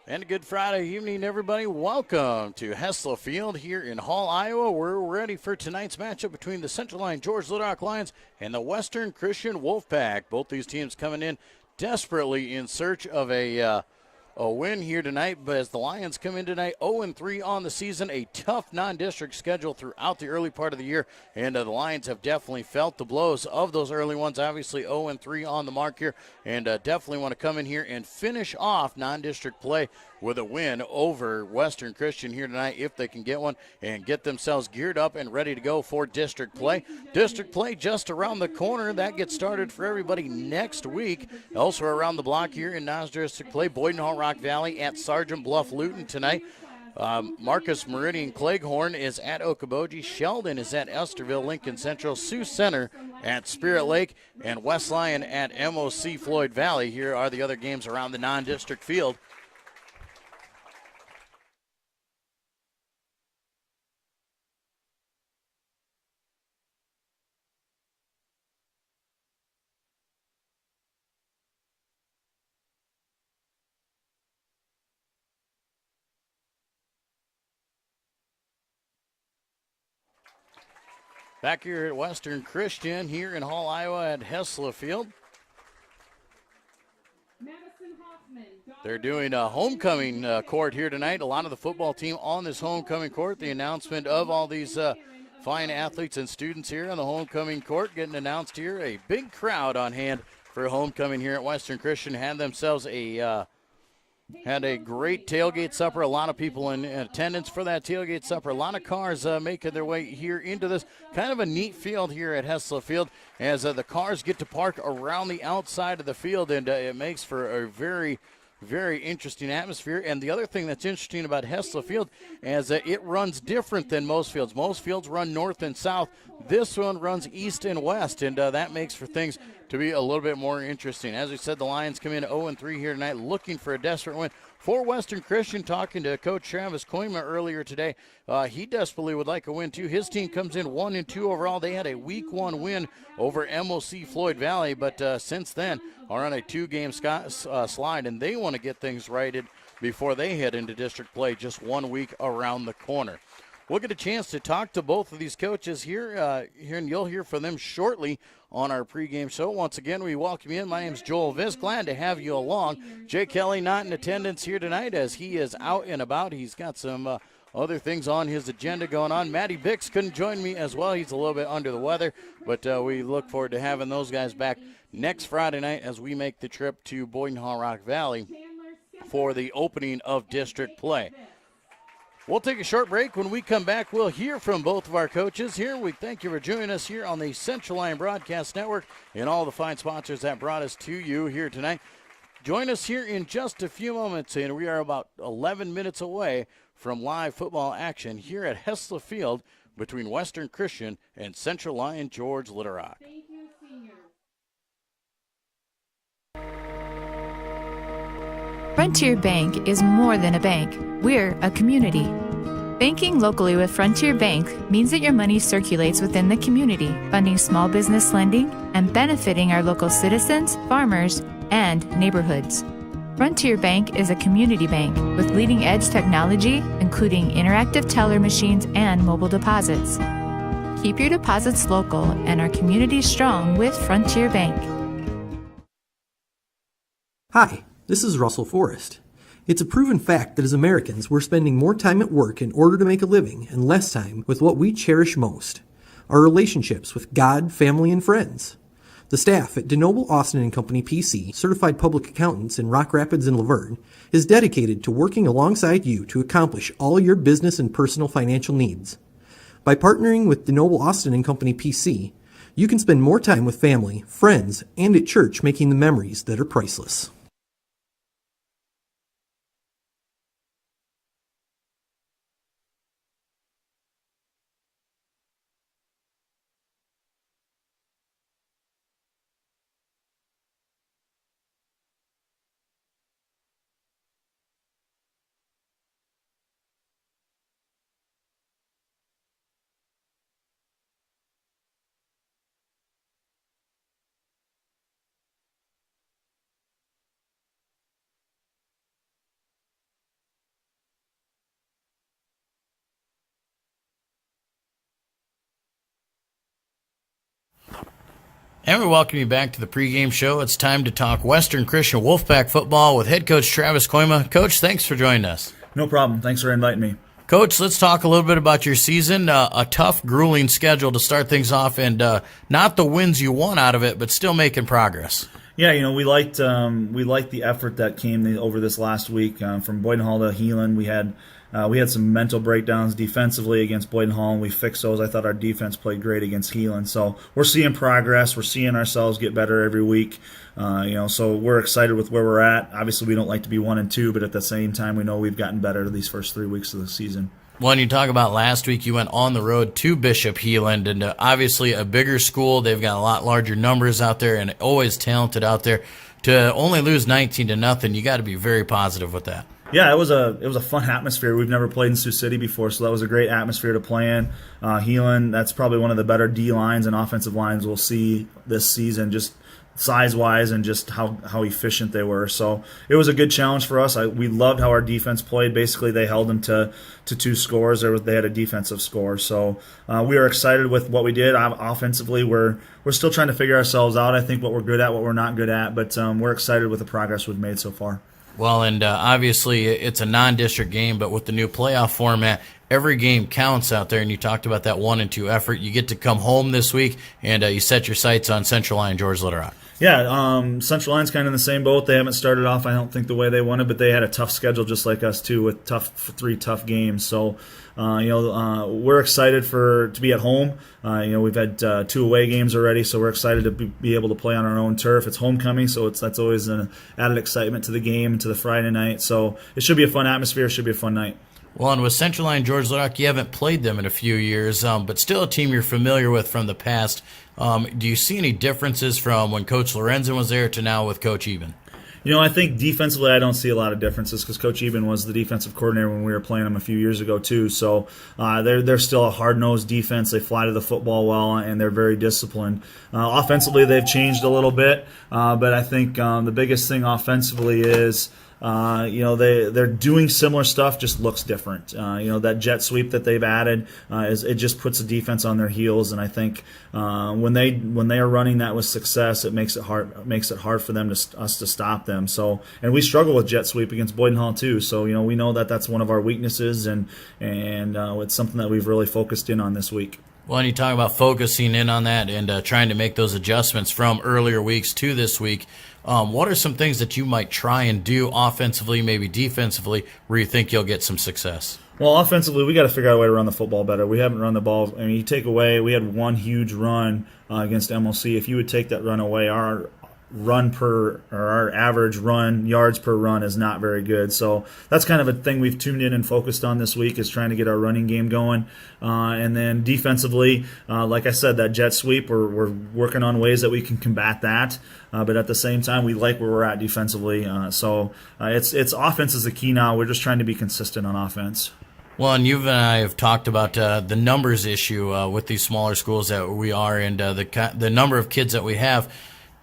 And a good Friday evening, everybody. Welcome to Hessler Field here in Hall, Iowa. We're ready for tonight's matchup between the Central Lyon George Little Rock Lions and the Western Christian Wolfpack. Both these teams coming in desperately in search of a win here tonight, but as the Lions come in tonight 0-3 on the season, a tough non-district schedule throughout the early part of the year, and the Lions have definitely felt the blows of those early ones. Obviously 0-3 on the mark here, and definitely want to come in here and finish off non-district play with a win over Western Christian here tonight if they can get one and get themselves geared up and ready to go for district play. District play just around the corner. That gets started for everybody next week. Elsewhere around the block here in non-district play, Boyden Hall Rock Valley at Sergeant Bluff Luton tonight. Marcus Meridian Cleghorn is at Okoboji. Sheldon is at Esterville Lincoln Central. Sioux Center at Spirit Lake. And West Lyon at MOC Floyd Valley. Here are the other games around the non-district field. Back here at Western Christian, here in Hall, Iowa at Hessler Field. They're doing a homecoming court here tonight. A lot of the football team on this homecoming court. The announcement of all these fine athletes and students here on the homecoming court getting announced here. A big crowd on hand for homecoming here at Western Christian. Had themselves had a great tailgate supper. A lot of people in attendance for that tailgate supper. A lot of cars making their way here into this kind of a neat field here at Hessler Field as the cars get to park around the outside of the field, and it makes for a very, very interesting atmosphere. And the other thing that's interesting about Hessler Field is that it runs different than most fields. Most fields run north and south. This one runs east and west, and that makes for things to be a little bit more interesting. As we said, the Lions come in 0-3 here tonight, looking for a desperate win. For Western Christian, talking to Coach Travis Koima earlier today, he desperately would like a win too. His team comes in 1-2 overall. They had a week 1 win over MOC Floyd Valley, but since then are on a 2-game slide, and they want to get things righted before they head into district play just 1 week around the corner. We'll get a chance to talk to both of these coaches here, and you'll hear from them shortly on our pregame show. Once again, we welcome you in. My name is Joel Viss. Glad to have you along. Jay Kelly not in attendance here tonight as he is out and about. He's got some other things on his agenda going on. Matty Bix couldn't join me as well. He's a little bit under the weather, but we look forward to having those guys back next Friday night as we make the trip to Boyden Hall Rock Valley for the opening of district play. We'll take a short break. When we come back, we'll hear from both of our coaches here. We thank you for joining us here on the Central Lyon Broadcast Network and all the fine sponsors that brought us to you here tonight. Join us here in just a few moments, and we are about 11 minutes away from live football action here at Hessler Field between Western Christian and Central Lyon George Little Rock. Frontier Bank is more than a bank. We're a community. Banking locally with Frontier Bank means that your money circulates within the community, funding small business lending and benefiting our local citizens, farmers, and neighborhoods. Frontier Bank is a community bank with leading-edge technology, including interactive teller machines and mobile deposits. Keep your deposits local and our community strong with Frontier Bank. Hi. This is Russell Forrest. It's a proven fact that as Americans, we're spending more time at work in order to make a living and less time with what we cherish most, our relationships with God, family, and friends. The staff at DeNoble Austin & Company PC, certified public accountants in Rock Rapids and Laverne, is dedicated to working alongside you to accomplish all your business and personal financial needs. By partnering with DeNoble Austin & Company PC, you can spend more time with family, friends, and at church making the memories that are priceless. And we welcome you back to the pregame show. It's time to talk Western Christian Wolfpack football with head coach Travis Koima. Coach, thanks for joining us. No problem. Thanks for inviting me. Coach, let's talk a little bit about your season. A tough, grueling schedule to start things off, and not the wins you want out of it, but still making progress. Yeah, we liked the effort that came over this last week from Boyden Hall to Heelan. We had some mental breakdowns defensively against Boyden Hall, and we fixed those. I thought our defense played great against Heelan. So we're seeing progress. We're seeing ourselves get better every week. So we're excited with where we're at. Obviously, we don't like to be 1-2, but at the same time, we know we've gotten better these first 3 weeks of the season. When you talk about last week, you went on the road to Bishop Heelan, and obviously a bigger school. They've got a lot larger numbers out there and always talented out there. To only lose 19-0, you got to be very positive with that. Yeah, it was a fun atmosphere. We've never played in Sioux City before, so that was a great atmosphere to play in. Heelan, that's probably one of the better D lines and offensive lines we'll see this season, just size-wise and just how efficient they were. So it was a good challenge for us. We loved how our defense played. Basically, they held them to 2 scores. They had a defensive score. So we are excited with what we did. Offensively, we're still trying to figure ourselves out. I think what we're good at, what we're not good at, but we're excited with the progress we've made so far. Well, and obviously it's a non-district game, but with the new playoff format, every game counts out there, and you talked about that 1-2 effort. You get to come home this week, and you set your sights on Central Lyon, George Little Rock. Yeah, Central Lyon's kind of in the same boat. They haven't started off, I don't think, the way they wanted, but they had a tough schedule just like us too, with 3 tough games. So, we're excited to be at home. We've had 2 away games already, so we're excited to be able to play on our own turf. It's homecoming, so that's always an added excitement to the game and to the Friday night. So it should be a fun atmosphere. It should be a fun night. Well, and with Central Lyon, George Little Rock, you haven't played them in a few years, but still a team you're familiar with from the past. Do you see any differences from when Coach Lorenzen was there to now with Coach Eben? I think defensively I don't see a lot of differences because Coach Eben was the defensive coordinator when we were playing them a few years ago too. So they're still a hard-nosed defense. They fly to the football well, and they're very disciplined. Offensively, they've changed a little bit, but I think the biggest thing offensively is they're doing similar stuff, just looks different. That jet sweep that they've added it just puts the defense on their heels, and I think when they are running that with success, it makes it hard for them us to stop them. So, and we struggle with jet sweep against Boyden Hall too. So we know that that's one of our weaknesses, and it's something that we've really focused in on this week. Well, and you talk about focusing in on that and trying to make those adjustments from earlier weeks to this week. What are some things that you might try and do offensively, maybe defensively, where you think you'll get some success? Well, offensively, we got to figure out a way to run the football better. We haven't run the ball. I mean, we had one huge run against MLC. If you would take that run away, our average run yards per run is not very good. So that's kind of a thing we've tuned in and focused on this week, is trying to get our running game going. And then defensively, like I said, that jet sweep, we're working on ways that we can combat that. But at the same time, we like where we're at defensively. So it's offense is the key now. We're just trying to be consistent on offense. Well, and you and I have talked about the numbers issue with these smaller schools that we are, and the number of kids that we have.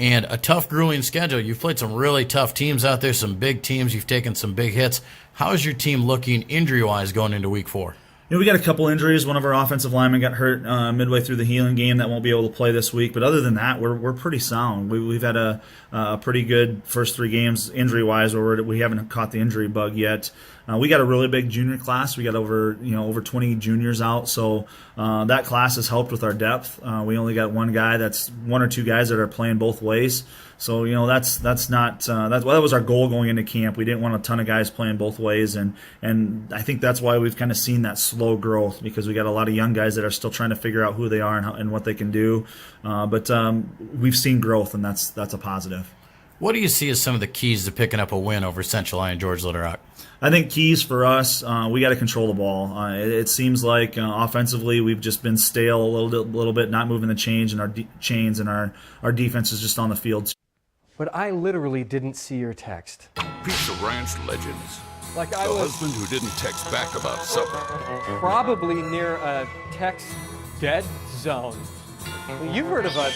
And a tough, grueling schedule. You've played some really tough teams out there, some big teams. You've taken some big hits. How is your team looking injury-wise going into Week 4? We got a couple injuries. One of our offensive linemen got hurt midway through the Heelan game that won't be able to play this week. But other than that, we're pretty sound. We've had a pretty good first 3 games injury-wise, where we haven't caught the injury bug yet. We got a really big junior class. We got over 20 juniors out, so that class has helped with our depth. We only got one or two guys that are playing both ways. So that was our goal going into camp. We didn't want a ton of guys playing both ways, and I think that's why we've kind of seen that slow growth, because we got a lot of young guys that are still trying to figure out who they are and what they can do. But we've seen growth, and that's a positive. What do you see as some of the keys to picking up a win over Central Lyon, George Little Rock? I think keys for us, we got to control the ball. It seems like offensively we've just been stale a little bit, not moving the chains, and our defense is just on the field. But I literally didn't see your text. Pizza Ranch legends. Like the husband who didn't text back about supper. Probably near a text dead zone. You've heard of a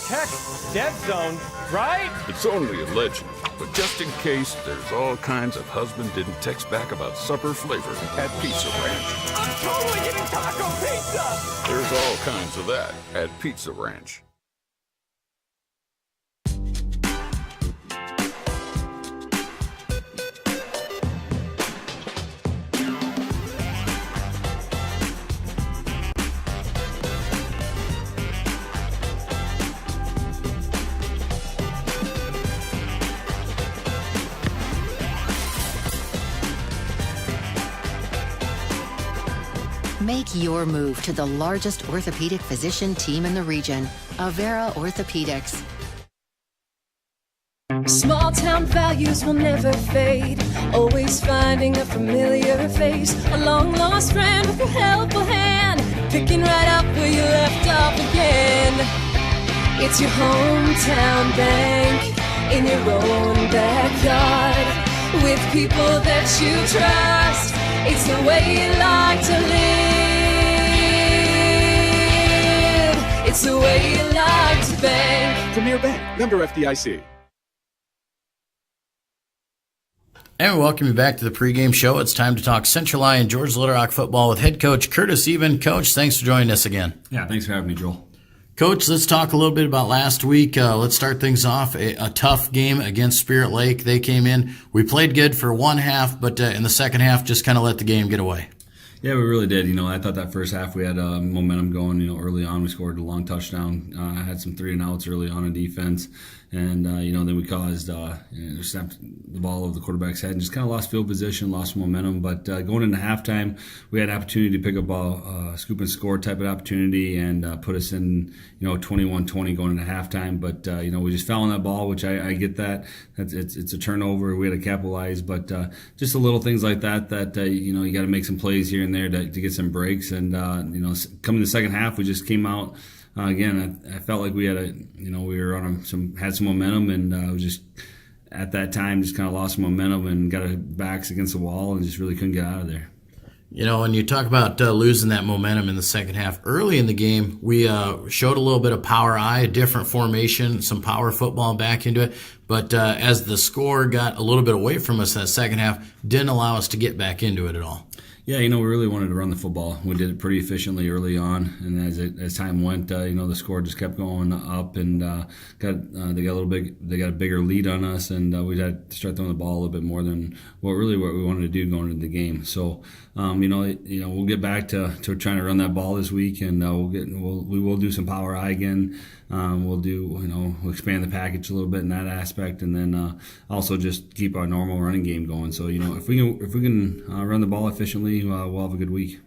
text dead zone, right? It's only a legend, but just in case, there's all kinds of husband didn't text back about supper flavor at Pizza Ranch. I'm totally getting taco pizza! There's all kinds of that at Pizza Ranch. Make your move to the largest orthopedic physician team in the region, Avera Orthopedics. Small town values will never fade. Always finding a familiar face. A long lost friend with a helpful hand. Picking right up where you left off again. It's your hometown bank. In your own backyard. With people that you trust. It's the way you like to live. It's the way you like to bank. Premier Bank, member FDIC. And we welcome you back to the pregame show. It's time to talk Central Lyon George Little Rock football with head coach Curtis Eben. Coach, thanks for joining us again. Yeah, thanks for having me, Joel. Coach, let's talk a little bit about last week. Let's start things off. A tough game against Spirit Lake. They came in. We played good for one half, but in the second half, just kind of let the game get away. Yeah, we really did. I thought that first half we had momentum going. Early on we scored a long touchdown. Had some 3-and-outs early on in defense. And, then we caused, snapped the ball over the quarterback's head and just kind of lost field position, lost momentum. But going into halftime, we had an opportunity to pick up a scoop and score type of opportunity and put us in, 21-20 going into halftime. But, we just fell on that ball, which I get that. It's a turnover. We had to capitalize. But just the little things like that, you got to make some plays here and there to get some breaks. And, coming the second half, we just came out. Again, I felt like we had we were on had some momentum, and we just at that time just kind of lost some momentum and got our backs against the wall and just really couldn't get out of there. When you talk about losing that momentum in the second half, early in the game, we showed a little bit of power eye, a different formation, some power football back into it. But as the score got a little bit away from us that second half, didn't allow us to get back into it at all. Yeah, we really wanted to run the football. We did it pretty efficiently early on, and as time went, the score just kept going up, and they got a bigger lead on us, and we had to start throwing the ball a little bit more than what we wanted to do going into the game. So, we'll get back to trying to run that ball this week, and we will do some power eye again. We'll expand the package a little bit in that aspect, and then also just keep our normal running game going. So, if we can run the ball efficiently, we'll have a good week.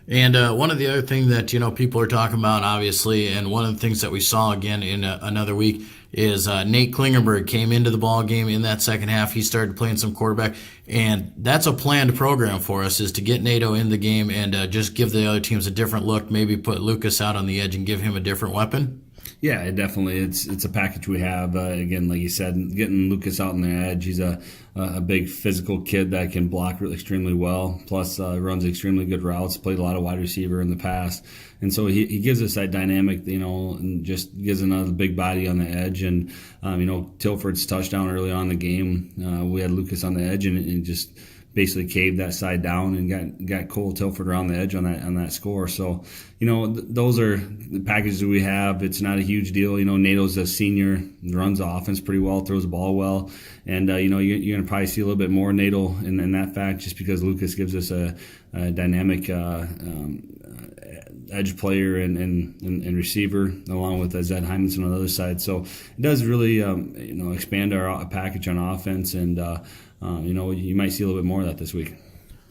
And one of the other things that people are talking about, obviously, and one of the things that we saw again in another week is Nate Klingenberg came into the ball game in that second half. He started playing some quarterback, and that's a planned program for us, is to get Nato in the game and just give the other teams a different look, maybe put Lucas out on the edge and give him a different weapon. Yeah, definitely. It's a package we have. Again, like you said, getting Lucas out on the edge. He's a big physical kid that can block really extremely well. Plus, runs extremely good routes. Played a lot of wide receiver in the past, and so he gives us that dynamic, and just gives another big body on the edge. And Tilford's touchdown early on in the game, we had Lucas on the edge, and just basically caved that side down and got Cole Tilford around the edge on that score. So, those are the packages that we have. It's not a huge deal. Nato's a senior, runs the offense pretty well, throws the ball well. And, you're going to probably see a little bit more Nato in that fact, just because Lucas gives us a dynamic edge player and receiver, along with Zed Hymanson on the other side. So it does really, expand our package on offense, and you might see a little bit more of that this week.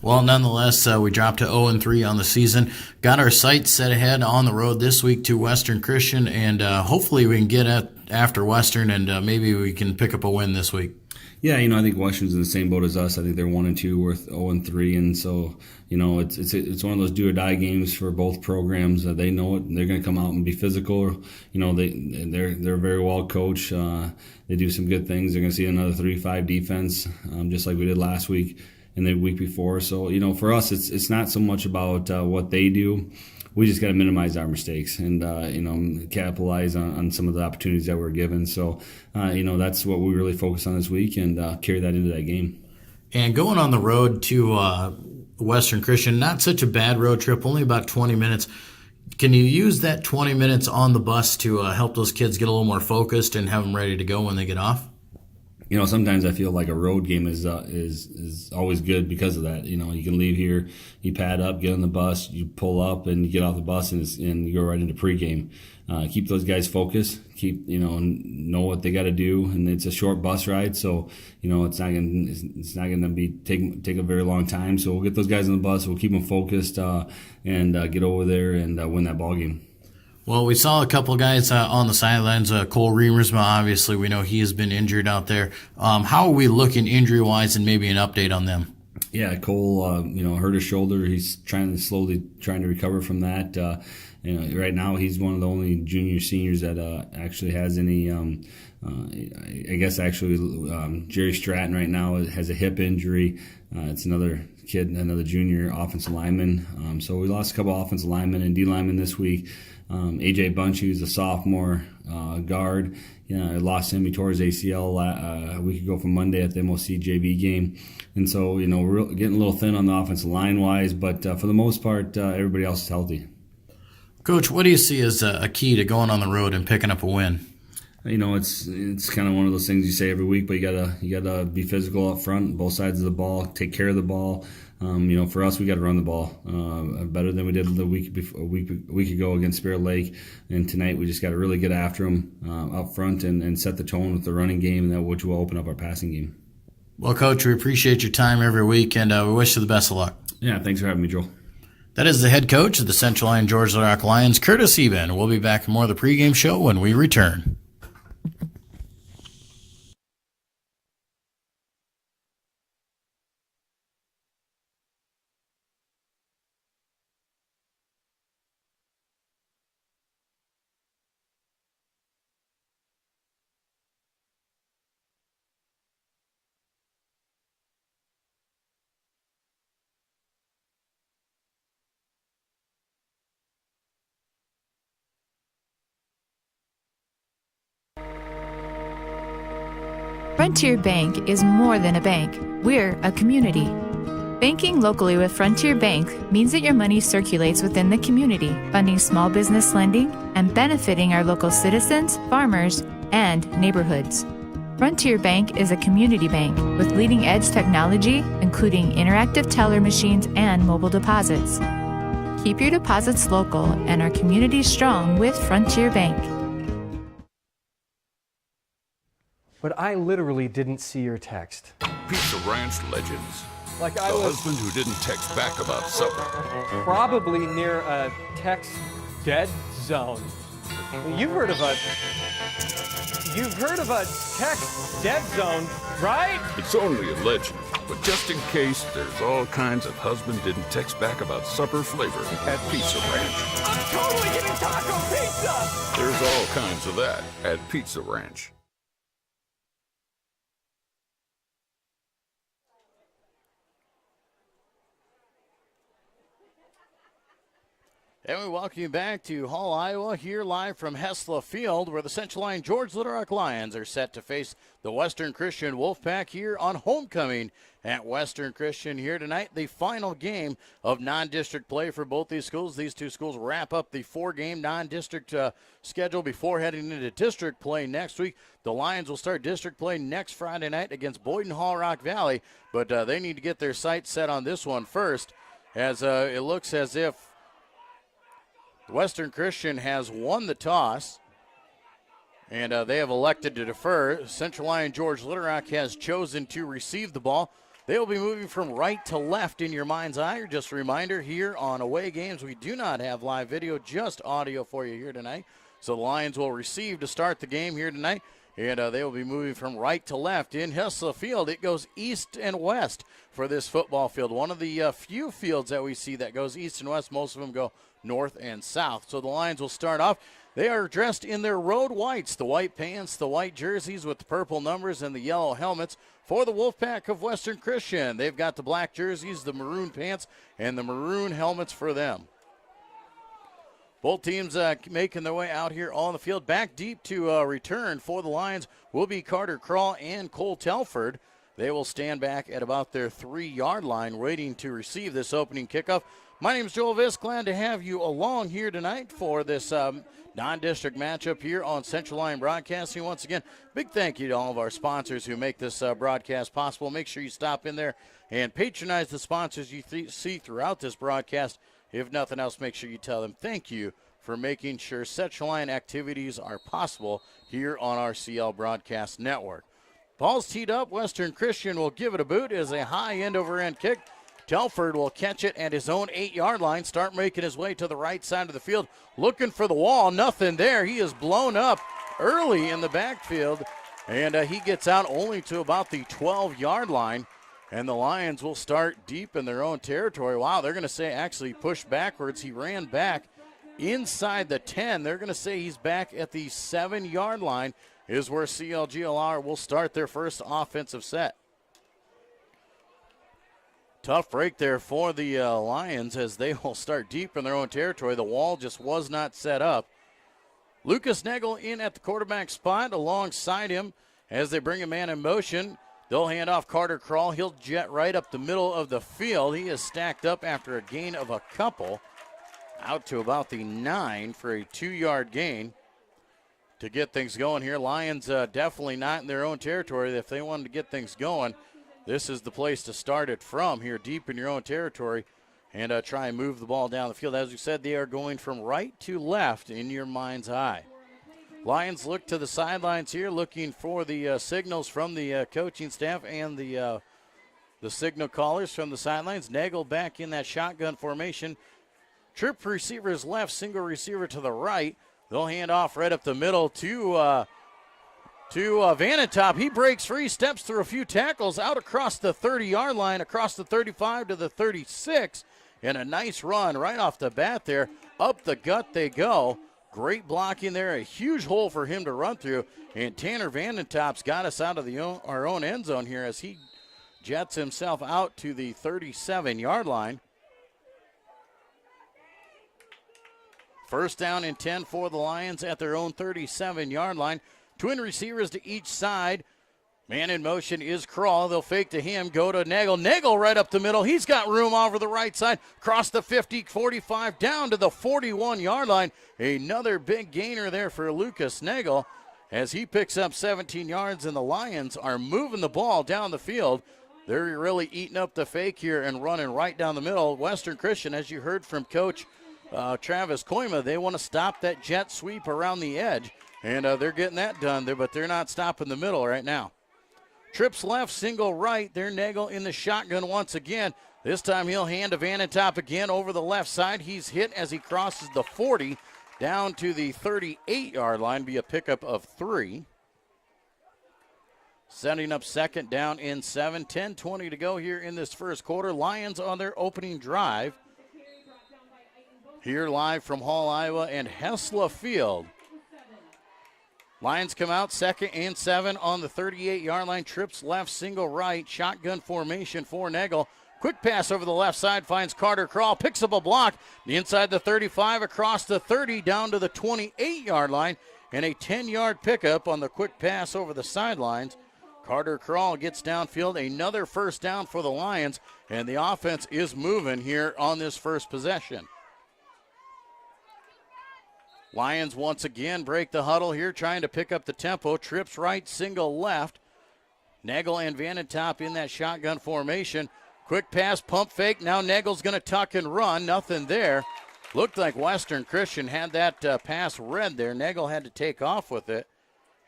Well, nonetheless, we dropped to 0-3 on the season. Got our sights set ahead on the road this week to Western Christian, and hopefully we can get after Western, and maybe we can pick up a win this week. Yeah, I think Western's in the same boat as us. I think they're 1-2, we're 0-3, and so it's one of those do or die games for both programs. They know it. They're going to come out and be physical. They're very well coached. They do some good things. They're going to see another 3-5 defense, just like we did last week and the week before. So for us, it's not so much about what they do. we just got to minimize our mistakes and capitalize on some of the opportunities that we're given. So that's what we really focus on this week and carry that into that game. And going on the road to Western Christian, not such a bad road trip, only about 20 minutes. Can you use that 20 minutes on the bus to help those kids get a little more focused and have them ready to go when they get off? Sometimes I feel like a road game is always good because of that. You can leave here, you pad up, get on the bus, you pull up, and you get off the bus, and you go right into pregame. Keep those guys focused. Keep know what they got to do, and it's a short bus ride, so it's not gonna be take a very long time. So we'll get those guys on the bus. We'll keep them focused and get over there and win that ball game. Well, we saw a couple of guys on the sidelines. Cole Reamersma, obviously, we know he has been injured out there. How are we looking injury-wise, and maybe an update on them? Yeah, Cole, hurt his shoulder. He's slowly trying to recover from that. Right now he's one of the only junior seniors that actually has any. Jerry Stratton right now has a hip injury. It's another kid, another junior offensive lineman. So we lost a couple offensive linemen and D linemen this week. AJ Bunch, who's a sophomore guard. I lost him. He tore his ACL a week ago from Monday at the MOC JV game. And so, we're getting a little thin on the offensive line-wise, but for the most part, everybody else is healthy. Coach, what do you see as a key to going on the road and picking up a win? It's kind of one of those things you say every week, but you gotta be physical up front, both sides of the ball, take care of the ball. For us, we got to run the ball better than we did a week ago against Spirit Lake, and tonight we just got to really get after them up front and set the tone with the running game, which will open up our passing game. Well, Coach, we appreciate your time every week, and we wish you the best of luck. Yeah, thanks for having me, Joel. That is the head coach of the Central Lyon George Little Rock Lions, Curtis Eben. We'll be back with more of the pregame show when we return. Frontier Bank is more than a bank. We're a community. Banking locally with Frontier Bank means that your money circulates within the community, funding small business lending and benefiting our local citizens, farmers, and neighborhoods. Frontier Bank is a community bank with leading-edge technology, including interactive teller machines and mobile deposits. Keep your deposits local and our community strong with Frontier Bank. But I literally didn't see your text. Pizza Ranch legends. Like The I was husband who didn't text back about supper. probably near a text dead zone. You've heard of a text dead zone, right? It's only a legend, but just in case, there's all kinds of husband didn't text back about supper flavor at Pizza Ranch. I'm totally getting taco pizza! There's all kinds of that at Pizza Ranch. And we welcome you back to Hall, Iowa, here live from Hessla Field, where the Central Lyon George Little Rock Lions are set to face the Western Christian Wolfpack here on homecoming at Western Christian here tonight. The final game of non-district play for both these schools. These two schools wrap up the four-game non-district schedule before heading into district play next week. The Lions will start district play next Friday night against Boyden Hall Rock Valley, but they need to get their sights set on this one first, as it looks as if Western Christian has won the toss, and they have elected to defer. Central Lyon George Little Rock has chosen to receive the ball. They will be moving from right to left in your mind's eye. Just a reminder, here on away games, we do not have live video, just audio for you here tonight. So the Lions will receive to start the game here tonight, and they will be moving from right to left. In Hessla Field, it goes east and west for this football field. One of the few fields that we see that goes east and west. Most of them go north and south. So the Lions will start off. They are dressed in their road whites, the white pants, the white jerseys with the purple numbers and the yellow helmets. For the Wolfpack of Western Christian, they've got the black jerseys, the maroon pants, and the maroon helmets for them. Both teams making their way out here on the field. Back deep to return for the Lions will be Carter Crawl and Cole Telford. They will stand back at about their 3-yard line waiting to receive this opening kickoff. My name is Joel Visk. Glad to have you along here tonight for this non-district matchup here on Central Lyon Broadcasting. Once again, big thank you to all of our sponsors who make this broadcast possible. Make sure you stop in there and patronize the sponsors you see throughout this broadcast. If nothing else, make sure you tell them thank you for making sure Central Lyon activities are possible here on our CL Broadcast Network. Ball's teed up. Western Christian will give it a boot as a high end-over-end kick. Telford will catch it at his own 8-yard line, start making his way to the right side of the field, looking for the wall. Nothing there. He is blown up early in the backfield, and he gets out only to about the 12-yard line, and the Lions will start deep in their own territory. Wow, they're going to say actually push backwards. He ran back inside the 10. They're going to say he's back at the 7-yard line is where CLGLR will start their first offensive set. Tough break there for the Lions as they will start deep in their own territory. The wall just was not set up. Lucas Nagel in at the quarterback spot alongside him as they bring a man in motion. They'll hand off Carter Crawl. He'll jet right up the middle of the field. He is stacked up after a gain of a couple. Out to about the 9 for a 2-yard gain to get things going here. Lions definitely not in their own territory. If they wanted to get things going, this is the place to start it from here deep in your own territory and try and move the ball down the field. As we said, they are going from right to left in your mind's eye. Lions look to the sidelines here looking for the signals from the coaching staff and the signal callers from the sidelines. Nagel back in that shotgun formation. Trip receivers left, single receiver to the right. They'll hand off right up the middle to Vanentop. He breaks free, steps through a few tackles, out across the 30-yard line, across the 35 to the 36, and a nice run right off the bat there. Up the gut they go. Great blocking there, a huge hole for him to run through, and Tanner Vanentop's got us out of our own end zone here as he jets himself out to the 37-yard line. First down and 10 for the Lions at their own 37-yard line. Twin receivers to each side. Man in motion is Crawl. They'll fake to him, go to Nagel. Nagel right up the middle. He's got room over the right side. Across the 50, 45, down to the 41-yard line. Another big gainer there for Lucas Nagel as he picks up 17 yards, and the Lions are moving the ball down the field. They're really eating up the fake here and running right down the middle. Western Christian, as you heard from Coach Travis Koima, they want to stop that jet sweep around the edge, and they're getting that done there, but they're not stopping the middle right now. Trips left, single right. They're Nagel in the shotgun once again. This time he'll hand to Vanentop again over the left side. He's hit as he crosses the 40 down to the 38-yard line via pickup of 3. Setting up second down in 7. 10:20 to go here in this first quarter. Lions on their opening drive. Here live from Hall, Iowa and Hessla Field. Lions come out second and 7 on the 38-yard line. Trips left, single right. Shotgun formation for Nagel. Quick pass over the left side finds Carter Crawl. Picks up a block inside the 35, across the 30, down to the 28-yard line. And a 10-yard pickup on the quick pass over the sidelines. Carter Crawl gets downfield. Another first down for the Lions. And the offense is moving here on this first possession. Lions once again break the huddle here, trying to pick up the tempo. Trips right, single left. Nagel and Vanentop in that shotgun formation. Quick pass, pump fake. Now Nagel's going to tuck and run. Nothing there. Looked like Western Christian had that pass read there. Nagel had to take off with it.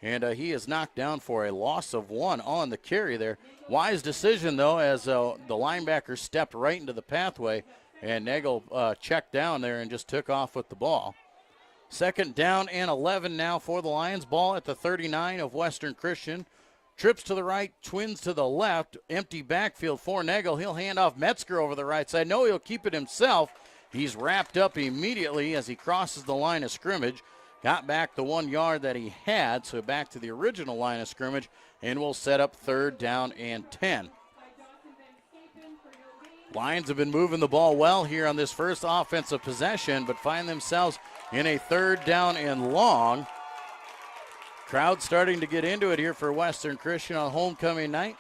And he is knocked down for a loss of 1 on the carry there. Wise decision, though, as the linebacker stepped right into the pathway. And Nagel checked down there and just took off with the ball. Second down and 11 now for the Lions. Ball at the 39 of Western Christian. Trips to the right, Twins to the left. Empty backfield for Nagel. He'll hand off Metzger over the right side. No, he'll keep it himself. He's wrapped up immediately as he crosses the line of scrimmage. Got back the 1 yard that he had, so back to the original line of scrimmage, and we'll set up third down and 10. Lions have been moving the ball well here on this first offensive possession, but find themselves in a 3rd down and long. Crowd starting to get into it here for Western Christian on homecoming night.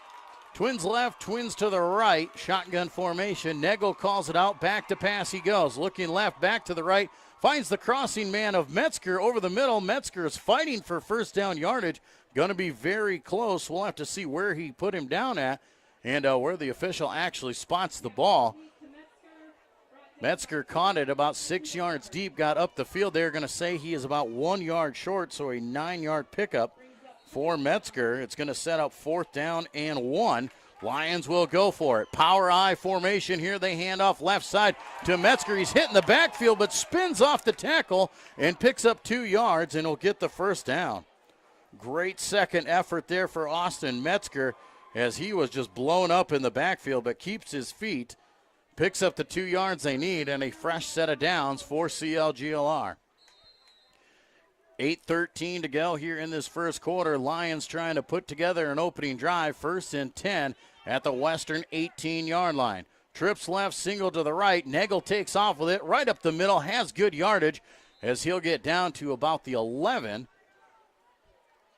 Twins left, twins to the right. Shotgun formation. Nagel calls it out. Back to pass he goes. Looking left, back to the right. Finds the crossing man of Metzger over the middle. Metzger is fighting for first down yardage. Going to be very close. We'll have to see where he put him down at and where the official actually spots the ball. Metzger caught it about 6 yards deep, got up the field. They're going to say he is about 1 yard short, so a 9-yard pickup for Metzger. It's going to set up 4th down and 1. Lions will go for it. Power I formation here. They hand off left side to Metzger. He's hitting the backfield, but spins off the tackle and picks up 2 yards and will get the first down. Great second effort there for Austin Metzger as he was just blown up in the backfield, but keeps his feet. Picks up the 2 yards they need and a fresh set of downs for CLGLR. 8:13 to go here in this first quarter. Lions trying to put together an opening drive. 1st and 10 at the Western 18-yard line. Trips left, single to the right. Nagel takes off with it right up the middle. Has good yardage as he'll get down to about the 11.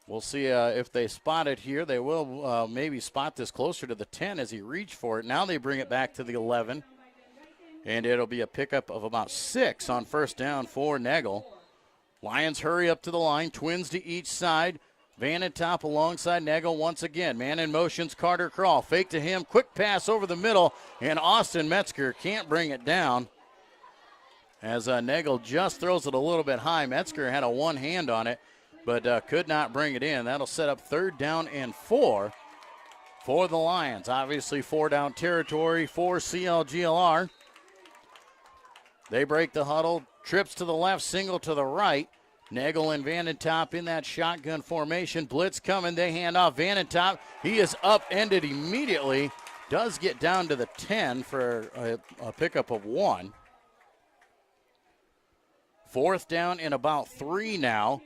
We'll see if they spot it here. They will maybe spot this closer to the 10 as he reached for it. Now they bring it back to the 11. And it'll be a pickup of about 6 on first down for Nagel. Lions hurry up to the line. Twins to each side. Van and Top alongside Nagel once again. Man in motion's Carter Crawl. Fake to him. Quick pass over the middle. And Austin Metzger can't bring it down. As Nagel just throws it a little bit high. Metzger had a one hand on it, but could not bring it in. That'll set up 3rd down and 4 for the Lions. Obviously 4 down territory for CLGLR. They break the huddle. Trips to the left, single to the right. Nagel and Vanentop in that shotgun formation. Blitz coming. They hand off Vanentop. He is upended immediately. Does get down to the 10 for a pickup of 1. 4th down and about 3 now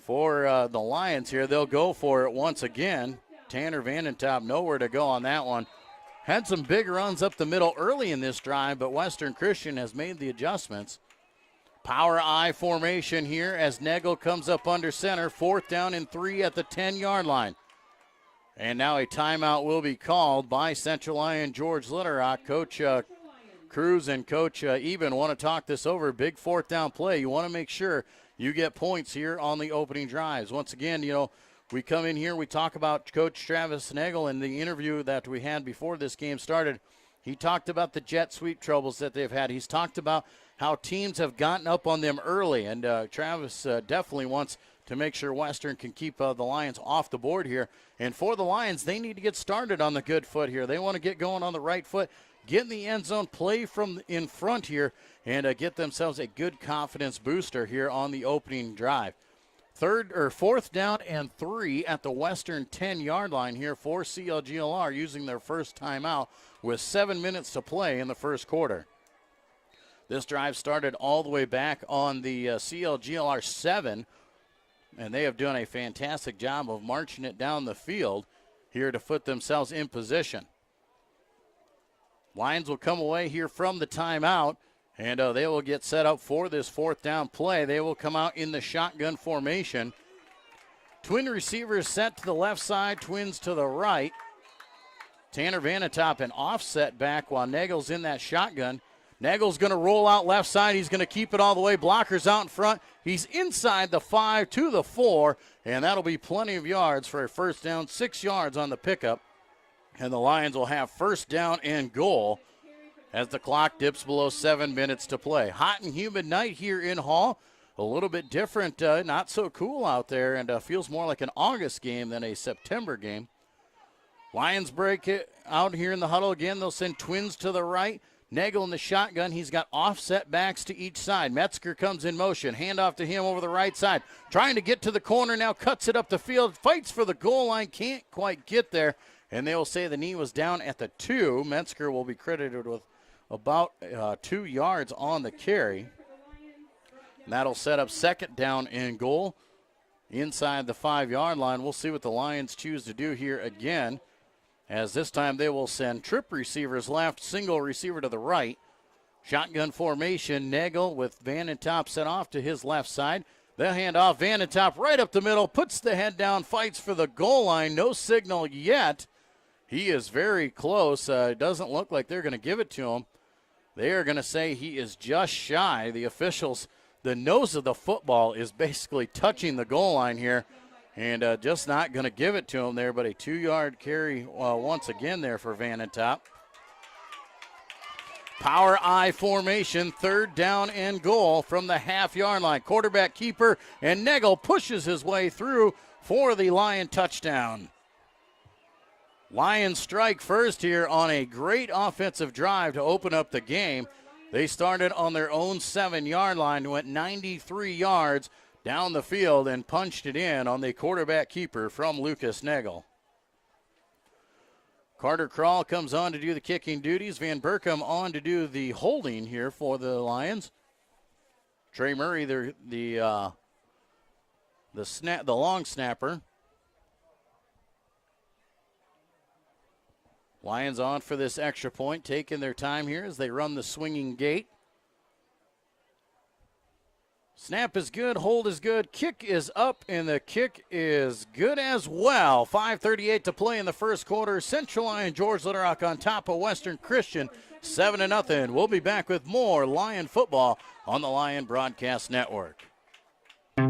for the Lions here. They'll go for it once again. Tanner Vanentop nowhere to go on that one. Had some big runs up the middle early in this drive, but Western Christian has made the adjustments. Power I formation here as Nagel comes up under center. 4th down and 3 at the 10-yard line. And now a timeout will be called by Central Lyon George Litterock. Coach Cruz and Coach Eben want to talk this over. Big 4th down play. You want to make sure you get points here on the opening drives. Once again, we come in here, we talk about Coach Travis Nagel in the interview that we had before this game started. He talked about the jet sweep troubles that they've had. He's talked about how teams have gotten up on them early, and Travis definitely wants to make sure Western can keep the Lions off the board here. And for the Lions, they need to get started on the good foot here. They want to get going on the right foot, get in the end zone, play from in front here, and get themselves a good confidence booster here on the opening drive. 4th down and 3 at the Western 10-yard line here for CLGLR, using their first timeout with 7 minutes to play in the first quarter. This drive started all the way back on the CLGLR 7, and they have done a fantastic job of marching it down the field here to put themselves in position. Lions will come away here from the timeout, and they will get set up for this 4th down play. They will come out in the shotgun formation. Twin receivers set to the left side, Twins to the right. Tanner Vanentop an offset back while Nagel's in that shotgun. Nagel's going to roll out left side. He's going to keep it all the way. Blockers out in front. He's inside the 5 to the 4, and that'll be plenty of yards for a first down, 6 yards on the pickup. And the Lions will have first down and goal as the clock dips below 7 minutes to play. Hot and humid night here in Hall. A little bit different, not so cool out there, and feels more like an August game than a September game. Lions break it out here in the huddle again. They'll send Twins to the right. Nagel in the shotgun. He's got offset backs to each side. Metzger comes in motion. Handoff to him over the right side. Trying to get to the corner now. Cuts it up the field. Fights for the goal line. Can't quite get there. And they will say the knee was down at the 2. Metzger will be credited with about 2 yards on the carry. And that'll set up 2nd down and goal inside the 5-yard line. We'll see what the Lions choose to do here again, as this time they will send trip receivers left, single receiver to the right. Shotgun formation, Nagel with Vanentop set off to his left side. They'll hand off Vanentop right up the middle, puts the head down, fights for the goal line. No signal yet. He is very close. It doesn't look like they're going to give it to him. They are going to say he is just shy. The officials, the nose of the football is basically touching the goal line here, and just not going to give it to him there, but a 2-yard carry once again there for Vanentop. Power I formation, 3rd down and goal from the half-yard line. Quarterback keeper, and Nagel pushes his way through for the Lion touchdown. Lions strike first here on a great offensive drive to open up the game. They started on their own 7-yard line, went 93 yards down the field and punched it in on the quarterback keeper from Lucas Nagel. Carter Krall comes on to do the kicking duties. Van Berkom on to do the holding here for the Lions. Trey Murray, the long snapper. Lions on for this extra point, taking their time here as they run the swinging gate. Snap is good, hold is good, kick is up, and the kick is good as well. 5:38 to play in the first quarter. Central Lyon, George Little Rock on top of Western Christian, 7-0. We'll be back with more Lion football on the Lion Broadcast Network.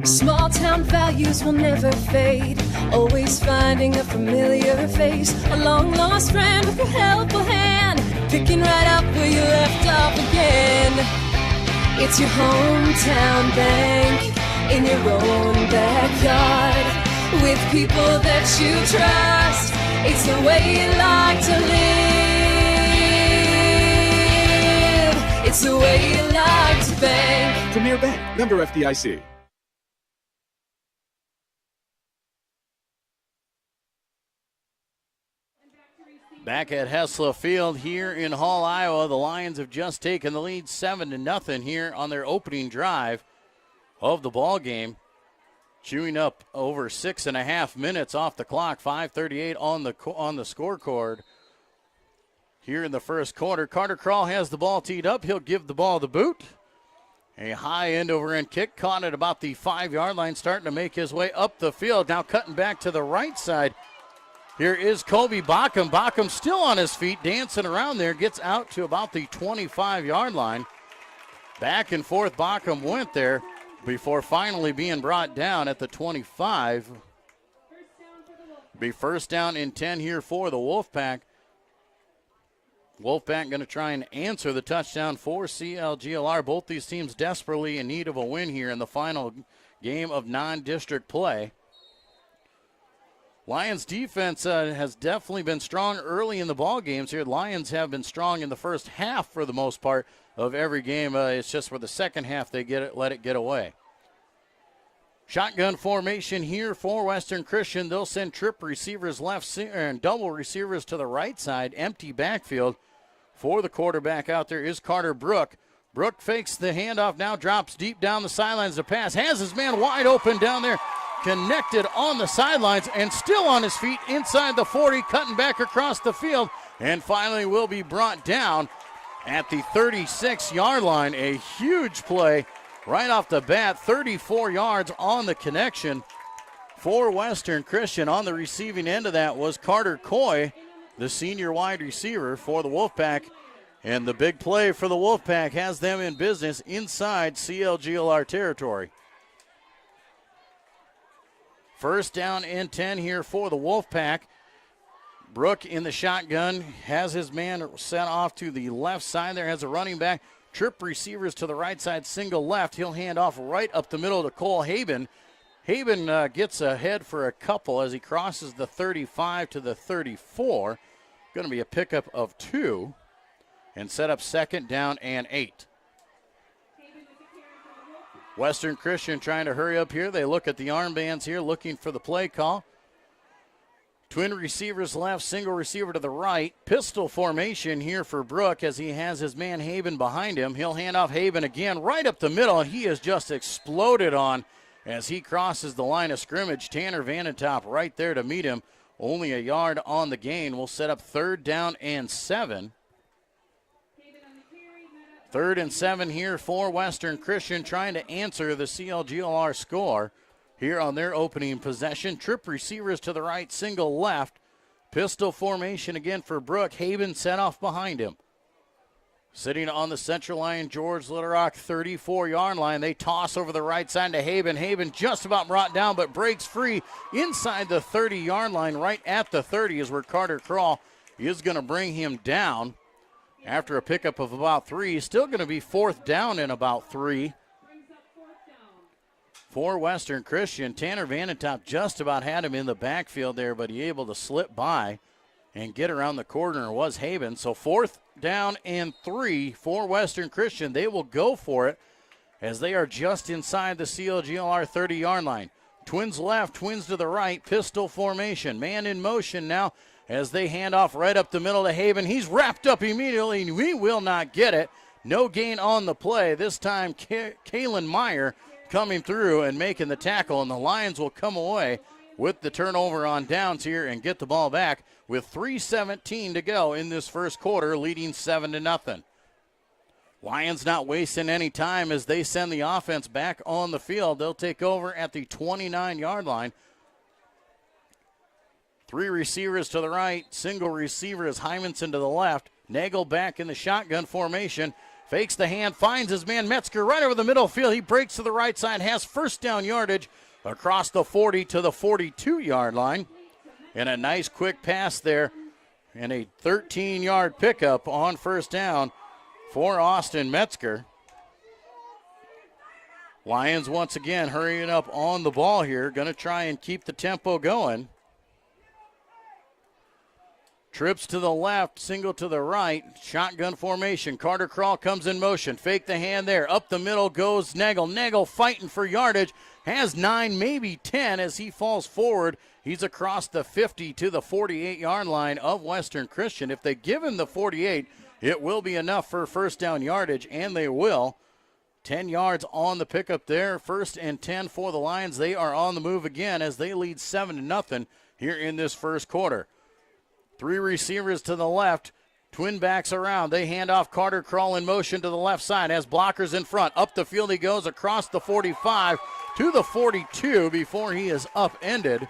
Small town values will never fade. Always finding a familiar face. A long lost friend with a helpful hand. Picking right up where you left off again. It's your hometown bank in your own backyard. With people that you trust. It's the way you like to live. It's the way you like to bank. Premier Bank, member FDIC. Back at Hessla Field here in Hall, Iowa, the Lions have just taken the lead 7-0 here on their opening drive of the ball game. Chewing up over 6.5 minutes off the clock, 5:38 on the scoreboard. Here in the first quarter, Carter Krall has the ball teed up. He'll give the ball the boot. A high end over end kick, caught at about the 5-yard line, starting to make his way up the field. Now cutting back to the right side. Here is Kobe Backham. Backham still on his feet, dancing around there, gets out to about the 25-yard line. Back and forth Backham went there before finally being brought down at the 25. Be first down and 10 here for the Wolfpack. Wolfpack going to try and answer the touchdown for CLGLR. Both these teams desperately in need of a win here in the final game of non-district play. Lions defense has definitely been strong early in the ball games here. Lions have been strong in the first half for the most part of every game. It's just for the second half they let it get away. Shotgun formation here for Western Christian. They'll send trip receivers left and double receivers to the right side. Empty backfield for the quarterback out there is Carter Brook. Brook fakes the handoff, now drops deep down the sidelines to pass. Has his man wide open down there. Connected on the sidelines and still on his feet inside the 40, cutting back across the field, and finally will be brought down at the 36-yard line. A huge play right off the bat, 34 yards on the connection for Western Christian. On the receiving end of that was Carter Coy, the senior wide receiver for the Wolfpack, and the big play for the Wolfpack has them in business inside CLGLR territory. First down and 10 here for the Wolfpack. Brook in the shotgun, has his man set off to the left side there, has a running back. Trip receivers to the right side, single left. He'll hand off right up the middle to Cole Haben. Haben gets ahead for a couple as he crosses the 35 to the 34. Going to be a pickup of 2 and set up second down and 8. Western Christian trying to hurry up here. They look at the armbands here, looking for the play call. Twin receivers left, single receiver to the right. Pistol formation here for Brook as he has his man Haben behind him. He'll hand off Haben again right up the middle, and he has just exploded on as he crosses the line of scrimmage. Tanner Vanentop right there to meet him. Only a yard on the gain. We'll set up third down and 7. 3rd and 7 here for Western Christian, trying to answer the CLGLR score here on their opening possession. Trip receivers to the right, single left. Pistol formation again for Brooke. Haben set off behind him. Sitting on the central line, George Little Rock, 34-yard line. They toss over the right side to Haben. Haben just about brought down, but breaks free inside the 30-yard line, right at the 30 is where Carter Crawl is going to bring him down. After a pickup of about 3, still going to be 4th down and about 3. For Western Christian, Tanner Vanentop just about had him in the backfield there, but he able to slip by and get around the corner was Haben. So 4th down and 3 for Western Christian. They will go for it as they are just inside the CLGLR 30-yard line. Twins left, twins to the right, pistol formation. Man in motion now as they hand off right up the middle to Haben. He's wrapped up immediately, and we will not get it. No gain on the play. This time, Kalen Meyer coming through and making the tackle, and the Lions will come away with the turnover on downs here and get the ball back with 3:17 to go in this first quarter, leading 7-0. Lions not wasting any time as they send the offense back on the field. They'll take over at the 29-yard line. 3 receivers to the right, single receiver is Hymanson to the left. Nagel back in the shotgun formation. Fakes the hand, finds his man Metzger right over the middle field. He breaks to the right side, has first down yardage across the 40 to the 42-yard line. And a nice quick pass there and a 13-yard pickup on first down for Austin Metzger. Lions once again hurrying up on the ball here, going to try and keep the tempo going. Trips to the left, single to the right, shotgun formation. Carter Crawl comes in motion, fake the hand there. Up the middle goes Nagel. Nagel fighting for yardage, has 9, maybe 10 as he falls forward. He's across the 50 to the 48-yard line of Western Christian. If they give him the 48, it will be enough for first down yardage, and they will. 10 yards on the pickup there. 1st and 10 for the Lions. They are on the move again as they lead 7-0 here in this first quarter. 3 receivers to the left. Twin backs around. They hand off. Carter Crawl in motion to the left side. Has blockers in front. Up the field he goes across the 45 to the 42 before he is upended.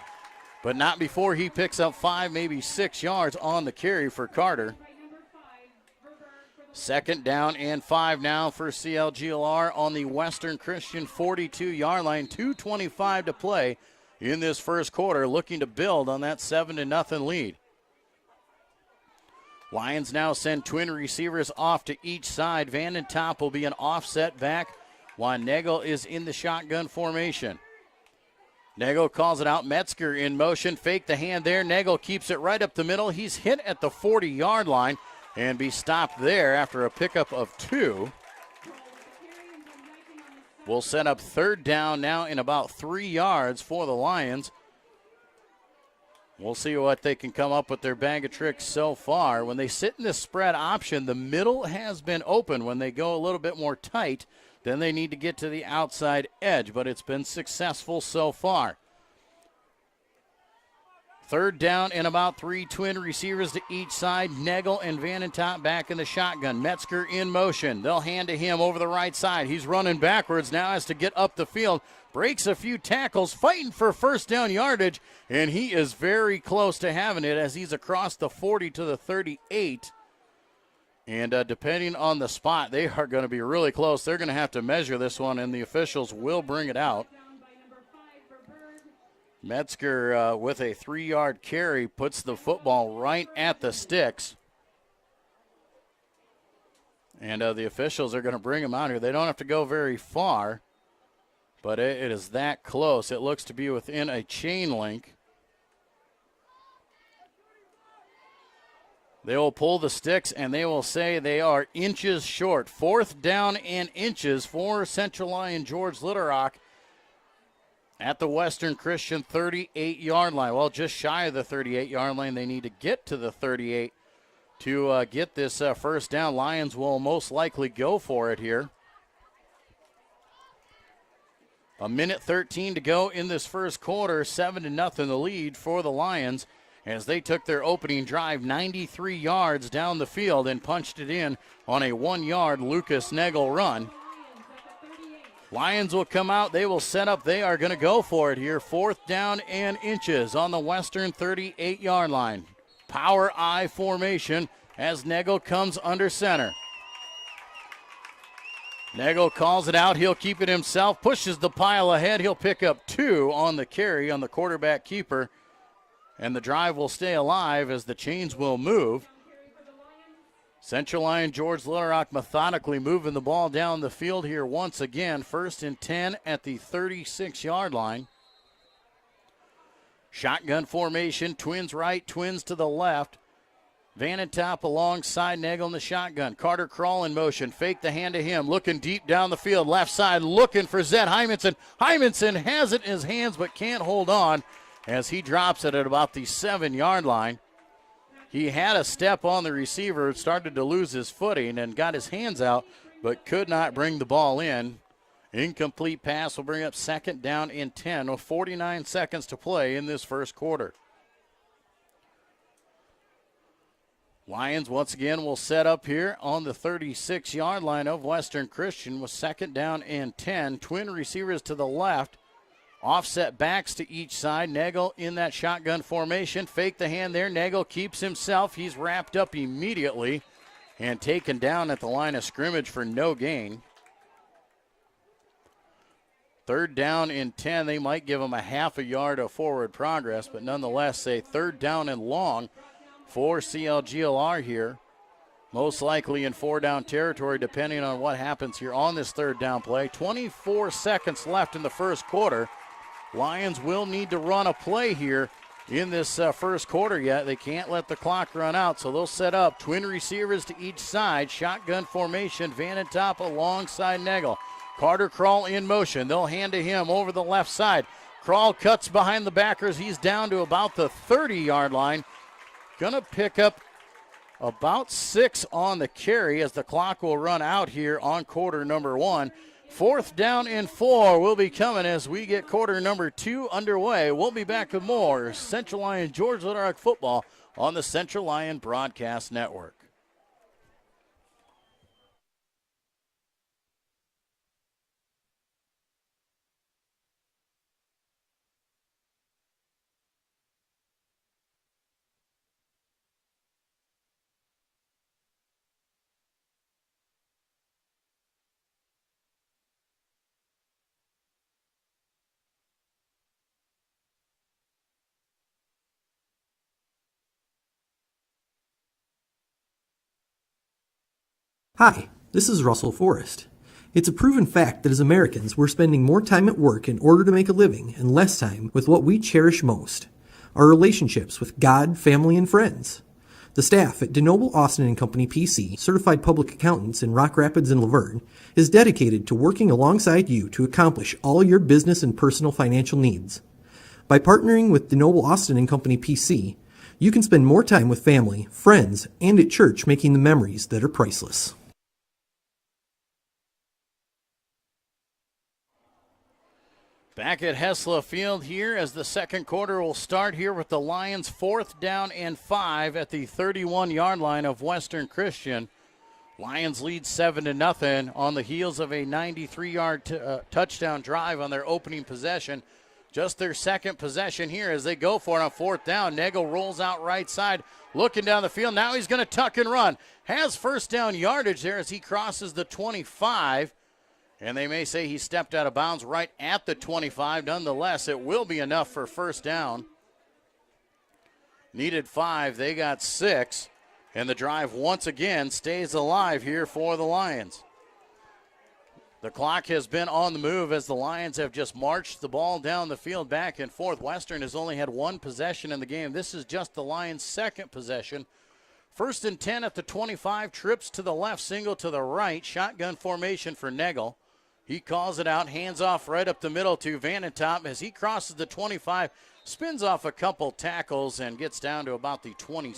But not before he picks up 5, maybe 6 yards on the carry for Carter. 2nd down and 5 now for CLGLR on the Western Christian 42-yard line. 2:25 to play in this first quarter, looking to build on that 7-0 lead. Lions now send twin receivers off to each side. Vanentop will be an offset back while Nagel is in the shotgun formation. Nagel calls it out. Metzger in motion. Fake the hand there. Nagel keeps it right up the middle. He's hit at the 40-yard line and be stopped there after a pickup of 2. We'll set up 3rd down now in about 3 yards for the Lions. We'll see what they can come up with their bag of tricks so far. When they sit in this spread option, the middle has been open. When they go a little bit more tight, then they need to get to the outside edge, but it's been successful so far. 3rd down and about 3, twin receivers to each side. Nagel and Vanentop back in the shotgun. Metzger in motion. They'll hand to him over the right side. He's running backwards, now has to get up the field. Breaks a few tackles, fighting for first down yardage, and he is very close to having it as he's across the 40 to the 38. And depending on the spot, they are going to be really close. They're going to have to measure this one, and the officials will bring it out. Metzger with a 3-yard carry puts the football right at the sticks. And the officials are going to bring him out here. They don't have to go very far, but it is that close. It looks to be within a chain link. They will pull the sticks, and they will say they are inches short. 4th down and inches for Central Lyon George Little Rock at the Western Christian 38-yard line. Well, just shy of the 38-yard line. They need to get to the 38 to get this first down. Lions will most likely go for it here. 1:13 to go in this first quarter. 7-0 the lead for the Lions. as they took their opening drive 93 yards down the field and punched it in on a 1-yard Lucas Nagel run. Lions will come out. They will set up. They are going to go for it here. 4th down and inches on the Western 38-yard line. Power I formation as Nagel comes under center. Nagel calls it out. He'll keep it himself. Pushes the pile ahead. He'll pick up 2 on the carry on the quarterback keeper. And the drive will stay alive as the chains will move. Central Lyon George Little Rock methodically moving the ball down the field here once again. 1st and 10 at the 36-yard line. Shotgun formation, twins right, twins to the left. Vanentop alongside Nagel in the shotgun. Carter Crawl in motion, fake the hand to him, looking deep down the field, left side, looking for Zed Hymanson. Hymanson has it in his hands but can't hold on as he drops it at about the 7-yard line. He had a step on the receiver, started to lose his footing and got his hands out, but could not bring the ball in. Incomplete pass will bring up 2nd down and 10 with 49 seconds to play in this first quarter. Lions once again will set up here on the 36-yard line of Western Christian with 2nd down and 10. Twin receivers to the left. Offset backs to each side. Nagel in that shotgun formation. Fake the hand there. Nagel keeps himself. He's wrapped up immediately and taken down at the line of scrimmage for no gain. 3rd down and 10. They might give him a half a yard of forward progress, but nonetheless, say 3rd down and long for CLGLR here. Most likely in 4-down territory, depending on what happens here on this 3rd down play. 24 seconds left in the first quarter. Lions will need to run a play here in this first quarter yet. They can't let the clock run out, so they'll set up twin receivers to each side. Shotgun formation, Vanentop alongside Nagel. Carter Crawl in motion. They'll hand to him over the left side. Crawl cuts behind the backers. He's down to about the 30-yard line. Gonna pick up about 6 on the carry as the clock will run out here on quarter number 1. 4th down and 4 will be coming as we get quarter number 2 underway. We'll be back with more Central Lyon George Little Rock football on the Central Lyon Broadcast Network. Hi, this is Russell Forrest. It's a proven fact that as Americans, we're spending more time at work in order to make a living and less time with what we cherish most, our relationships with God, family, and friends. The staff at DeNoble Austin & Company PC, certified public accountants in Rock Rapids and Laverne, is dedicated to working alongside you to accomplish all your business and personal financial needs. By partnering with DeNoble Austin & Company PC, you can spend more time with family, friends, and at church making the memories that are priceless. Back at Hessla Field here as the second quarter will start here with the Lions 4th down and 5 at the 31-yard line of Western Christian. Lions lead 7-0 on the heels of a 93-yard touchdown drive on their opening possession. Just their second possession here as they go for it on 4th down. Nagel rolls out right side, looking down the field. Now he's going to tuck and run. Has first down yardage there as he crosses the 25. And they may say he stepped out of bounds right at the 25. Nonetheless, it will be enough for first down. Needed 5. They got 6. And the drive once again stays alive here for the Lions. The clock has been on the move as the Lions have just marched the ball down the field back and forth. Western has only had 1 possession in the game. This is just the Lions' second possession. 1st and 10 at the 25. Trips to the left, single to the right. Shotgun formation for Nagel. He calls it out, hands off right up the middle to Vanentop as he crosses the 25, spins off a couple tackles and gets down to about the 20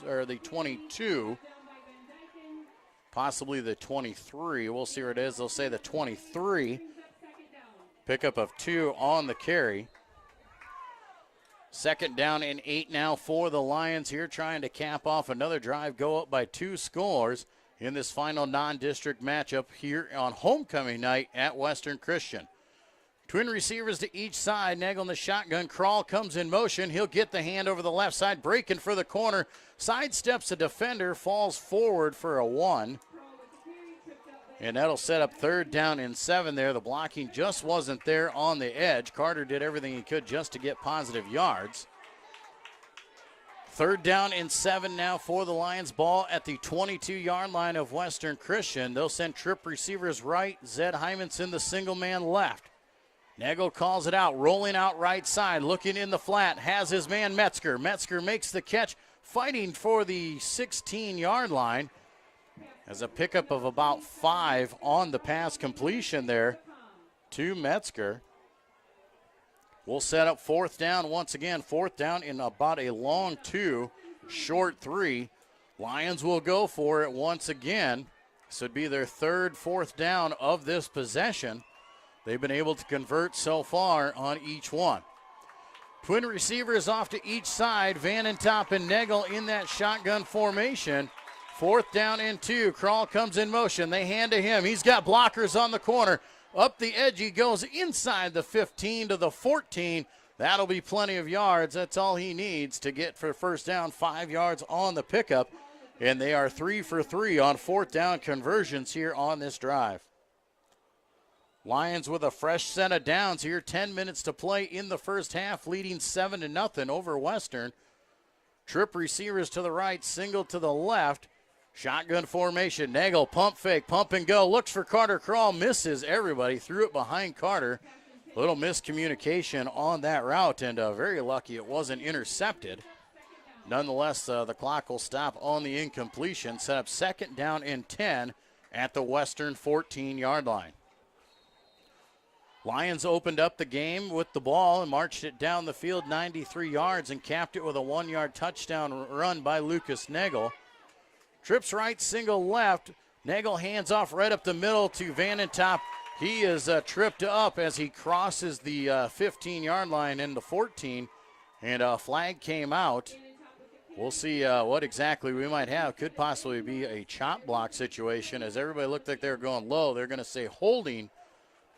or the 22, possibly the 23. We'll see where it is. They'll say the 23. Pickup of 2 on the carry. 2nd down and 8 now for the Lions here, trying to cap off another drive, go up by 2 scores in this final non-district matchup here on homecoming night at Western Christian. Twin receivers to each side. Nagel in the shotgun. Crawl comes in motion. He'll get the hand over the left side, breaking for the corner. Sidesteps a defender, falls forward for a 1. And that'll set up 3rd down and 7 there. The blocking just wasn't there on the edge. Carter did everything he could just to get positive yards. 3rd down and 7 now for the Lions. Ball at the 22-yard line of Western Christian. They'll send trip receivers right. Zed Hymanson the single man left. Nagel calls it out, rolling out right side, looking in the flat, has his man Metzger. Metzger makes the catch, fighting for the 16-yard line. Has a pickup of about 5 on the pass completion there to Metzger. We'll set up 4th down once again. 4th down in about a long 2, short 3. Lions will go for it once again. This would be their 3rd 4th down of this possession. They've been able to convert so far on each one. Twin receivers off to each side. Vanentop and Nagel in that shotgun formation. 4th down and 2. Crawl comes in motion. They hand to him. He's got blockers on the corner. Up the edge he goes inside the 15 to the 14. That'll be plenty of yards. That's all he needs to get for 1st down. 5 yards on the pickup. And they are 3 for 3 on 4th down conversions here on this drive. Lions with a fresh set of downs here. 10 minutes to play in the first half, leading 7-0 over Western. Trip receivers to the right, single to the left. Shotgun formation. Nagel pump fake, pump and go. Looks for Carter Crawl, misses everybody. Threw it behind Carter. Little miscommunication on that route, and very lucky it wasn't intercepted. Nonetheless, the clock will stop on the incompletion. Set up 2nd down and 10 at the Western 14-yard line. Lions opened up the game with the ball and marched it down the field 93 yards and capped it with a 1-yard touchdown run by Lucas Nagel. Trips right, single left. Nagel hands off right up the middle to Vanentop. He is tripped up as he crosses the 15-yard line into 14, and a flag came out. We'll see what exactly we might have. Could possibly be a chop block situation. As everybody looked like they were going low, they're going to say holding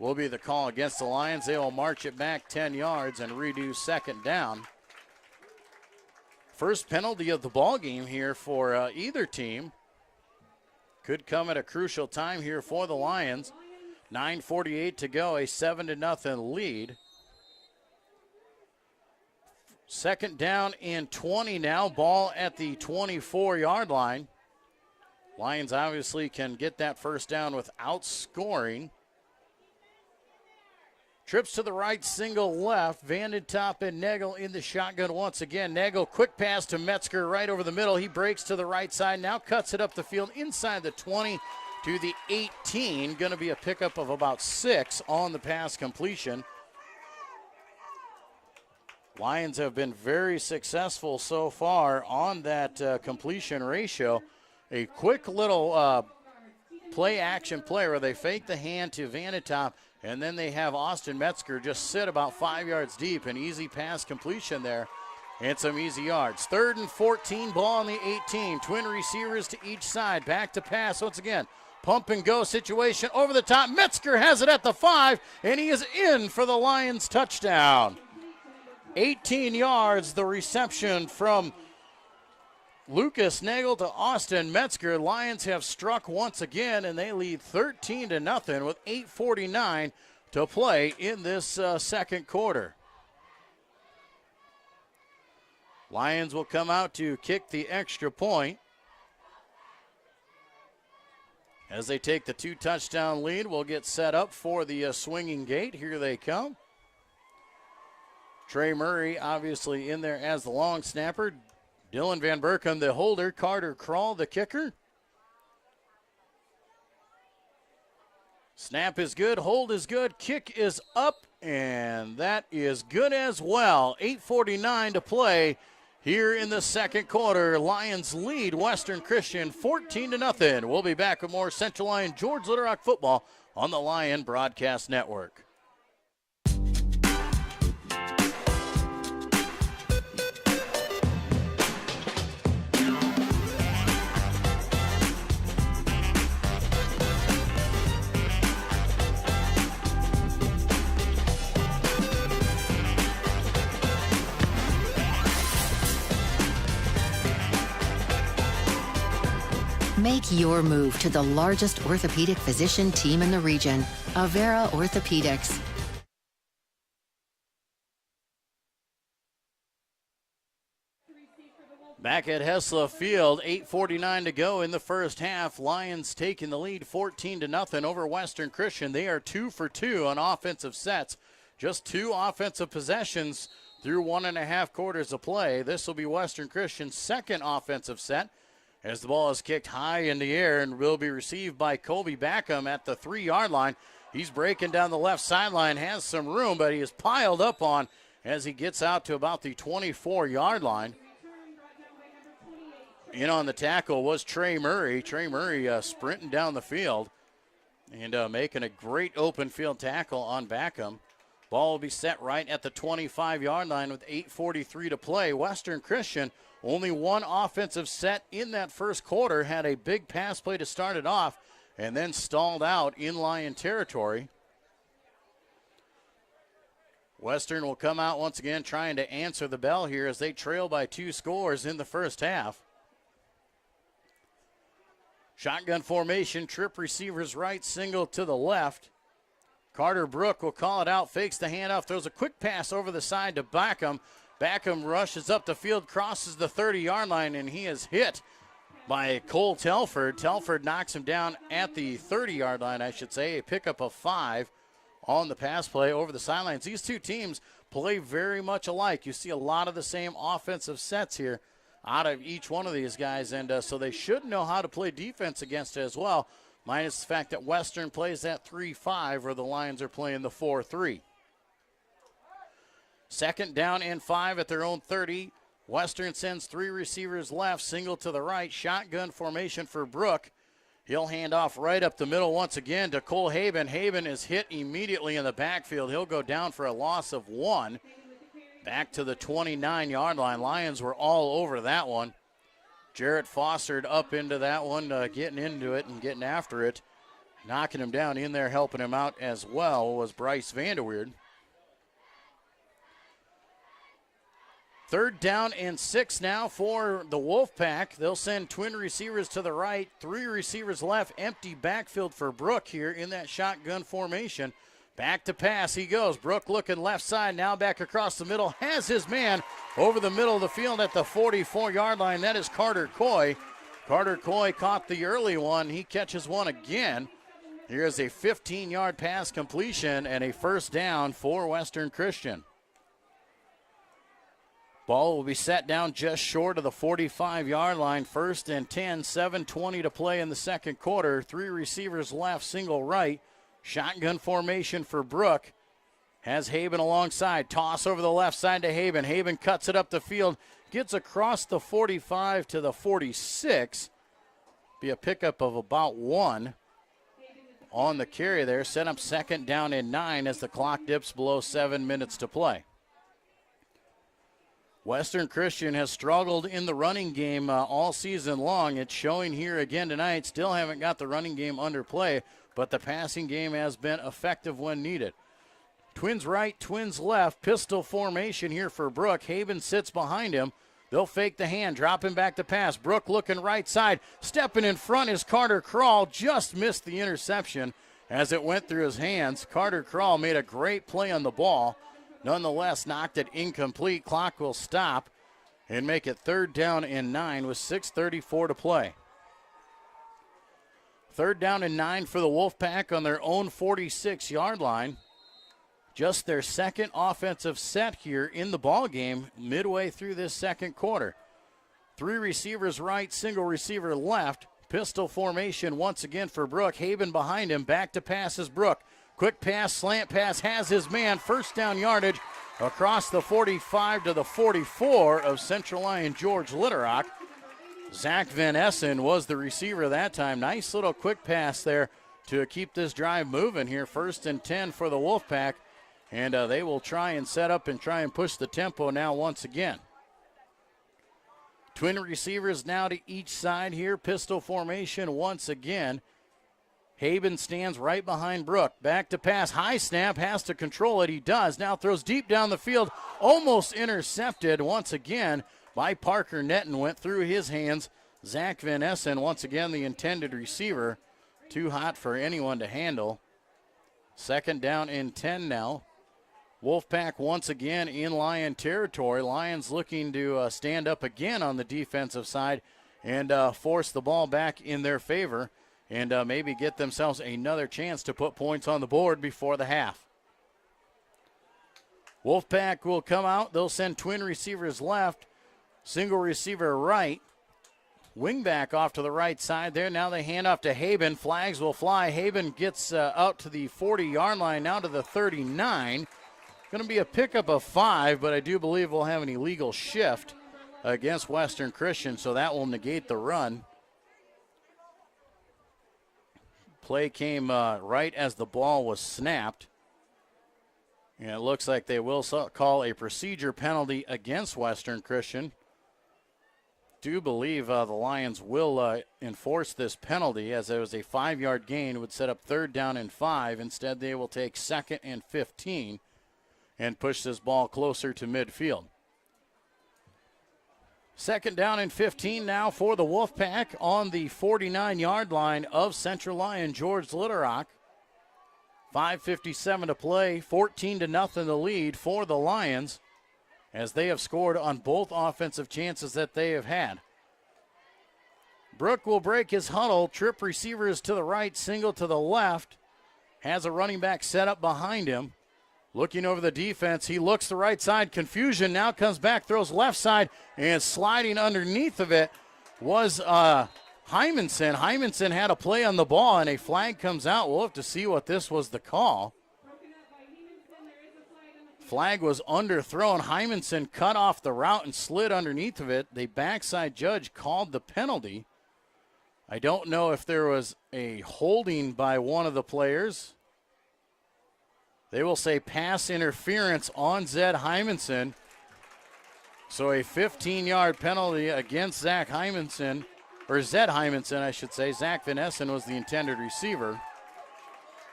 will be the call against the Lions. They will march it back 10 yards and redo 2nd down. First penalty of the ball game here for either team. Could come at a crucial time here for the Lions. 9:48 to go, a 7-0 lead. 2nd down and 20 now. Ball at the 24-yard line. Lions obviously can get that 1st down without scoring. Trips to the right, single left. Vanentop and Nagel in the shotgun once again. Nagel, quick pass to Metzger right over the middle. He breaks to the right side, now cuts it up the field inside the 20 to the 18. Going to be a pickup of about 6 on the pass completion. Lions have been very successful so far on that completion ratio. A quick little play-action play where they fake the hand to Vanentop, and then they have Austin Metzger just sit about 5 yards deep. An easy pass completion there and some easy yards. 3rd and 14, ball on the 18. Twin receivers to each side. Back to pass once again. Pump and go situation over the top. Metzger has it at the 5, and he is in for the Lions touchdown. 18 yards, the reception from Lucas Nagel to Austin Metzger. Lions have struck once again, and they lead 13-0 with 8:49 to play in this second quarter. Lions will come out to kick the extra point. As they take the 2-touchdown lead, we'll get set up for the swinging gate. Here they come. Trey Murray obviously in there as the long snapper. Dylan Van Berkom, the holder. Carter Crawl, the kicker. Snap is good. Hold is good. Kick is up, and that is good as well. 8:49 to play here in the second quarter. Lions lead Western Christian 14-0. We'll be back with more Central Lyon George Little Rock football on the Lion Broadcast Network. Make your move to the largest orthopedic physician team in the region, Avera Orthopedics. Back at Hessla Field, 8:49 to go in the first half. Lions taking the lead 14-0 over Western Christian. They are 2 for 2 on offensive sets. Just 2 offensive possessions through 1.5 quarters of play. This will be Western Christian's second offensive set as the ball is kicked high in the air and will be received by Colby Backham at the 3-yard line. He's breaking down the left sideline, has some room, but he is piled up on as he gets out to about the 24-yard line. In on the tackle was Trey Murray. Trey Murray sprinting down the field and making a great open field tackle on Backham. Ball will be set right at the 25-yard line with 8:43 to play. Western Christian, only one offensive set in that first quarter, had a big pass play to start it off and then stalled out in Lyon territory. Western will come out once again trying to answer the bell here as they trail by 2 scores in the first half. Shotgun formation, trip receivers right, single to the left. Carter Brook will call it out, fakes the handoff, throws a quick pass over the side to Backham. Backham rushes up the field, crosses the 30-yard line, and he is hit by Cole Telford. Telford knocks him down at the 30-yard line, I should say, a pickup of 5 on the pass play over the sidelines. These two teams play very much alike. You see a lot of the same offensive sets here out of each one of these guys, and so they should know how to play defense against it as well, minus the fact that Western plays that 3-5 where the Lions are playing the 4-3. Second down and 5 at their own 30. Western sends 3 receivers left, single to the right, shotgun formation for Brook. He'll hand off right up the middle once again to Cole Haben. Haben is hit immediately in the backfield. He'll go down for a loss of 1. Back to the 29-yard line. Lions were all over that one. Jarrett Fostered up into that one, getting into it and getting after it. Knocking him down in there, helping him out as well was Bryce Vanderweerd. Third down and 6 now for the Wolfpack. They'll send twin receivers to the right, 3 receivers left, empty backfield for Brook here in that shotgun formation. Back to pass he goes. Brook looking left side, now back across the middle. Has his man over the middle of the field at the 44-yard line. That is Carter Coy. Carter Coy caught the early one. He catches one again. Here's a 15-yard pass completion and a first down for Western Christian. Ball will be set down just short of the 45-yard line. First and 10, 7:20 to play in the second quarter. 3 receivers left, single right. Shotgun formation for Brook. Has Haben alongside. Toss over the left side to Haben. Haben cuts it up the field. Gets across the 45 to the 46. Be a pickup of about 1 on the carry there. Set up second down and 9 as the clock dips below 7 minutes to play. Western Christian has struggled in the running game all season long. It's showing here again tonight. Still haven't got the running game under play, but the passing game has been effective when needed. Twins right, twins left. Pistol formation here for Brook. Haben sits behind him. They'll fake the hand, drop him back to pass. Brook looking right side. Stepping in front is Carter Krall. Just missed the interception as it went through his hands. Carter Krall made a great play on the ball. Nonetheless, knocked it incomplete. Clock will stop and make it third down and 9 with 6:34 to play. Third down and 9 for the Wolfpack on their own 46-yard line. Just their second offensive set here in the ball game midway through this second quarter. 3 receivers right, single receiver left. Pistol formation once again for Brook. Haben behind him. Back to pass is Brook. Quick pass, slant pass, has his man. First down yardage across the 45 to the 44 of Central Lyon George Litterock. Zach Van Essen was the receiver that time. Nice little quick pass there to keep this drive moving here. First and 10 for the Wolfpack. And they will try and set up and try and push the tempo now once again. Twin receivers now to each side here. Pistol formation once again. Haben stands right behind Brook. Back to pass. High snap. Has to control it. He does. Now throws deep down the field. Almost intercepted once again by Parker Netton. Went through his hands Zach Van Essen, once again, the intended receiver. Too hot for anyone to handle. 2nd down and 10 now. Wolfpack once again in Lion territory. Lions looking to stand up again on the defensive side and force the ball back in their favor and maybe get themselves another chance to put points on the board before the half. Wolfpack will come out. They'll send twin receivers left, single receiver right. Wingback off to the right side there. Now they hand off to Haben. Flags will fly. Haben gets out to the 40-yard line, now to the 39. Going to be a pickup of 5, but I do believe we'll have an illegal shift against Western Christian, so that will negate the run. Play came right as the ball was snapped. And it looks like they will call a procedure penalty against Western Christian. Do believe the Lions will enforce this penalty, as it was a 5-yard gain. It would set up 3rd down and 5. Instead, they will take 2nd and 15 and push this ball closer to midfield. 2nd down and 15 now for the Wolfpack on the 49-yard line of Central Lyon George Little Rock. 5:57 to play, 14-0 the lead for the Lions, as they have scored on both offensive chances that they have had. Brook will break his huddle. Trip receivers to the right, single to the left. Has a running back set up behind him. Looking over the defense, he looks the right side. Confusion, now comes back, throws left side, and sliding underneath of it was Hymanson. Hymanson had a play on the ball, and a flag comes out. We'll have to see what this was the call. Flag was underthrown. Hymanson cut off the route and slid underneath of it. The backside judge called the penalty. I don't know if there was a holding by one of the players. They will say pass interference on Zed Hymanson. So a 15-yard penalty against Zach Hymanson, or Zed Hymanson, I should say. Zach Van Essen was the intended receiver.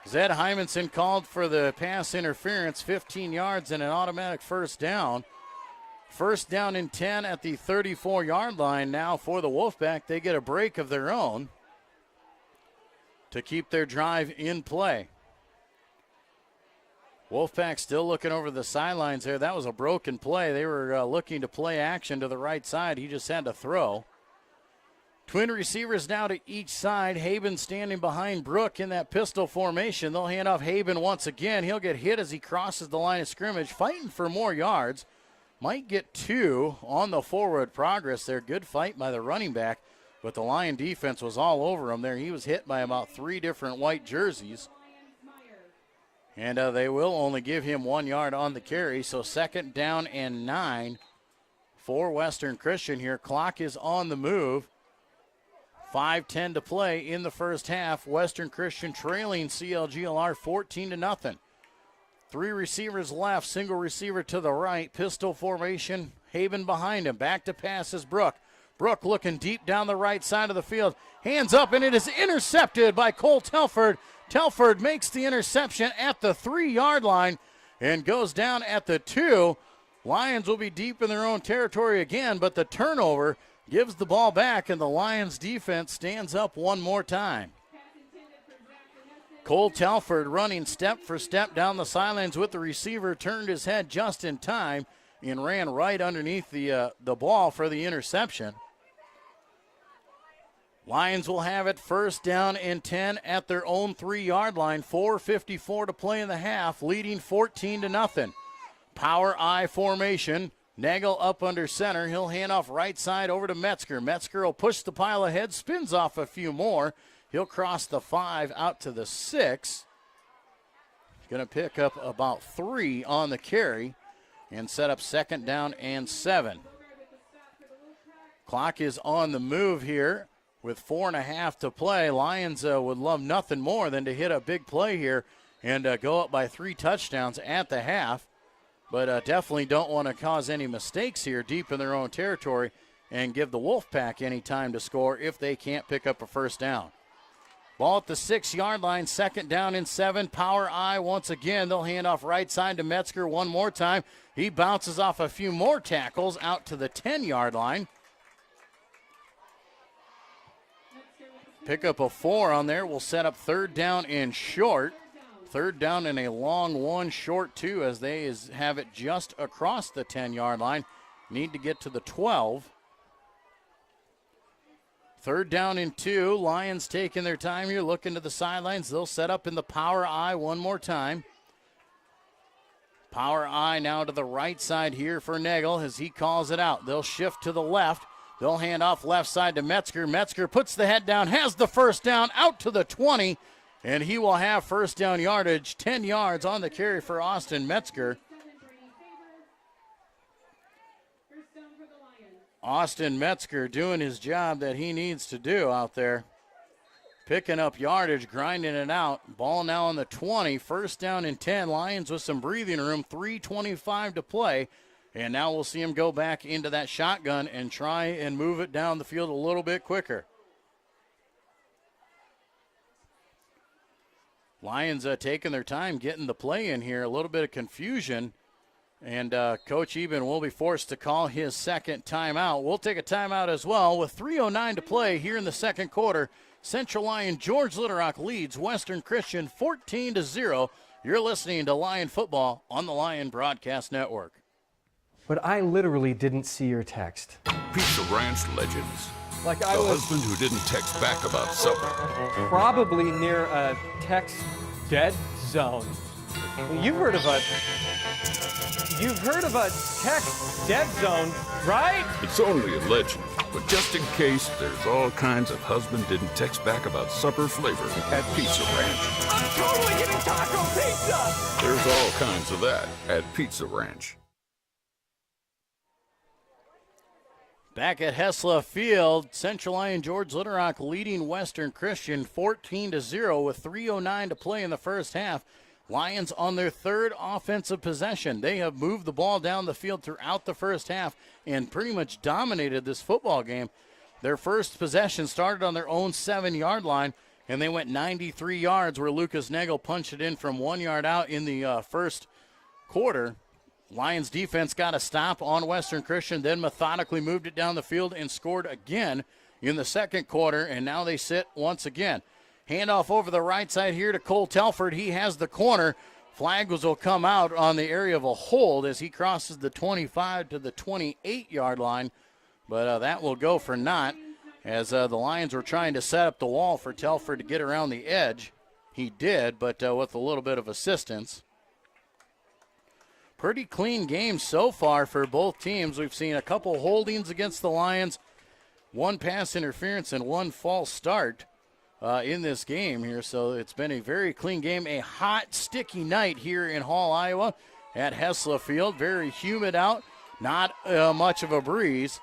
Zed Hymanson called for the pass interference, 15 yards and an automatic 1st down. 1st down and 10 at the 34-yard line now for the Wolfpack. They get a break of their own to keep their drive in play. Wolfpack still looking over the sidelines there. That was a broken play. They were looking to play action to the right side. He just had to throw. Twin receivers now to each side. Haben standing behind Brook in that pistol formation. They'll hand off Haben once again. He'll get hit as he crosses the line of scrimmage, fighting for more yards. Might get 2 on the forward progress there. Good fight by the running back, but the Lion defense was all over him there. He was hit by about 3 different white jerseys. And they will only give him 1 yard on the carry, so 2nd down and 9 for Western Christian here. Clock is on the move. 5:10 to play in the first half. Western Christian trailing CLGLR 14-0. 3 receivers left, single receiver to the right, pistol formation, Haben behind him. Back to pass is Brook. Brook looking deep down the right side of the field. Hands up, and it is intercepted by Cole Telford. Telford makes the interception at the 3-yard line and goes down at the 2. Lions will be deep in their own territory again, but the turnover gives the ball back, and the Lions defense stands up one more time. Cole Telford running step for step down the sidelines with the receiver, turned his head just in time and ran right underneath the ball for the interception. Lions will have it 1st down and 10 at their own 3-yard line. 4:54 to play in the half, leading 14-0. Power I formation. Nagel up under center. He'll hand off right side over to Metzger. Metzger will push the pile ahead, spins off a few more. He'll cross the 5 out to the 6. Going to pick up about 3 on the carry and set up 2nd down and 7. Clock is on the move here with 4.5 to play. Lions would love nothing more than to hit a big play here and go up by 3 touchdowns at the half. But definitely don't want to cause any mistakes here deep in their own territory and give the Wolfpack any time to score if they can't pick up a 1st down. Ball at the 6-yard line, 2nd down and 7. Power I once again. They'll hand off right side to Metzger one more time. He bounces off a few more tackles out to the 10-yard line. Pickup of 4 on there will set up third down and short. Third down and a long 1, short 2, as they have it just across the 10-yard line. Need to get to the 12. Third down and 2. Lions taking their time here, looking to the sidelines. They'll set up in the power I one more time. Power I now to the right side here for Nagel as he calls it out. They'll shift to the left. They'll hand off left side to Metzger. Metzger puts the head down, has the first down, out to the 20, and he will have first down yardage, 10 yards on the carry for Austin Metzger. Austin Metzger doing his job that he needs to do out there. Picking up yardage, grinding it out. Ball now on the 20, first down and 10. Lions with some breathing room, 3:25 to play. And now we'll see him go back into that shotgun and try and move it down the field a little bit quicker. Lions taking their time getting the play in here. A little bit of confusion. And Coach Eben will be forced to call his second timeout. We'll take a timeout as well with 3:09 to play here in the second quarter. Central Lyon George Little leads Western Christian 14-0. You're listening to Lion Football on the Lion Broadcast Network. But I literally didn't see your text. Pizza Ranch legends. Like The I was husband who didn't text back about supper. probably near a text dead zone. You've heard of a text dead zone, right? It's only a legend, but just in case, there's all kinds of husband didn't text back about supper flavor at Pizza Ranch. I'm totally getting taco pizza! There's all kinds of that at Pizza Ranch. Back at Hessla Field, Central Lyon George Little leading Western Christian 14-0 with 3:09 to play in the first half. Lions on their third offensive possession. They have moved the ball down the field throughout the first half and pretty much dominated this football game. Their first possession started on their own 7-yard line, and they went 93 yards where Lucas Nagel punched it in from 1 yard out in the first quarter. Lions defense got a stop on Western Christian, then methodically moved it down the field and scored again in the second quarter, and now they sit once again. Handoff over the right side here to Cole Telford. He has the corner. Flag will come out on the area of a hold as he crosses the 25 to the 28-yard line, but that will go for naught as the Lions were trying to set up the wall for Telford to get around the edge. He did, but with a little bit of assistance. Pretty clean game so far for both teams. We've seen a couple holdings against the Lions, one pass interference, and one false start in this game here. So it's been a very clean game. A hot, sticky night here in Hall, Iowa at Hessla Field. Very humid out, not much of a breeze.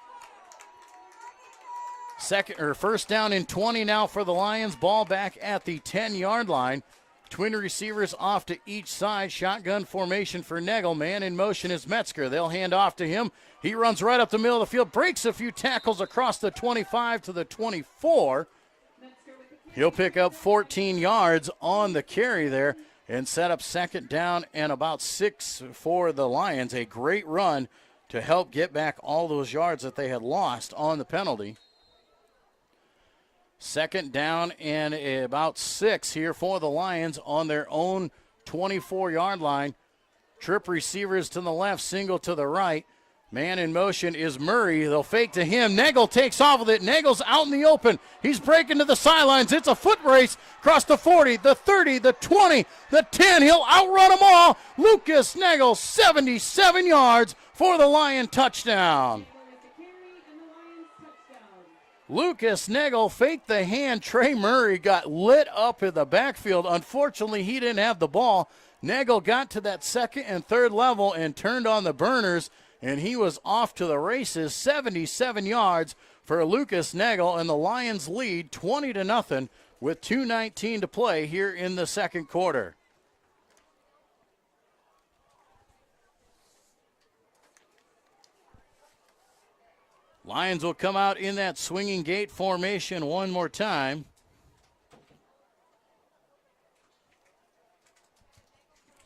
First down and 20 now for the Lions. Ball back at the 10-yard line. Twin receivers off to each side. Shotgun formation for Nagel. Man in motion is Metzger. They'll hand off to him. He runs right up the middle of the field, breaks a few tackles across the 25 to the 24. He'll pick up 14 yards on the carry there and set up second down and about 6 for the Lions. A great run to help get back all those yards that they had lost on the penalty. Second down and about 6 here for the Lions on their own 24-yard line. Trip receivers to the left, single to the right. Man in motion is Murray. They'll fake to him. Nagel takes off with it. Nagel's out in the open. He's breaking to the sidelines. It's a foot race across the 40, the 30, the 20, the 10. He'll outrun them all. Lucas Nagel, 77 yards for the Lion touchdown. Lucas Nagel faked the hand. Trey Murray got lit up in the backfield. Unfortunately, he didn't have the ball. Nagel got to that second and third level and turned on the burners, and he was off to the races. 77 yards for Lucas Nagel, and the Lions lead 20-0 with 2:19 to play here in the second quarter. Lions will come out in that swinging gate formation one more time.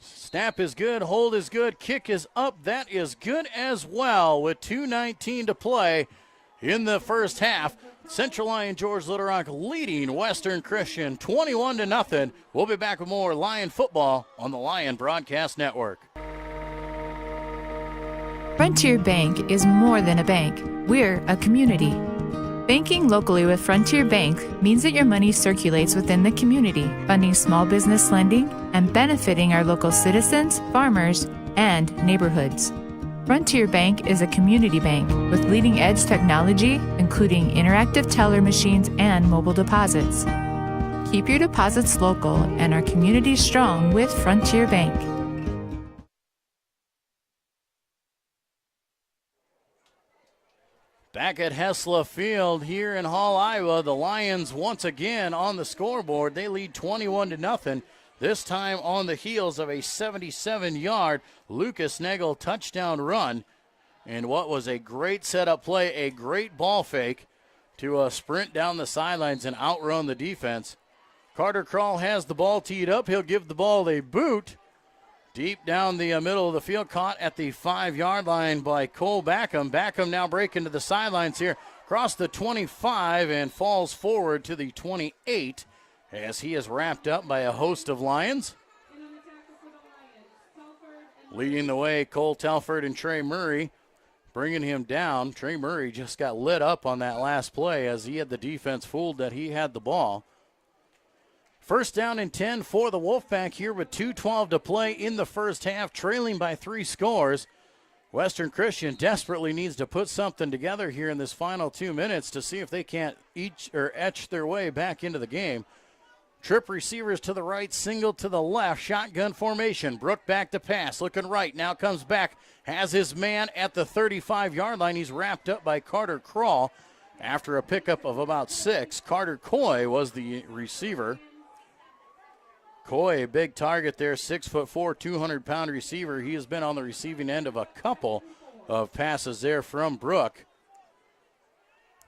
Snap is good, hold is good, kick is up. That is good as well with 2:19 to play. in the first half. Central Lyon George Little Rock leading Western Christian 21-0. We'll be back with more Lyon football on the Lyon Broadcast Network. Frontier Bank is more than a bank. We're a community. Banking locally with Frontier Bank means that your money circulates within the community, funding small business lending and benefiting our local citizens, farmers, and neighborhoods. Frontier Bank is a community bank with leading-edge technology, including interactive teller machines and mobile deposits. Keep your deposits local and our community strong with Frontier Bank. Back at Hessla Field here in Hall, Iowa, the Lions once again on the scoreboard. They lead 21-0. This time on the heels of a 77-yard Lucas Nagel touchdown run. And what was a great setup play, a great ball fake to sprint down the sidelines and outrun the defense. Carter Krall has the ball teed up. He'll give the ball a boot. Deep down the middle of the field, caught at the 5-yard line by Cole Backham. Backham now breaking to the sidelines here, across the 25 and falls forward to the 28 as he is wrapped up by a host of Lions. Leading the way, Cole Telford and Trey Murray, bringing him down. Trey Murray just got lit up on that last play as he had the defense fooled that he had the ball. First down and 10 for the Wolfpack here with 2:12 to play in the first half, trailing by 3 scores. Western Christian desperately needs to put something together here in this final 2 minutes to see if they can't etch their way back into the game. Trip receivers to the right, single to the left, shotgun formation. Brook back to pass, looking right, now comes back, has his man at the 35-yard line. He's wrapped up by Carter Krall after a pickup of about 6. Carter Coy was the receiver. Coy, a big target there, 6'4", 200-pound receiver. He has been on the receiving end of a couple of passes there from Brook.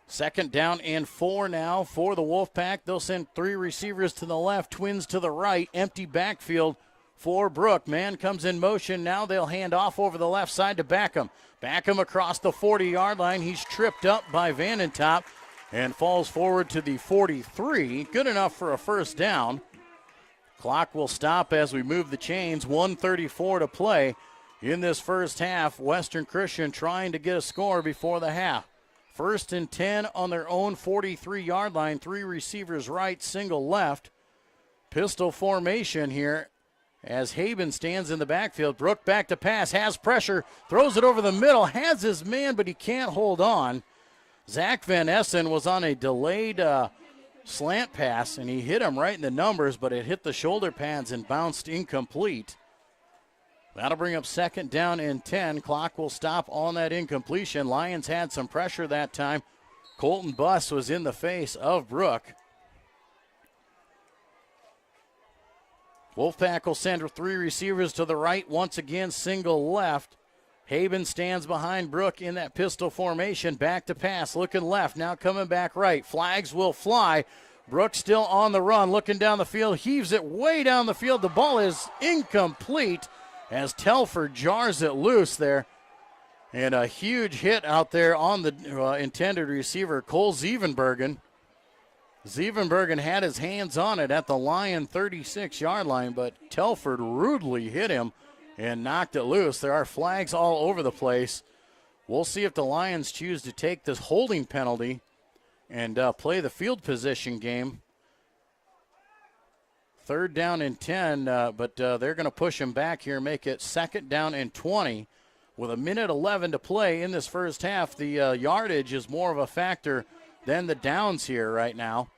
Second down and 4 now for the Wolfpack. They'll send 3 receivers to the left, twins to the right, empty backfield for Brook. Man comes in motion. Now they'll hand off over the left side to Backham. Backham across the 40-yard line. He's tripped up by Vanentop and falls forward to the 43. Good enough for a first down. Clock will stop as we move the chains. 1:34 to play in this first half. Western Christian trying to get a score before the half. First and 10 on their own 43-yard line. 3 receivers right, single left. Pistol formation here as Haben stands in the backfield. Brook back to pass, has pressure, throws it over the middle, has his man, but he can't hold on. Zach Van Essen was on a delayed slant pass, and he hit him right in the numbers, but it hit the shoulder pads and bounced incomplete. That'll bring up second down and 10. Clock will stop on that incompletion. Lions had some pressure that time. Colton Buss was in the face of Brook. Wolfpack will send 3 receivers to the right. Once again, single left. Haben stands behind Brook in that pistol formation. Back to pass, looking left, now coming back right. Flags will fly. Brook still on the run, looking down the field, heaves it way down the field. The ball is incomplete as Telford jars it loose there. And a huge hit out there on the intended receiver, Cole Zevenbergen. Zevenbergen had his hands on it at the Lyon 36-yard line, but Telford rudely hit him and knocked it loose. There are flags all over the place. We'll see if the Lions choose to take this holding penalty and play the field position game. Third down and 10, but they're going to push him back here, make it second down and 20. With 1:11 to play in this first half, the yardage is more of a factor than the downs here right now.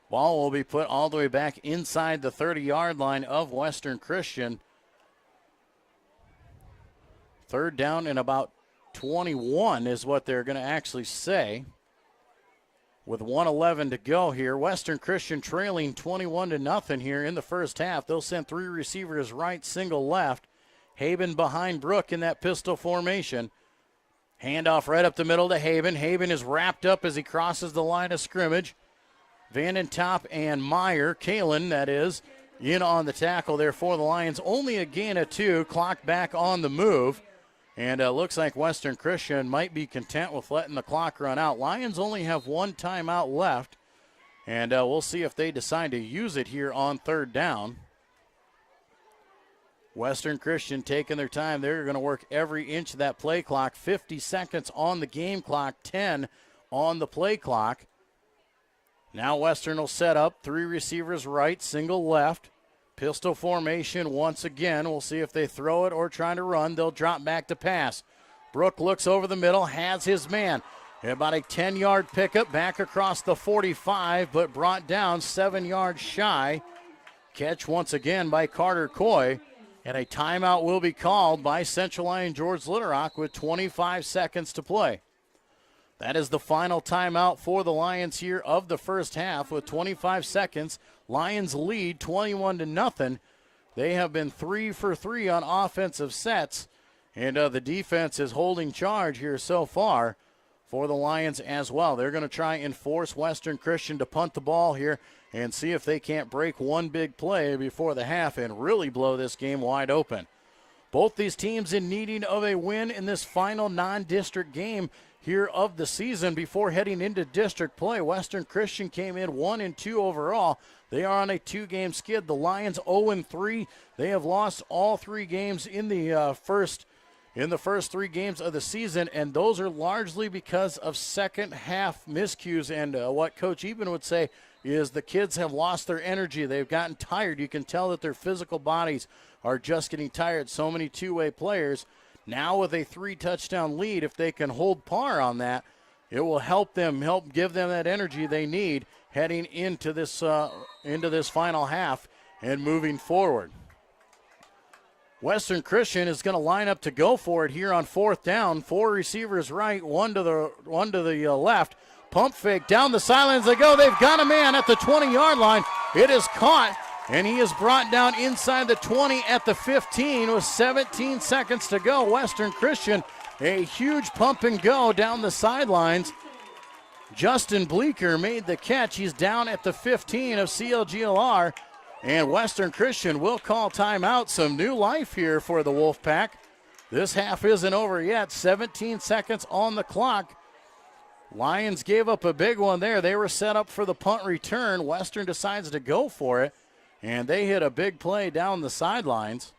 Ball will be put all the way back inside the 30-yard line of Western Christian. Third down and about 21 is what they're going to actually say. With 1:11 to go here, Western Christian trailing 21-0 here in the first half. They'll send 3 receivers right, single left. Haben behind Brook in that pistol formation. Handoff right up the middle to Haben. Haben is wrapped up as he crosses the line of scrimmage. Vanentop and Meyer, Kalen that is, in on the tackle there for the Lions. Only a gain of 2. Clock back on the move. And it looks like Western Christian might be content with letting the clock run out. Lions only have one timeout left, and we'll see if they decide to use it here on third down. Western Christian taking their time. They're going to work every inch of that play clock. 50 seconds on the game clock, 10 on the play clock. Now Western will set up. 3 receivers right, single left. Pistol formation once again. We'll see if they throw it or try to run. They'll drop back to pass. Brook looks over the middle, has his man. About a 10-yard pickup back across the 45, but brought down 7 yards shy. Catch once again by Carter Coy. And a timeout will be called by Central Lyon George Litterock with 25 seconds to play. That is the final timeout for the Lions here of the first half with 25 seconds. Lions lead 21-0. They have been 3 for 3 on offensive sets, and the defense is holding charge here so far for the Lions as well. They're going to try and force Western Christian to punt the ball here and see if they can't break one big play before the half and really blow this game wide open. Both these teams in needing of a win in this final non-district game here of the season before heading into district play. Western Christian came in 1-2 overall. They are on a 2-game skid. The Lions 0-3. They have lost all 3 games in the first 3 games of the season, and those are largely because of second half miscues. And what Coach Eben would say is the kids have lost their energy. They've gotten tired. You can tell that their physical bodies are just getting tired. So many two-way players. Now with a 3-touchdown lead, if they can hold par on that, it will help give them that energy they need heading into this final half and moving forward. Western Christian is going to line up to go for it here on fourth down. 4 receivers right, one to the left. Pump fake down the sidelines they go. They've got a man at the 20-yard line. It is caught, and he is brought down inside the 20 at the 15 with 17 seconds to go. Western Christian, a huge pump and go down the sidelines. Justin Bleeker made the catch. He's down at the 15 of CLGLR. And Western Christian will call timeout. Some new life here for the Wolfpack. This half isn't over yet. 17 seconds on the clock. Lions gave up a big one there. They were set up for the punt return. Western decides to go for it, and they hit a big play down the sidelines.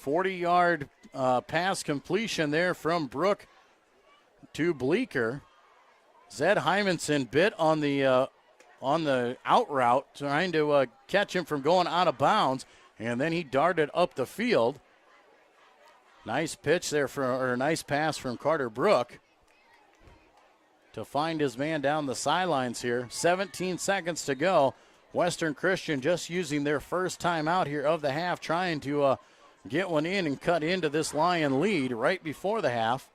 40-yard pass completion there from Brook to Bleeker. Zed Hymanson bit on the out route, trying to catch him from going out of bounds, and then he darted up the field. Nice pitch there nice pass from Carter Brook to find his man down the sidelines here. 17 seconds to go. Western Christian just using their first time out here of the half, trying to get one in and cut into this Lion lead right before the half.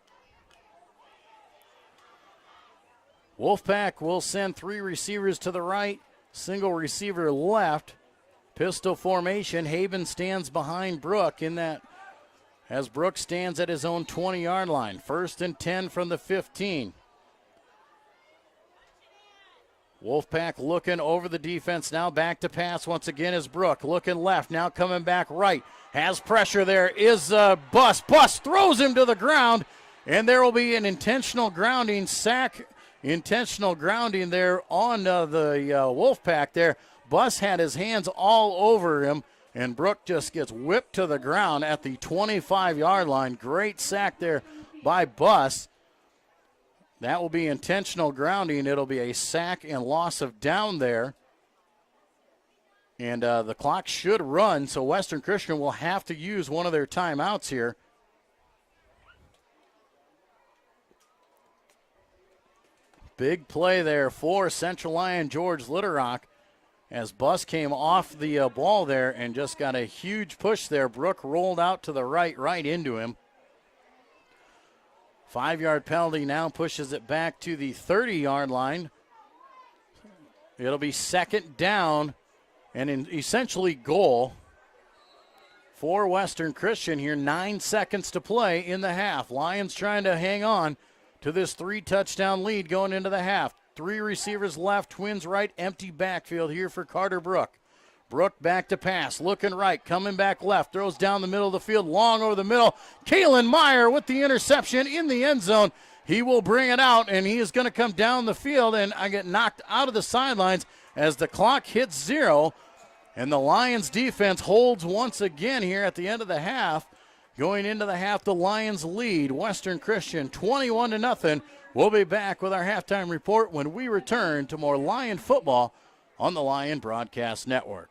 Wolfpack will send 3 receivers to the right, single receiver left. Pistol formation. Haben stands behind Brook in that as Brook stands at his own 20-yard line. 1st and 10 from the 15. Wolfpack looking over the defense. Now back to pass once again is Brook. Looking left, now coming back right. Has pressure there is Bus. Bus throws him to the ground, and there will be an intentional grounding sack. Intentional grounding there on the Wolfpack there. Bus had his hands all over him, and Brook just gets whipped to the ground at the 25-yard line. Great sack there by Bus. That will be intentional grounding. It'll be a sack and loss of down there. And the clock should run, so Western Christian will have to use one of their timeouts here. Big play there for Central Lyon George Litterock as Bus came off the ball there and just got a huge push there. Brook rolled out to the right into him. 5-yard penalty now pushes it back to the 30-yard line. It'll be 2nd down and essentially goal for Western Christian here. 9 seconds to play in the half. Lions trying to hang on to this 3-touchdown lead going into the half. 3 receivers left, Twins right, empty backfield here for Carter Brook. Brooke back to pass, looking right, coming back left, throws down the middle of the field, long over the middle. Kalen Meyer with the interception in the end zone. He will bring it out, and he is going to come down the field, and I get knocked out of the sidelines as the clock hits 0. And the Lions defense holds once again here at the end of the half. Going into the half, the Lions lead Western Christian 21-0. We'll be back with our halftime report when we return to more Lion football on the Lion Broadcast Network.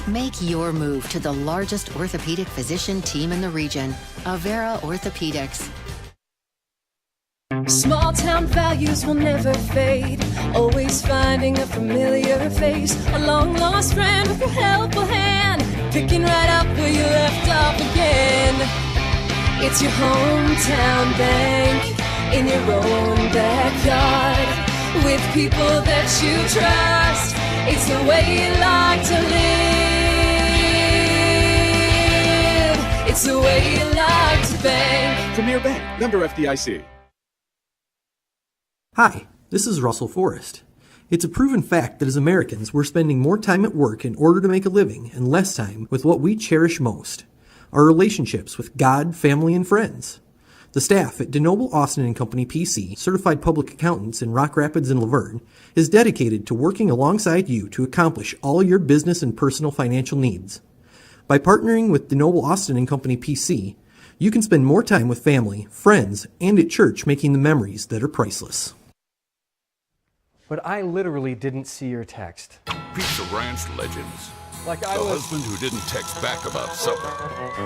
Make your move to the largest orthopedic physician team in the region, Avera Orthopedics. Small town values will never fade. Always finding a familiar face. A long lost friend with a helpful hand. Picking right up where you left off again. It's your hometown bank. In your own backyard. With people that you trust. It's the way you like to live. It's the way you like to bank. Premier Bank, member FDIC. Hi, this is Russell Forrest. It's a proven fact that as Americans, we're spending more time at work in order to make a living and less time with what we cherish most, our relationships with God, family, and friends. The staff at DeNoble Austin & Company PC, certified public accountants in Rock Rapids and Laverne, is dedicated to working alongside you to accomplish all your business and personal financial needs. By partnering with DeNoble Austin & Company PC, you can spend more time with family, friends, and at church making the memories that are priceless. But I literally didn't see your text. Pizza Ranch legends. Like I The was husband who didn't text back about supper.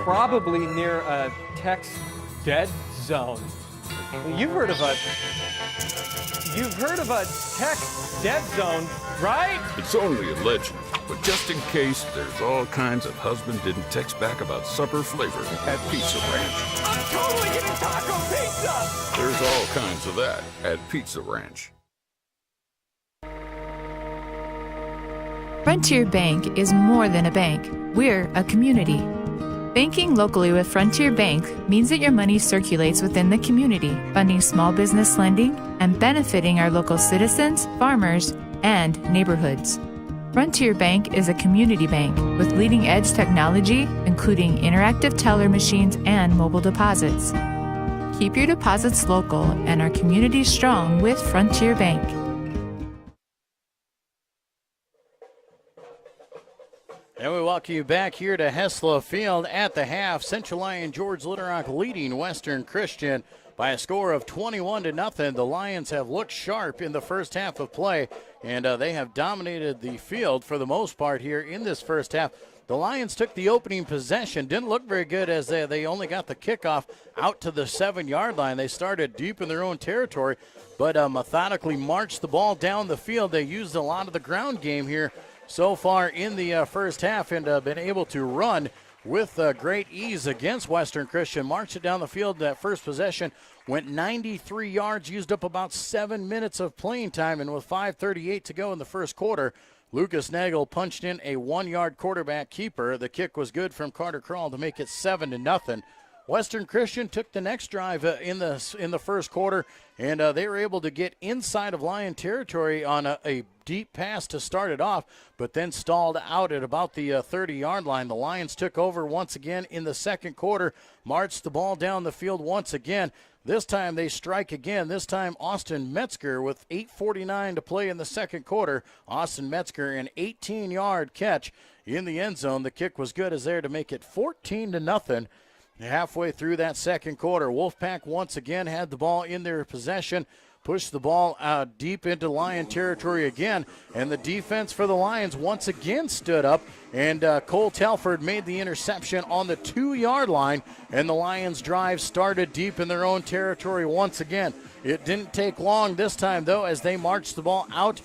probably near a text dead zone. You've heard of a text dead zone, right? It's only a legend, but just in case, there's all kinds of husband didn't text back about supper flavor at Pizza Ranch. I'm totally getting taco pizza! There's all kinds of that at Pizza Ranch. Frontier Bank is more than a bank. We're a community. Banking locally with Frontier Bank means that your money circulates within the community, funding small business lending and benefiting our local citizens, farmers, and neighborhoods. Frontier Bank is a community bank with leading-edge technology, including interactive teller machines and mobile deposits. Keep your deposits local and our community strong with Frontier Bank. And we welcome you back here to Hessla Field at the half. Central Lyon George Little leading Western Christian by a score of 21-0. The Lions have looked sharp in the first half of play, and they have dominated the field for the most part here in this first half. The Lions took the opening possession. Didn't look very good as they only got the kickoff out to the 7-yard line. They started deep in their own territory, but methodically marched the ball down the field. They used a lot of the ground game here so far in the first half and been able to run with great ease against Western Christian. Marched it down the field. That first possession went 93 yards, used up about 7 minutes of playing time, and with 5:38 to go in the first quarter, Lucas Nagel punched in a 1-yard quarterback keeper. The kick was good from Carter Krall to make it 7-0. Western Christian took the next drive in the first quarter, and they were able to get inside of Lion territory on a deep pass to start it off, but then stalled out at about the 30-yard line. The Lions took over once again in the second quarter, marched the ball down the field once again. This time they strike again. This time Austin Metzger with 8:49 to play in the second quarter. Austin Metzger, an 18-yard catch in the end zone. The kick was good as there to make it 14-0. Halfway through that second quarter, Wolfpack once again had the ball in their possession, pushed the ball deep into Lion territory again, and the defense for the Lions once again stood up, and Cole Telford made the interception on the 2-yard line, and the Lions' drive started deep in their own territory once again. It didn't take long this time, though, as they marched the ball out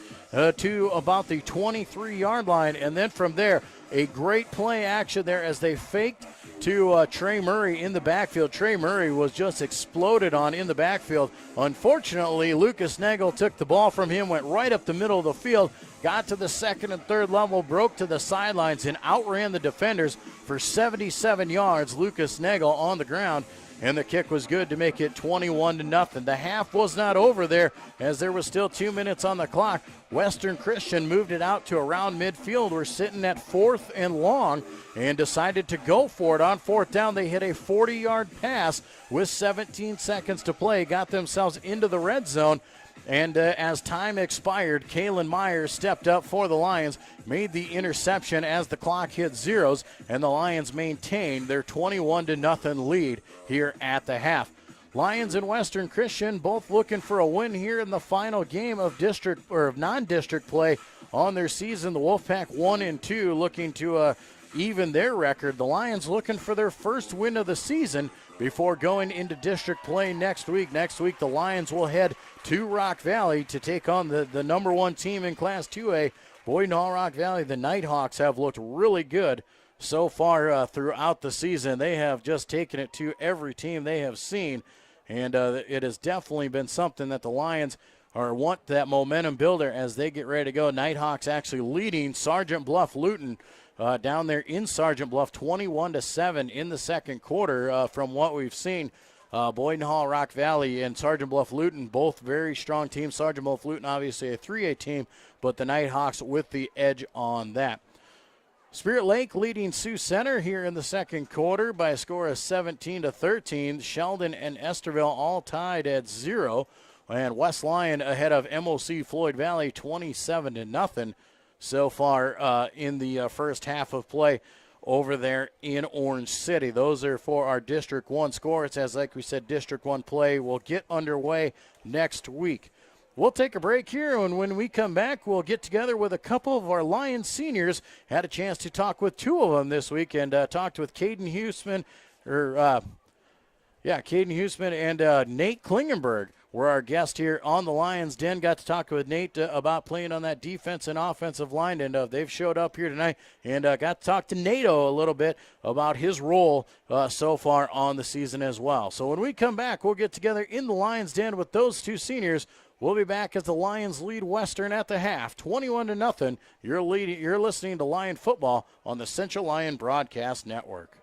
to about the 23-yard line, and then from there, a great play action there as they faked to Trey Murray in the backfield. Trey Murray was just exploded on in the backfield. Unfortunately, Lucas Nagel took the ball from him, went right up the middle of the field, got to the second and third level, broke to the sidelines, and outran the defenders for 77 yards. Lucas Nagel on the ground, and the kick was good to make it 21-0. The half was not over there as there was still 2 minutes on the clock. Western Christian moved it out to around midfield. We're sitting at 4th and long and decided to go for it on 4th down. They hit a 40-yard pass with 17 seconds to play, got themselves into the red zone. And as time expired, Kalen Myers stepped up for the Lions, made the interception as the clock hit zeros, and the Lions maintained their 21-0 lead here at the half. Lions and Western Christian both looking for a win here in the final game of district or of non-district play on their season. The Wolfpack 1-2 looking to even their record. The Lions looking for their first win of the season before going into district play next week. Next week, the Lions will head to Rock Valley to take on the number one team in Class 2A, Boyden Hall Rock Valley. The Nighthawks have looked really good so far throughout the season. They have just taken it to every team they have seen, and it has definitely been something that the Lions want that momentum builder as they get ready to go. Nighthawks actually leading Sergeant Bluff Luton down there in Sergeant Bluff 21-7 in the second quarter from what we've seen. Boyden Hall, Rock Valley, and Sergeant Bluff Luton, both very strong teams. Sergeant Bluff Luton, obviously a 3A team, but the Nighthawks with the edge on that. Spirit Lake leading Sioux Center here in the second quarter by a score of 17-13. Sheldon and Esterville all tied at 0. And West Lyon ahead of MOC Floyd Valley 27-0 so far in the first half of play over there in Orange City. Those are for our District 1 scores. As like we said, District 1 play will get underway next week. We'll take a break here, and when we come back, we'll get together with a couple of our Lions seniors. Had a chance to talk with two of them this week, and talked with Caden Huseman, Caden Huseman and Nate Klingenberg were our guest here on the Lions Den. Got to talk with Nate about playing on that defense and offensive line, and they've showed up here tonight, and got to talk to Nato a little bit about his role so far on the season as well. So when we come back, we'll get together in the Lions Den with those two seniors. We'll be back as the Lions lead Western at the half, 21-0. You're listening to Lion Football on the Central Lyon Broadcast Network.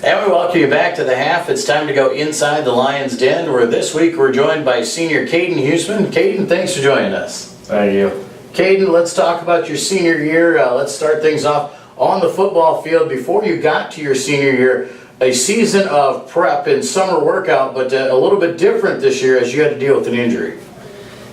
And we welcome you back to the half. It's time to go inside the Lions Den, where this week we're joined by senior Caden Huseman. Caden, thanks for joining us. Thank you. Caden, let's talk about your senior year. Let's start things off on the football field. Before you got to your senior year, a season of prep and summer workout, but a little bit different this year as you had to deal with an injury.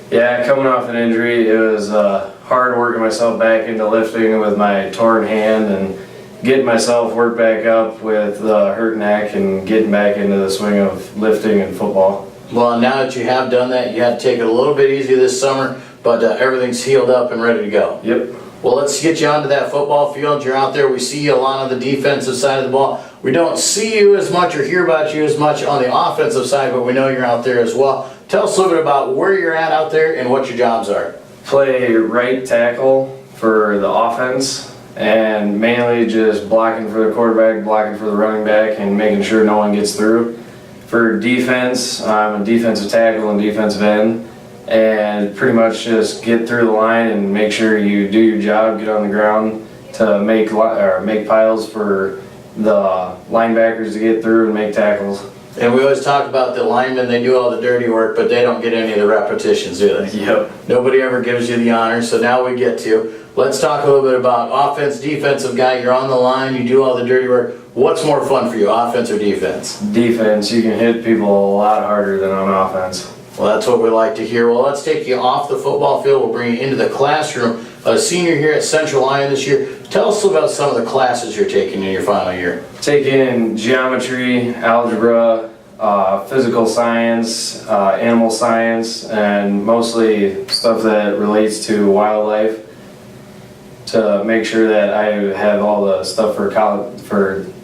Yeah, coming off an injury, it was hard working myself back into lifting with my torn hand and getting myself worked back up with the hurt neck and getting back into the swing of lifting and football. Well, now that you have done that, you had to take it a little bit easy this summer, but everything's healed up and ready to go. Yep. Well, let's get you onto that football field. You're out there. We see you a lot on the defensive side of the ball. We don't see you as much or hear about you as much on the offensive side, but we know you're out there as well. Tell us a little bit about where you're at out there and what your jobs are. Play right tackle for the offense, and mainly just blocking for the quarterback, blocking for the running back, and making sure no one gets through. For defense, I'm a defensive tackle and defensive end, and pretty much just get through the line and make sure you do your job, get on the ground to make piles for the linebackers to get through and make tackles. And we always talk about the linemen, they do all the dirty work, but they don't get any of the repetitions, do they? Yep. Nobody ever gives you the honor, so now we get to. Let's talk a little bit about offense, defensive guy. You're on the line, you do all the dirty work. What's more fun for you, offense or defense? Defense. You can hit people a lot harder than on offense. Well, that's what we like to hear. Well, let's take you off the football field. We'll bring you into the classroom. A senior here at Central Lyon this year. Tell us about some of the classes you're taking in your final year. Taking geometry, algebra, physical science, animal science, and mostly stuff that relates to wildlife, to make sure that I have all the stuff for college,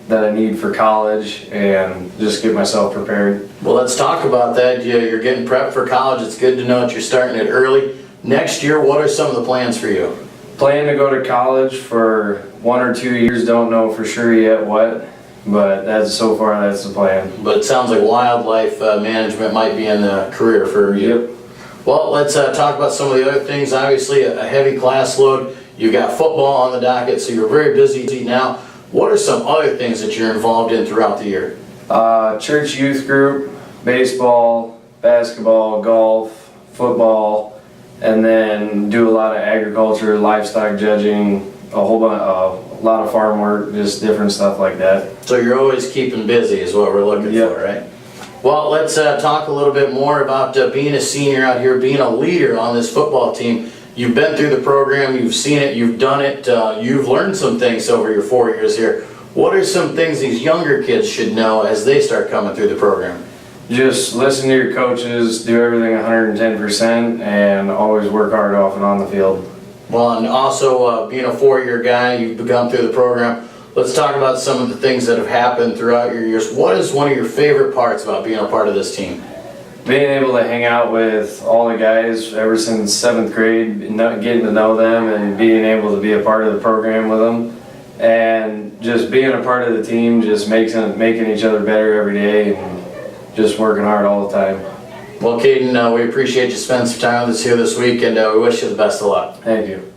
that I need for college, and just get myself prepared. Well, let's talk about that. You're getting prepped for college. It's good to know that you're starting it early. Next year, what are some of the plans for you? Plan to go to college for 1 or 2 years. Don't know for sure yet what, but so far that's the plan. But it sounds like wildlife management might be in the career for you. Yep. Well, let's talk about some of the other things. Obviously, a heavy class load. You've got football on the docket, so you're very busy now. What are some other things that you're involved in throughout the year? Church youth group, baseball, basketball, golf, football, and then do a lot of agriculture, livestock judging, a lot of farm work, just different stuff like that. So you're always keeping busy is what we're looking for, right? Well, let's talk a little bit more about being a senior out here, being a leader on this football team. You've been through the program, you've seen it, you've done it, you've learned some things over your 4 years here. What are some things these younger kids should know as they start coming through the program? Just listen to your coaches, do everything 110%, and always work hard off and on the field. Well, and also being a 4-year guy, you've gone through the program. Let's talk about some of the things that have happened throughout your years. What is one of your favorite parts about being a part of this team? Being able to hang out with all the guys ever since 7th grade, getting to know them and being able to be a part of the program with them. And just being a part of the team, just making each other better every day and just working hard all the time. Well, Caden, we appreciate you spending some time with us here this week, and we wish you the best of luck. Thank you.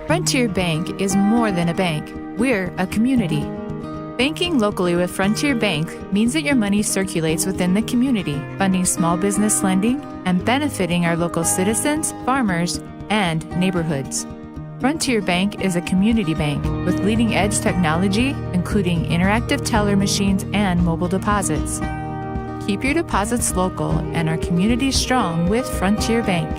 Frontier Bank is more than a bank. We're a community. Banking locally with Frontier Bank means that your money circulates within the community, funding small business lending and benefiting our local citizens, farmers, and neighborhoods. Frontier Bank is a community bank with leading-edge technology, including interactive teller machines and mobile deposits. Keep your deposits local and our community strong with Frontier Bank.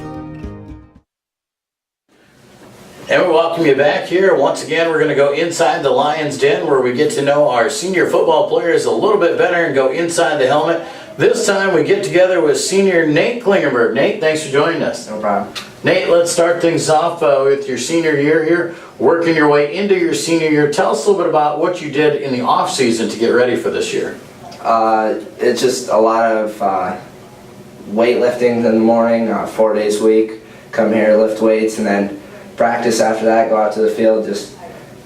And we welcome you back here. Once again, we're going to go inside the Lion's Den where we get to know our senior football players a little bit better and go inside the helmet. This time we get together with senior Nate Klingenberg. Nate, thanks for joining us. No problem. Nate, let's start things off with your senior year here, working your way into your senior year. Tell us a little bit about what you did in the off season to get ready for this year. It's just a lot of weightlifting in the morning, 4 days a week. Come here, lift weights, and then practice after that. Go out to the field, just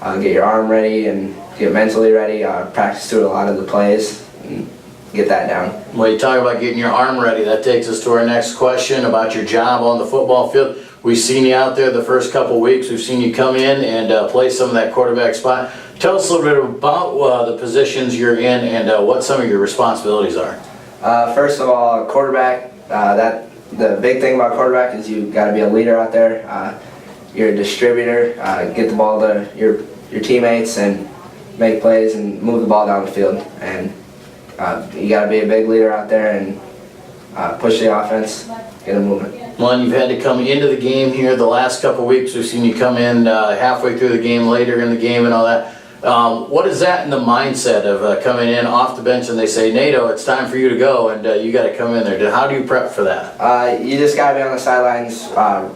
get your arm ready and get mentally ready. Practice through a lot of the plays and get that down. Well, you talk about getting your arm ready. That takes us to our next question about your job on the football field. We've seen you out there the first couple weeks. We've seen you come in and play some of that quarterback spot. Tell us a little bit about the positions you're in and what some of your responsibilities are. First of all, quarterback. The big thing about quarterback is you got to be a leader out there. You're a distributor. Get the ball to your teammates and make plays and move the ball down the field. And you got to be a big leader out there and push the offense, get them moving. Well, and you've had to come into the game here the last couple weeks. We've seen you come in halfway through the game, later in the game and all that. What is that in the mindset of coming in off the bench and they say, NATO, it's time for you to go, and you got to come in there? How do you prep for that? You just got to be on the sidelines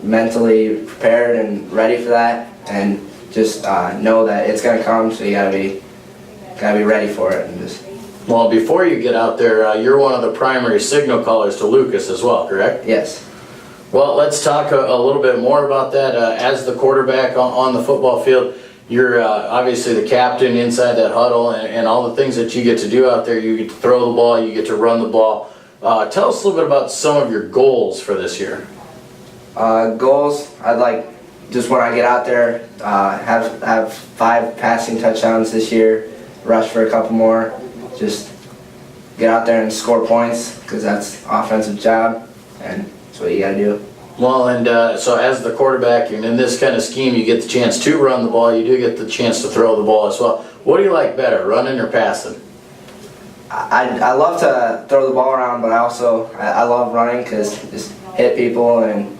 mentally prepared and ready for that, and just know that it's going to come, so you got to be ready for it. And just. Well, before you get out there, you're one of the primary signal callers to Lucas as well, correct? Yes. Well, let's talk a little bit more about that. As the quarterback on the football field, you're obviously the captain inside that huddle and all the things that you get to do out there. You get to throw the ball, you get to run the ball. Tell us a little bit about some of your goals for this year. Goals, I'd like, just when I get out there, have 5 passing touchdowns this year, rush for a couple more, just get out there and score points, because that's offensive job, and that's what you got to do. Well, and so as the quarterback, and in this kind of scheme, you get the chance to run the ball. You do get the chance to throw the ball as well. What do you like better, running or passing? I love to throw the ball around, but I love running because just hit people, and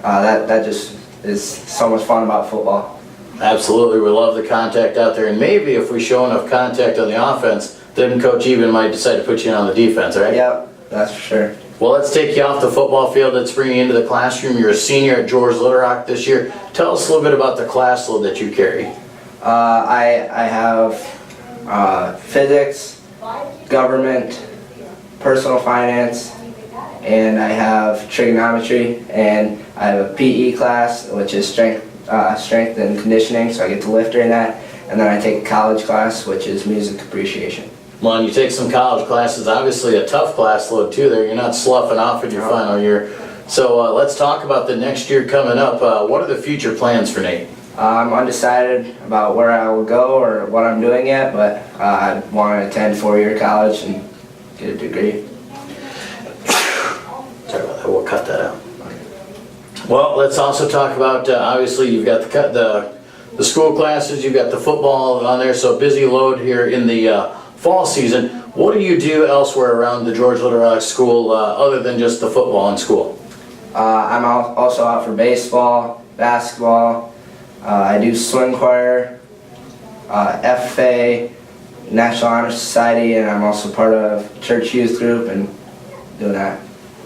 that just is so much fun about football. Absolutely, we love the contact out there, and maybe if we show enough contact on the offense, then Coach Eben might decide to put you in on the defense, right? Yep, that's for sure. Well, let's take you off the football field. Let's bring you into the classroom. You're a senior at George Little Rock this year. Tell us a little bit about the class load that you carry. I have physics, government, personal finance, and I have trigonometry, and I have a PE class, which is strength and conditioning, so I get to lift during that, and then I take a college class, which is music appreciation. Well, and you take some college classes, obviously a tough class load too there. You're not sloughing off in your final year. So let's talk about the next year coming up. What are the future plans for Nate? I'm undecided about where I will go or what I'm doing yet, but I want to attend 4-year college and get a degree. Sorry about that, we'll cut that out. Well, let's also talk about, obviously you've got the school classes, you've got the football on there, so busy load here in the fall season. What do you do elsewhere around the George Little Rock School other than just the football in school? I'm also out for baseball, basketball. I do swim choir, FFA, National Honor Society, and I'm also part of church youth group and doing that.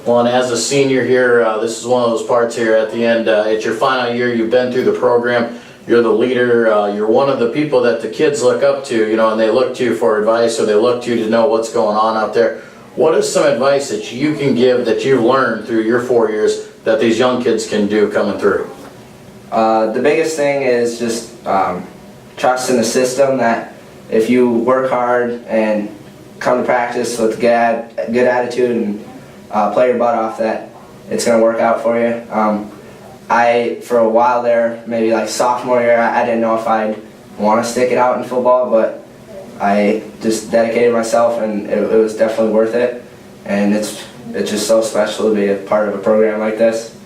Well, and as a senior here, this is one of those parts here at the end. It's your final year. You've been through the program. You're the leader. You're one of the people that the kids look up to, you know, and they look to you for advice, or they look to you to know what's going on out there. What is some advice that you can give that you've learned through your 4 years that these young kids can do coming through? The biggest thing is just trust in the system, that if you work hard and come to practice with good attitude and play your butt off, that it's going to work out for you. For a while there, maybe like sophomore year, I didn't know if I'd want to stick it out in football, but I just dedicated myself, and it was definitely worth it. And it's just so special to be a part of a program like this.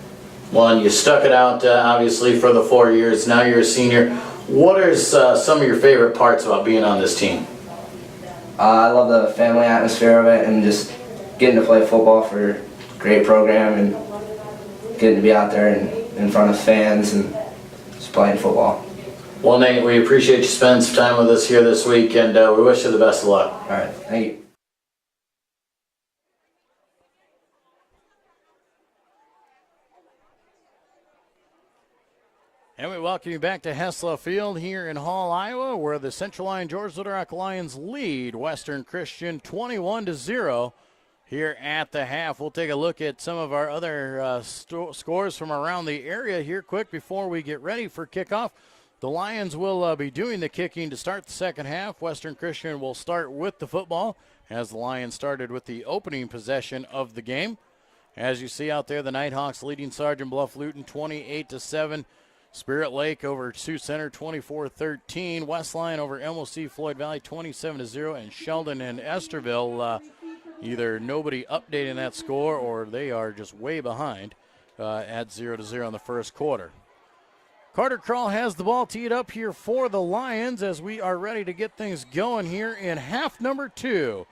Well, and you stuck it out, obviously, for the 4 years. Now you're a senior. What are some of your favorite parts about being on this team? I love the family atmosphere of it, and just getting to play football for a great program, and getting to be out there and in front of fans and just playing football. Well, Nate, we appreciate you spending some time with us here this week, and we wish you the best of luck. All right, thank you. And we welcome you back to Hessla Field here in Hall, Iowa, where the Central Lyon George Little Rock Lions lead Western Christian 21-0 here at the half. We'll take a look at some of our other scores from around the area here quick before we get ready for kickoff. The Lions will be doing the kicking to start the second half. Western Christian will start with the football, as the Lions started with the opening possession of the game. As you see out there, the Nighthawks leading Sergeant Bluff Luton 28-7. Spirit Lake over Sioux Center 24-13. West Lyon over MOC Floyd Valley 27-0. And Sheldon and Esterville, either nobody updating that score or they are just way behind at 0-0 in the first quarter. Carter Krall has the ball teed up here for the Lions as we are ready to get things going here in half number 2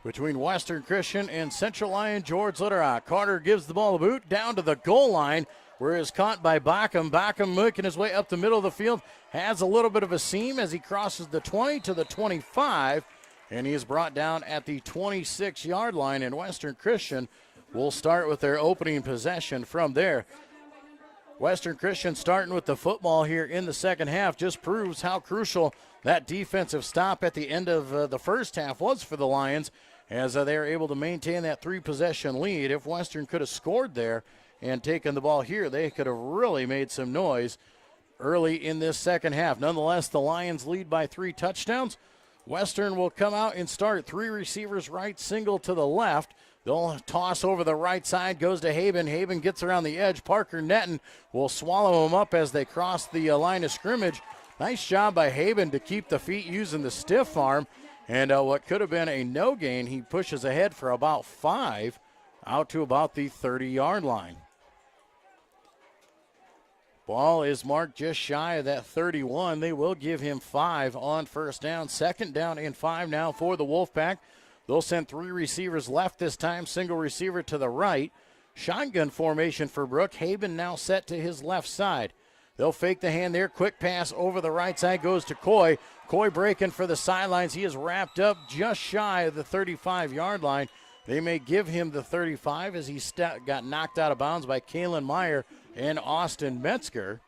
between Western Christian and Central Lyon George Little Rock. Carter gives the ball a boot down to the goal line, where is caught by Backham. Backham making his way up the middle of the field, has a little bit of a seam as he crosses the 20 to the 25, and he is brought down at the 26-yard line, and Western Christian will start with their opening possession from there. Western Christian starting with the football here in the second half just proves how crucial that defensive stop at the end of the first half was for the Lions, as they are able to maintain that 3-possession lead. If Western could have scored there and taken the ball here, they could have really made some noise early in this second half. Nonetheless, the Lions lead by 3 touchdowns. Western will come out and start 3 receivers right, single to the left. They'll toss over the right side, goes to Haben. Haben gets around the edge. Parker Netton will swallow him up as they cross the line of scrimmage. Nice job by Haben to keep the feet using the stiff arm. And what could have been a no gain, he pushes ahead for about 5 out to about the 30-yard line. Ball is marked just shy of that 31. They will give him 5 on first down. Second down and 5 now for the Wolfpack. They'll send 3 receivers left this time, single receiver to the right. Shotgun formation for Brooke. Haben now set to his left side. They'll fake the hand there. Quick pass over the right side goes to Coy. Coy breaking for the sidelines. He is wrapped up just shy of the 35-yard line. They may give him the 35 as he got knocked out of bounds by Kalen Meyer and Austin Metzger.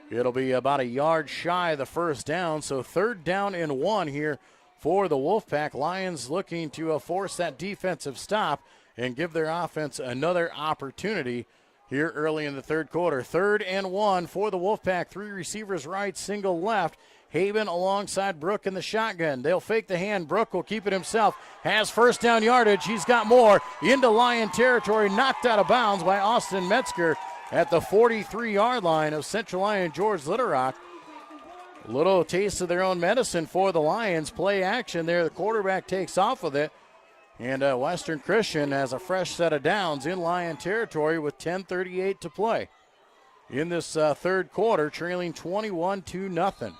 It'll be about a yard shy of the first down, so 3rd down and 1 here for the Wolfpack. Lions looking to force that defensive stop and give their offense another opportunity here early in the third quarter. 3rd and 1 for the Wolfpack. 3 receivers right, single left. Haben alongside Brooke in the shotgun. They'll fake the hand. Brooke will keep it himself. Has first down yardage. He's got more into Lion territory. Knocked out of bounds by Austin Metzger at the 43-yard line of Central Lyon George Little Rock. A little taste of their own medicine for the Lions. Play action there. The quarterback takes off with it. And Western Christian has a fresh set of downs in Lion territory with 10:38 to play. In this third quarter, trailing 21-0.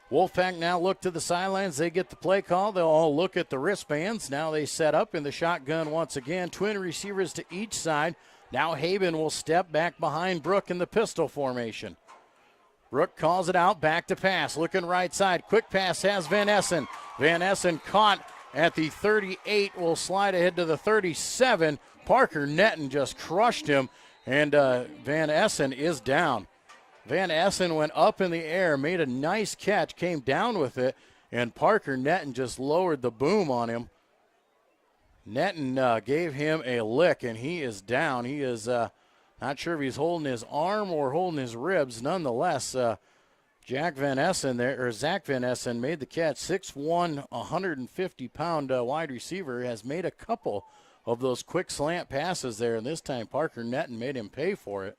Wolfpack now look to the sidelines. They get the play call. They'll all look at the wristbands. Now they set up in the shotgun once again. Twin receivers to each side. Now Haben will step back behind Brooke in the pistol formation. Brooke calls it out, back to pass. Looking right side. Quick pass has Van Essen. Van Essen caught at the 38. Will slide ahead to the 37. Parker Netton just crushed him, and Van Essen is down. Van Essen went up in the air, made a nice catch, came down with it, and Parker Netton just lowered the boom on him. Netton gave him a lick, and he is down. He is not sure if he's holding his arm or holding his ribs. Nonetheless, Zach Van Essen made the catch. 6'1", 150-pound wide receiver has made a couple of those quick slant passes there, and this time Parker Netton made him pay for it.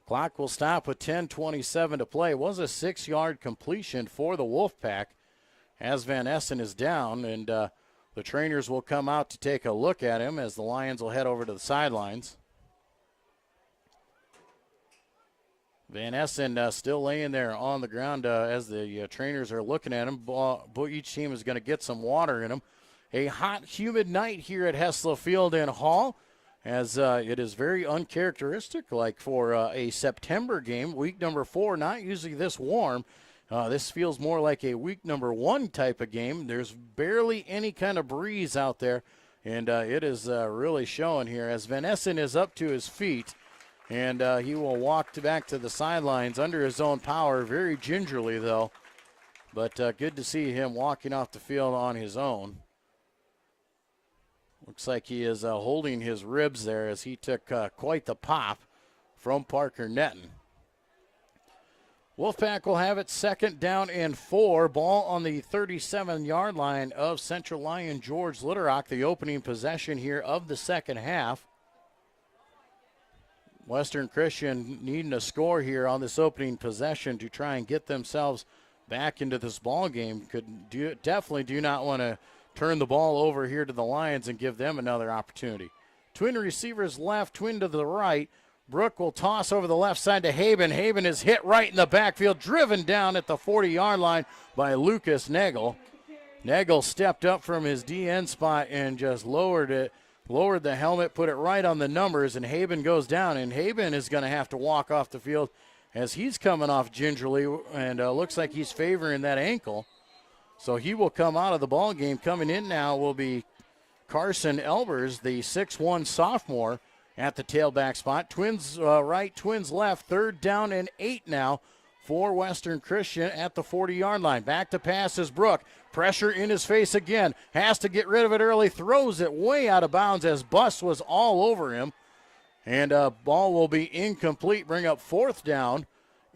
Clock will stop with 10:27 to play. It was a 6-yard completion for the Wolfpack as Van Essen is down, and the trainers will come out to take a look at him as the Lions will head over to the sidelines. Van Essen still laying there on the ground as the trainers are looking at him. Each team is going to get some water in them. A hot, humid night here at Hessler Field and Hall, as it is very uncharacteristic, like for a September game, week number 4, not usually this warm. This feels more like a week number 1 type of game. There's barely any kind of breeze out there, and it is really showing here as Van Essen is up to his feet, and he will walk back to the sidelines under his own power, very gingerly though, but good to see him walking off the field on his own. Looks like he is holding his ribs there as he took quite the pop from Parker Netton. Wolfpack will have it 2nd down and 4. Ball on the 37-yard line of Central Lyon George Little Rock, the opening possession here of the second half. Western Christian needing a score here on this opening possession to try and get themselves back into this ball game. Definitely do not want to turn the ball over here to the Lions and give them another opportunity. Twin receivers left, twin to the right. Brooke will toss over the left side to Haben. Haben is hit right in the backfield, driven down at the 40-yard line by Lucas Nagel. Nagel stepped up from his DN spot and just lowered the helmet, put it right on the numbers, and Haben goes down. And Haben is going to have to walk off the field as he's coming off gingerly, and looks like he's favoring that ankle. So he will come out of the ball game. Coming in now will be Carson Elbers, the 6'1 sophomore at the tailback spot. Twins right, twins left. 3rd down and 8 now for Western Christian at the 40-yard line. Back to pass is Brooke. Pressure in his face again. Has to get rid of it early. Throws it way out of bounds as Buss was all over him. And ball will be incomplete. Bring up 4th down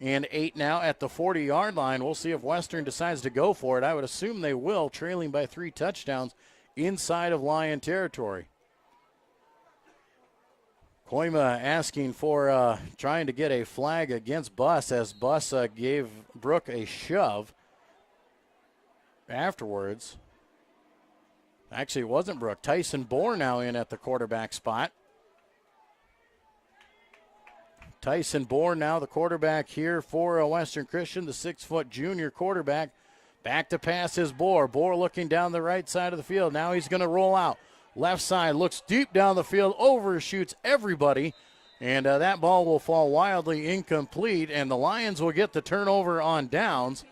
and 8 now at the 40-yard line. We'll see if Western decides to go for it. I would assume they will, trailing by 3 touchdowns inside of Lyon territory. Koima asking for trying to get a flag against Buss as Buss gave Brooke a shove afterwards. Actually, it wasn't Brooke. Tyson Bohr now in at the quarterback spot. Tyson Bohr now the quarterback here for Western Christian, the 6-foot junior quarterback. Back to pass is Bohr. Bohr looking down the right side of the field. Now he's going to roll out. Left side, looks deep down the field, overshoots everybody, and that ball will fall wildly incomplete, and the Lions will get the turnover on downs.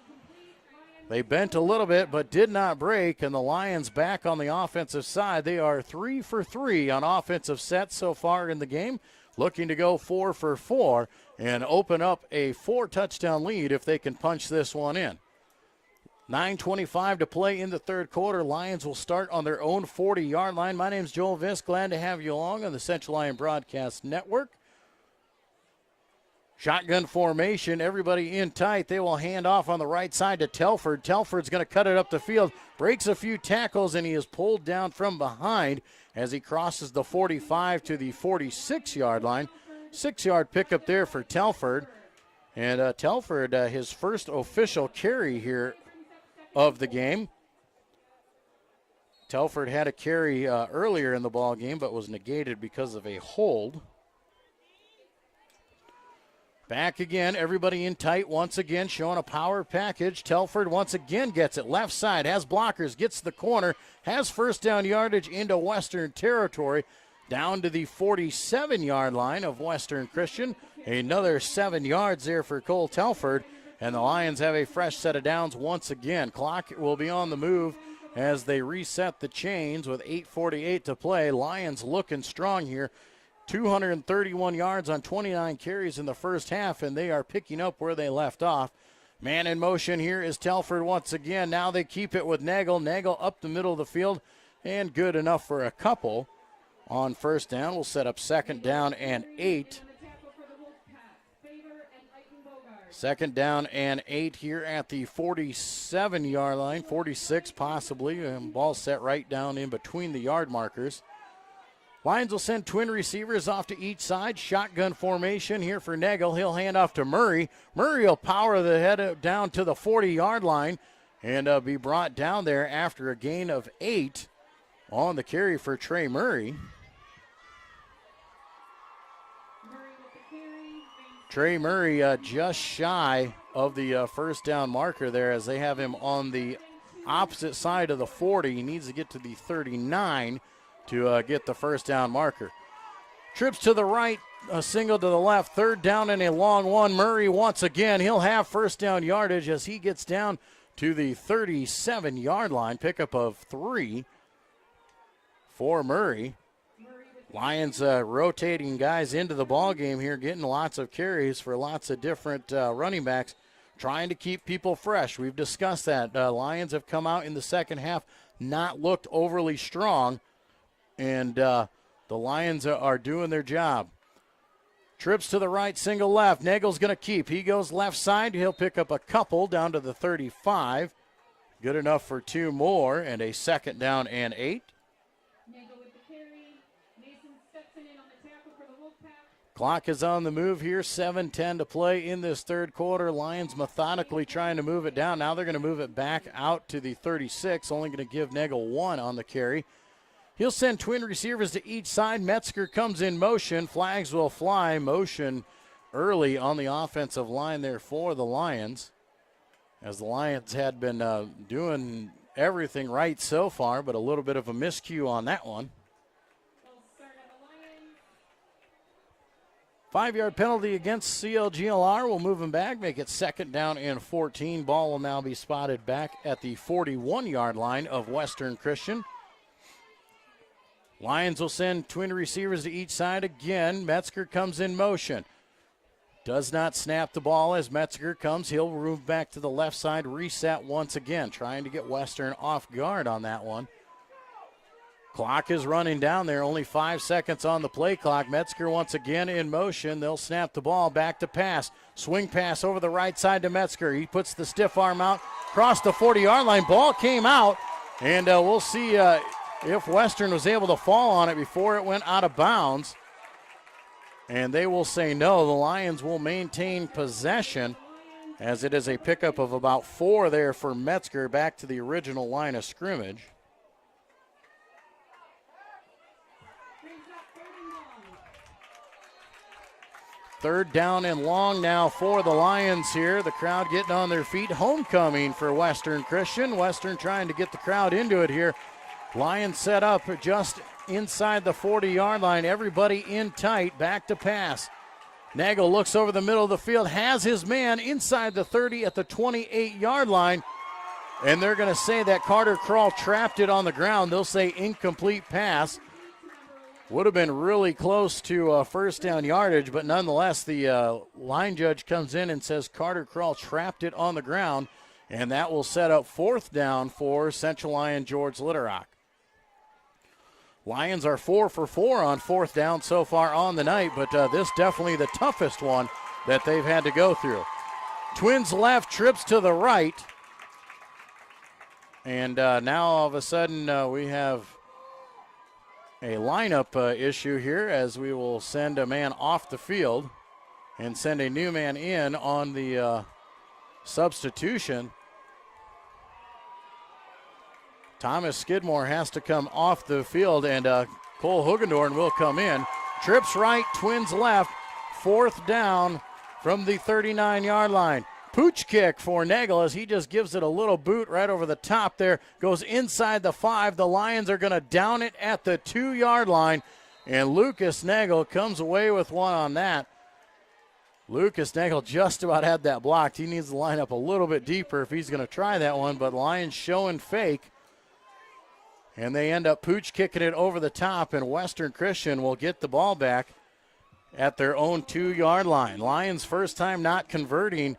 They bent a little bit but did not break, and the Lions back on the offensive side. They are 3 for 3 on offensive sets so far in the game, looking to go 4 for 4 and open up a 4-touchdown lead if they can punch this one in. 9:25 to play in the third quarter. Lions will start on their own 40-yard line. My name's Joel Viss. Glad to have you along on the Central Lyon Broadcast Network. Shotgun formation, everybody in tight. They will hand off on the right side to Telford. Telford's going to cut it up the field, breaks a few tackles, and he is pulled down from behind as he crosses the 45 to the 46-yard line. 6-yard pickup there for Telford. And Telford, his first official carry here of the game. Telford had a carry earlier in the ball game, but was negated because of a hold. Back again, everybody in tight once again, showing a power package. Telford once again gets it left side, has blockers, gets the corner, has first down yardage into Western territory, down to the 47-yard line of Western Christian. Another 7 yards there for Cole Telford. And the Lions have a fresh set of downs once again. Clock will be on the move as they reset the chains with 8:48 to play. Lions looking strong here. 231 yards on 29 carries in the first half, and they are picking up where they left off. Man in motion here is Telford once again. Now they keep it with Nagel. Nagel up the middle of the field, and good enough for a couple on first down. We'll set up second down and 8. Second down and 8 here at the 47-yard line, 46 possibly. And ball set right down in between the yard markers. Lions will send twin receivers off to each side. Shotgun formation here for Nagel. He'll hand off to Murray. Murray will power the head down to the 40-yard line and be brought down there after a gain of 8 on the carry for Trey Murray. Trey Murray just shy of the first down marker there as they have him on the opposite side of the 40. He needs to get to the 39 to get the first down marker. Trips to the right, a single to the left, third down and a long one. Murray once again, he'll have first down yardage as he gets down to the 37-yard line. Pickup of 3 for Murray. Lions rotating guys into the ball game here, getting lots of carries for lots of different running backs, trying to keep people fresh. We've discussed that. Lions have come out in the second half, not looked overly strong, and the Lions are doing their job. Trips to the right, single left. Nagel's going to keep. He goes left side. He'll pick up a couple down to the 35. Good enough for 2 more, and a second down and 8. Clock is on the move here, 7:10 to play in this third quarter. Lions methodically trying to move it down. Now they're going to move it back out to the 36, only going to give Nagel 1 on the carry. He'll send twin receivers to each side. Metzger comes in motion. Flags will fly. Motion early on the offensive line there for the Lions, as the Lions had been doing everything right so far, but a little bit of a miscue on that one. 5-yard penalty against CLGLR. We'll move him back, make it second down and 14. Ball will now be spotted back at the 41-yard line of Western Christian. Lions will send twin receivers to each side again. Metzger comes in motion. Does not snap the ball as Metzger comes. He'll move back to the left side, reset once again, trying to get Western off guard on that one. Clock is running down there, only 5 seconds on the play clock. Metzger once again in motion. They'll snap the ball back to pass. Swing pass over the right side to Metzger. He puts the stiff arm out, crossed the 40-yard line. Ball came out, and we'll see if Western was able to fall on it before it went out of bounds. And they will say no. The Lions will maintain possession as it is a pickup of about 4 there for Metzger back to the original line of scrimmage. Third down and long now for the Lions here. The crowd getting on their feet. Homecoming for Western Christian. Western trying to get the crowd into it here. Lions set up just inside the 40-yard line. Everybody in tight. Back to pass. Nagel looks over the middle of the field. Has his man inside the 30 at the 28-yard line. And they're going to say that Carter Kroll trapped it on the ground. They'll say incomplete pass. Would have been really close to first down yardage, but nonetheless, the line judge comes in and says Carter Kroll trapped it on the ground, and that will set up fourth down for Central Lyon George Litterock. Lions are 4 for 4 on fourth down so far on the night, but this definitely the toughest one that they've had to go through. Twins left, trips to the right, and now all of a sudden we have a lineup issue here, as we will send a man off the field and send a new man in on the substitution. Thomas Skidmore has to come off the field, and Cole Hugendorn will come in. Trips right, Twins left, fourth down from the 39-yard line. Pooch kick for Nagel as he just gives it a little boot right over the top there. Goes inside the 5. The Lions are going to down it at the 2-yard line. And Lucas Nagel comes away with one on that. Lucas Nagel just about had that blocked. He needs to line up a little bit deeper if he's going to try that one. But Lions showing fake. And they end up pooch kicking it over the top. And Western Christian will get the ball back at their own 2-yard line. Lions first time not converting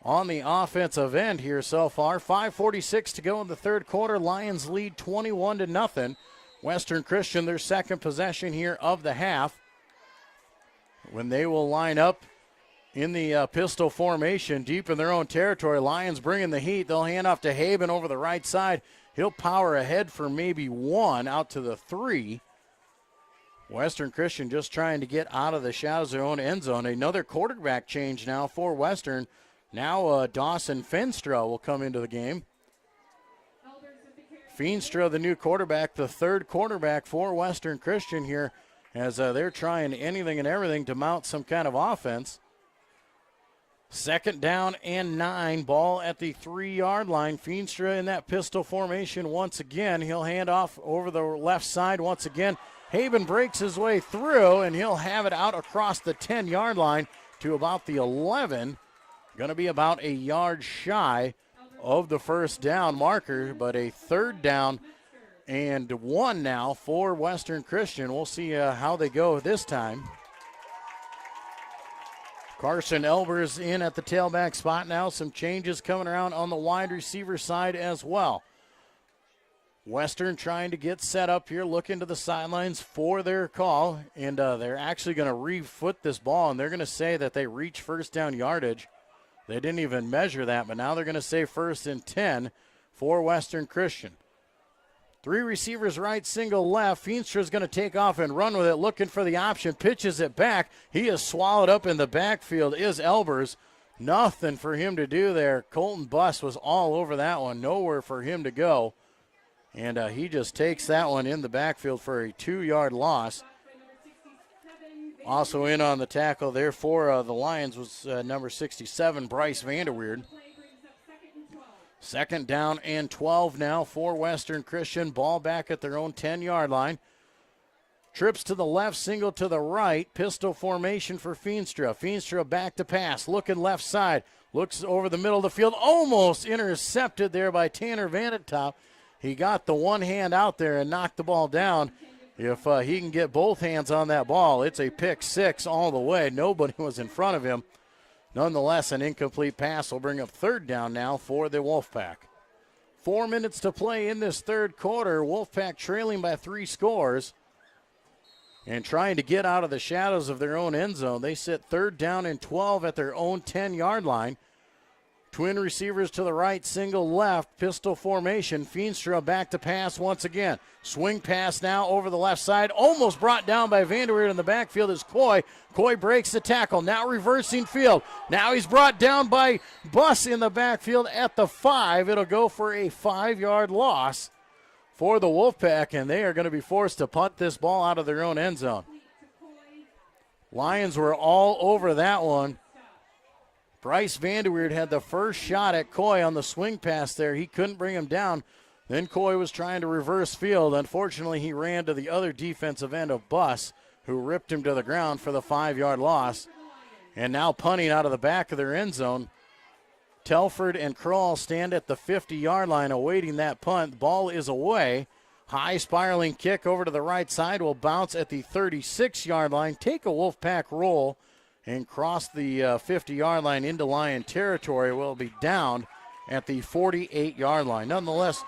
on the offensive end here so far. 5:46 to go in the third quarter. Lions lead 21-0. Western Christian, their second possession here of the half, when they will line up in the pistol formation deep in their own territory. Lions bringing the heat. They'll hand off to Haben over the right side. He'll power ahead for maybe 1 out to the 3. Western Christian just trying to get out of the shadows of their own end zone. Another quarterback change now for Western. Now Dawson Finstra will come into the game. Finstra, the new quarterback, the third quarterback for Western Christian here, as they're trying anything and everything to mount some kind of offense. Second down and 9, ball at the 3-yard line. Finstra in that pistol formation once again. He'll hand off over the left side once again. Haben breaks his way through, and he'll have it out across the 10-yard line to about the 11. Going to be about a yard shy of the first down marker, but a third down and 1 now for Western Christian. We'll see how they go this time. Carson Elbers in at the tailback spot now. Some changes coming around on the wide receiver side as well. Western trying to get set up here, looking to the sidelines for their call, and they're actually going to re-foot this ball, and they're going to say that they reach first down yardage. They didn't even measure that, but now they're going to say 1st and 10 for Western Christian. 3 receivers right, single left. Feenstra's going to take off and run with it, looking for the option, pitches it back. He is swallowed up in the backfield, is Elbers. Nothing for him to do there. Colton Buss was all over that one, nowhere for him to go. And he just takes that one in the backfield for a 2-yard loss. Also in on the tackle there for the Lions was number 67, Bryce Vanderweerd. Second down and 12 now for Western Christian. Ball back at their own 10-yard line. Trips to the left, single to the right. Pistol formation for Feenstra. Feenstra back to pass, looking left side. Looks over the middle of the field. Almost intercepted there by Tanner Vanentop. He got the one hand out there and knocked the ball down. If he can get both hands on that ball, it's a pick 6 all the way. Nobody was in front of him. Nonetheless, an incomplete pass will bring up third down now for the Wolfpack. 4 minutes to play in this third quarter. Wolfpack trailing by 3 scores and trying to get out of the shadows of their own end zone. They sit third down and 12 at their own 10-yard line. Twin receivers to the right, single left, pistol formation. Feenstra back to pass once again. Swing pass now over the left side. Almost brought down by Vanderweerd in the backfield is Coy. Coy breaks the tackle, now reversing field. Now he's brought down by Buss in the backfield at the 5. It'll go for a 5-yard loss for the Wolfpack, and they are going to be forced to punt this ball out of their own end zone. Lions were all over that one. Bryce Vanderweerd had the first shot at Coy on the swing pass there. He couldn't bring him down. Then Coy was trying to reverse field. Unfortunately, he ran to the other defensive end of Buss, who ripped him to the ground for the 5-yard loss. And now punting out of the back of their end zone. Telford and Kroll stand at the 50-yard line awaiting that punt. The ball is away. High spiraling kick over to the right side will bounce at the 36-yard line, take a Wolfpack roll, and cross the 50-yard line into Lion territory. Will be down at the 48-yard line. Nonetheless,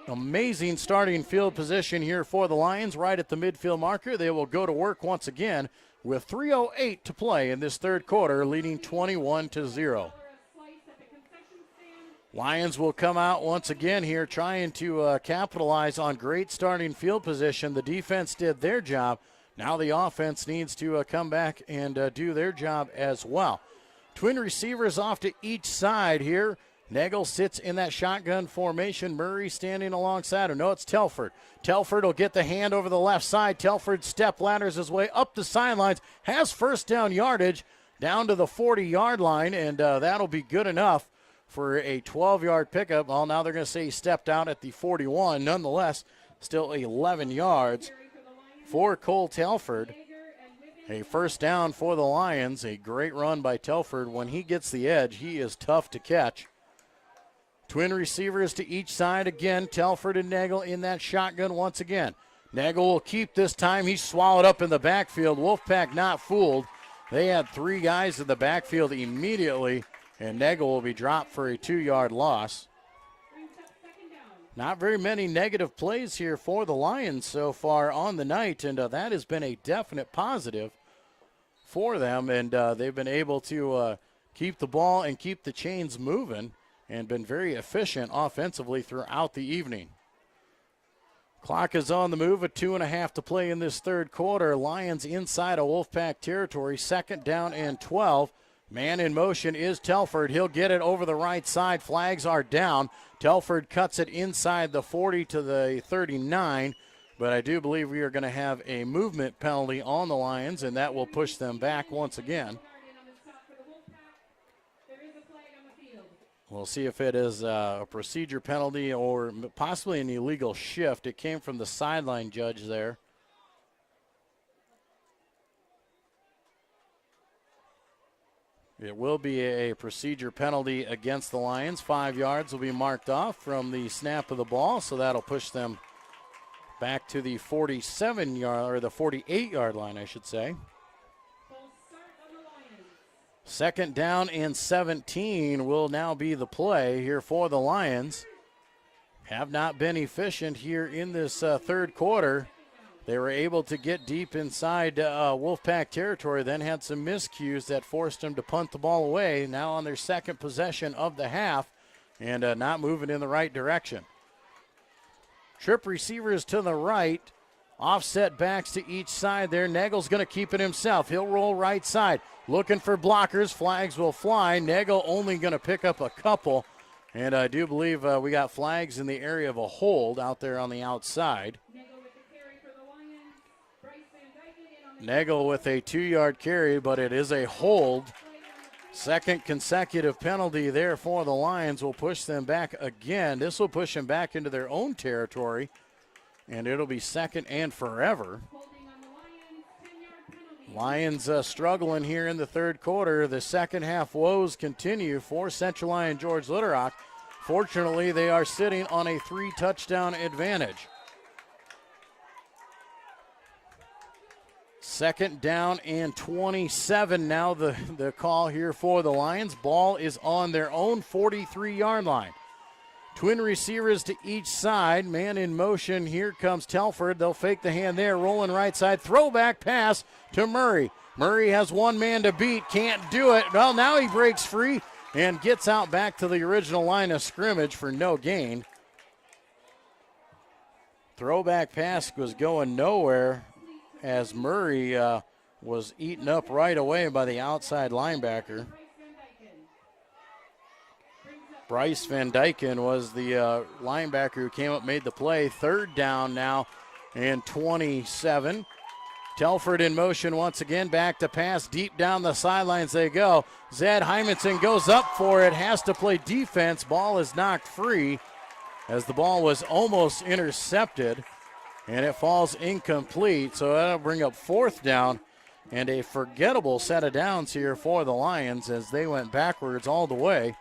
amazing starting field position here for the Lions right at the midfield marker. They will go to work once again with 3:08 to play in this third quarter, leading 21-0. Lions will come out once again here trying to capitalize on great starting field position. The defense did their job. Now the offense needs to come back and do their job as well. Twin receivers off to each side here. Nagel sits in that shotgun formation. Murray standing alongside him. No, it's Telford. Telford will get the hand over the left side. Telford step ladders his way up the sidelines. Has first down yardage down to the 40-yard line, and that'll be good enough for a 12-yard pickup. Well, now they're going to say he stepped out at the 41. Nonetheless, still 11 yards for Cole Telford. A first down for the Lions. A great run by Telford. When he gets the edge, he is tough to catch. Twin receivers to each side again. Telford and Nagel in that shotgun once again. Nagel will keep this time. He's swallowed up in the backfield. Wolfpack not fooled. They had 3 guys in the backfield immediately, and Nagel will be dropped for a 2-yard loss. Not very many negative plays here for the Lions so far on the night, and that has been a definite positive for them, and they've been able to keep the ball and keep the chains moving and been very efficient offensively throughout the evening. Clock is on the move, a 2.5 to play in this third quarter. Lions inside of Wolfpack territory, 2nd down and 12. Man in motion is Telford. He'll get it over the right side. Flags are down. Telford cuts it inside the 40 to the 39, but I do believe we are going to have a movement penalty on the Lions, and that will push them back once again. We'll see if it is a procedure penalty or possibly an illegal shift. It came from the sideline judge there. It will be a procedure penalty against the Lions. 5 yards will be marked off from the snap of the ball, so that'll push them back to the 47-yard or the 48-yard line, I should say. 2nd down and 17 will now be the play here for the Lions. Have not been efficient here in this third quarter. They were able to get deep inside Wolfpack territory, then had some miscues that forced them to punt the ball away. Now on their second possession of the half and not moving in the right direction. Trip receivers to the right, offset backs to each side there. Nagel's going to keep it himself. He'll roll right side. Looking for blockers. Flags will fly. Nagel only going to pick up a couple. And I do believe we got flags in the area of a hold out there on the outside. Nagel with a 2-yard carry, but it is a hold. Second consecutive penalty there for the Lions will push them back again. This will push them back into their own territory, and it'll be 2nd and forever. Lions struggling here in the third quarter. The second half woes continue for Central Lyon George Little. Fortunately, they are sitting on a 3-touchdown advantage. 2nd down and 27 now the call here for the Lions. Ball is on their own 43-yard line. Twin receivers to each side. Man in motion. Here comes Telford. They'll fake the hand there. Rolling right side. Throwback pass to Murray. Murray has one man to beat. Can't do it. Well, now he breaks free and gets out back to the original line of scrimmage for no gain. Throwback pass was going nowhere as Murray was eaten up right away by the outside linebacker. Bryce Van Dyken was the linebacker who came up, made the play. 3rd down now and 27. Telford in motion once again, back to pass, deep down the sidelines they go. Zed Hymanson goes up for it, has to play defense. Ball is knocked free as the ball was almost intercepted, and it falls incomplete. So that'll bring up 4th down and a forgettable set of downs here for the Lions as they went backwards all the way.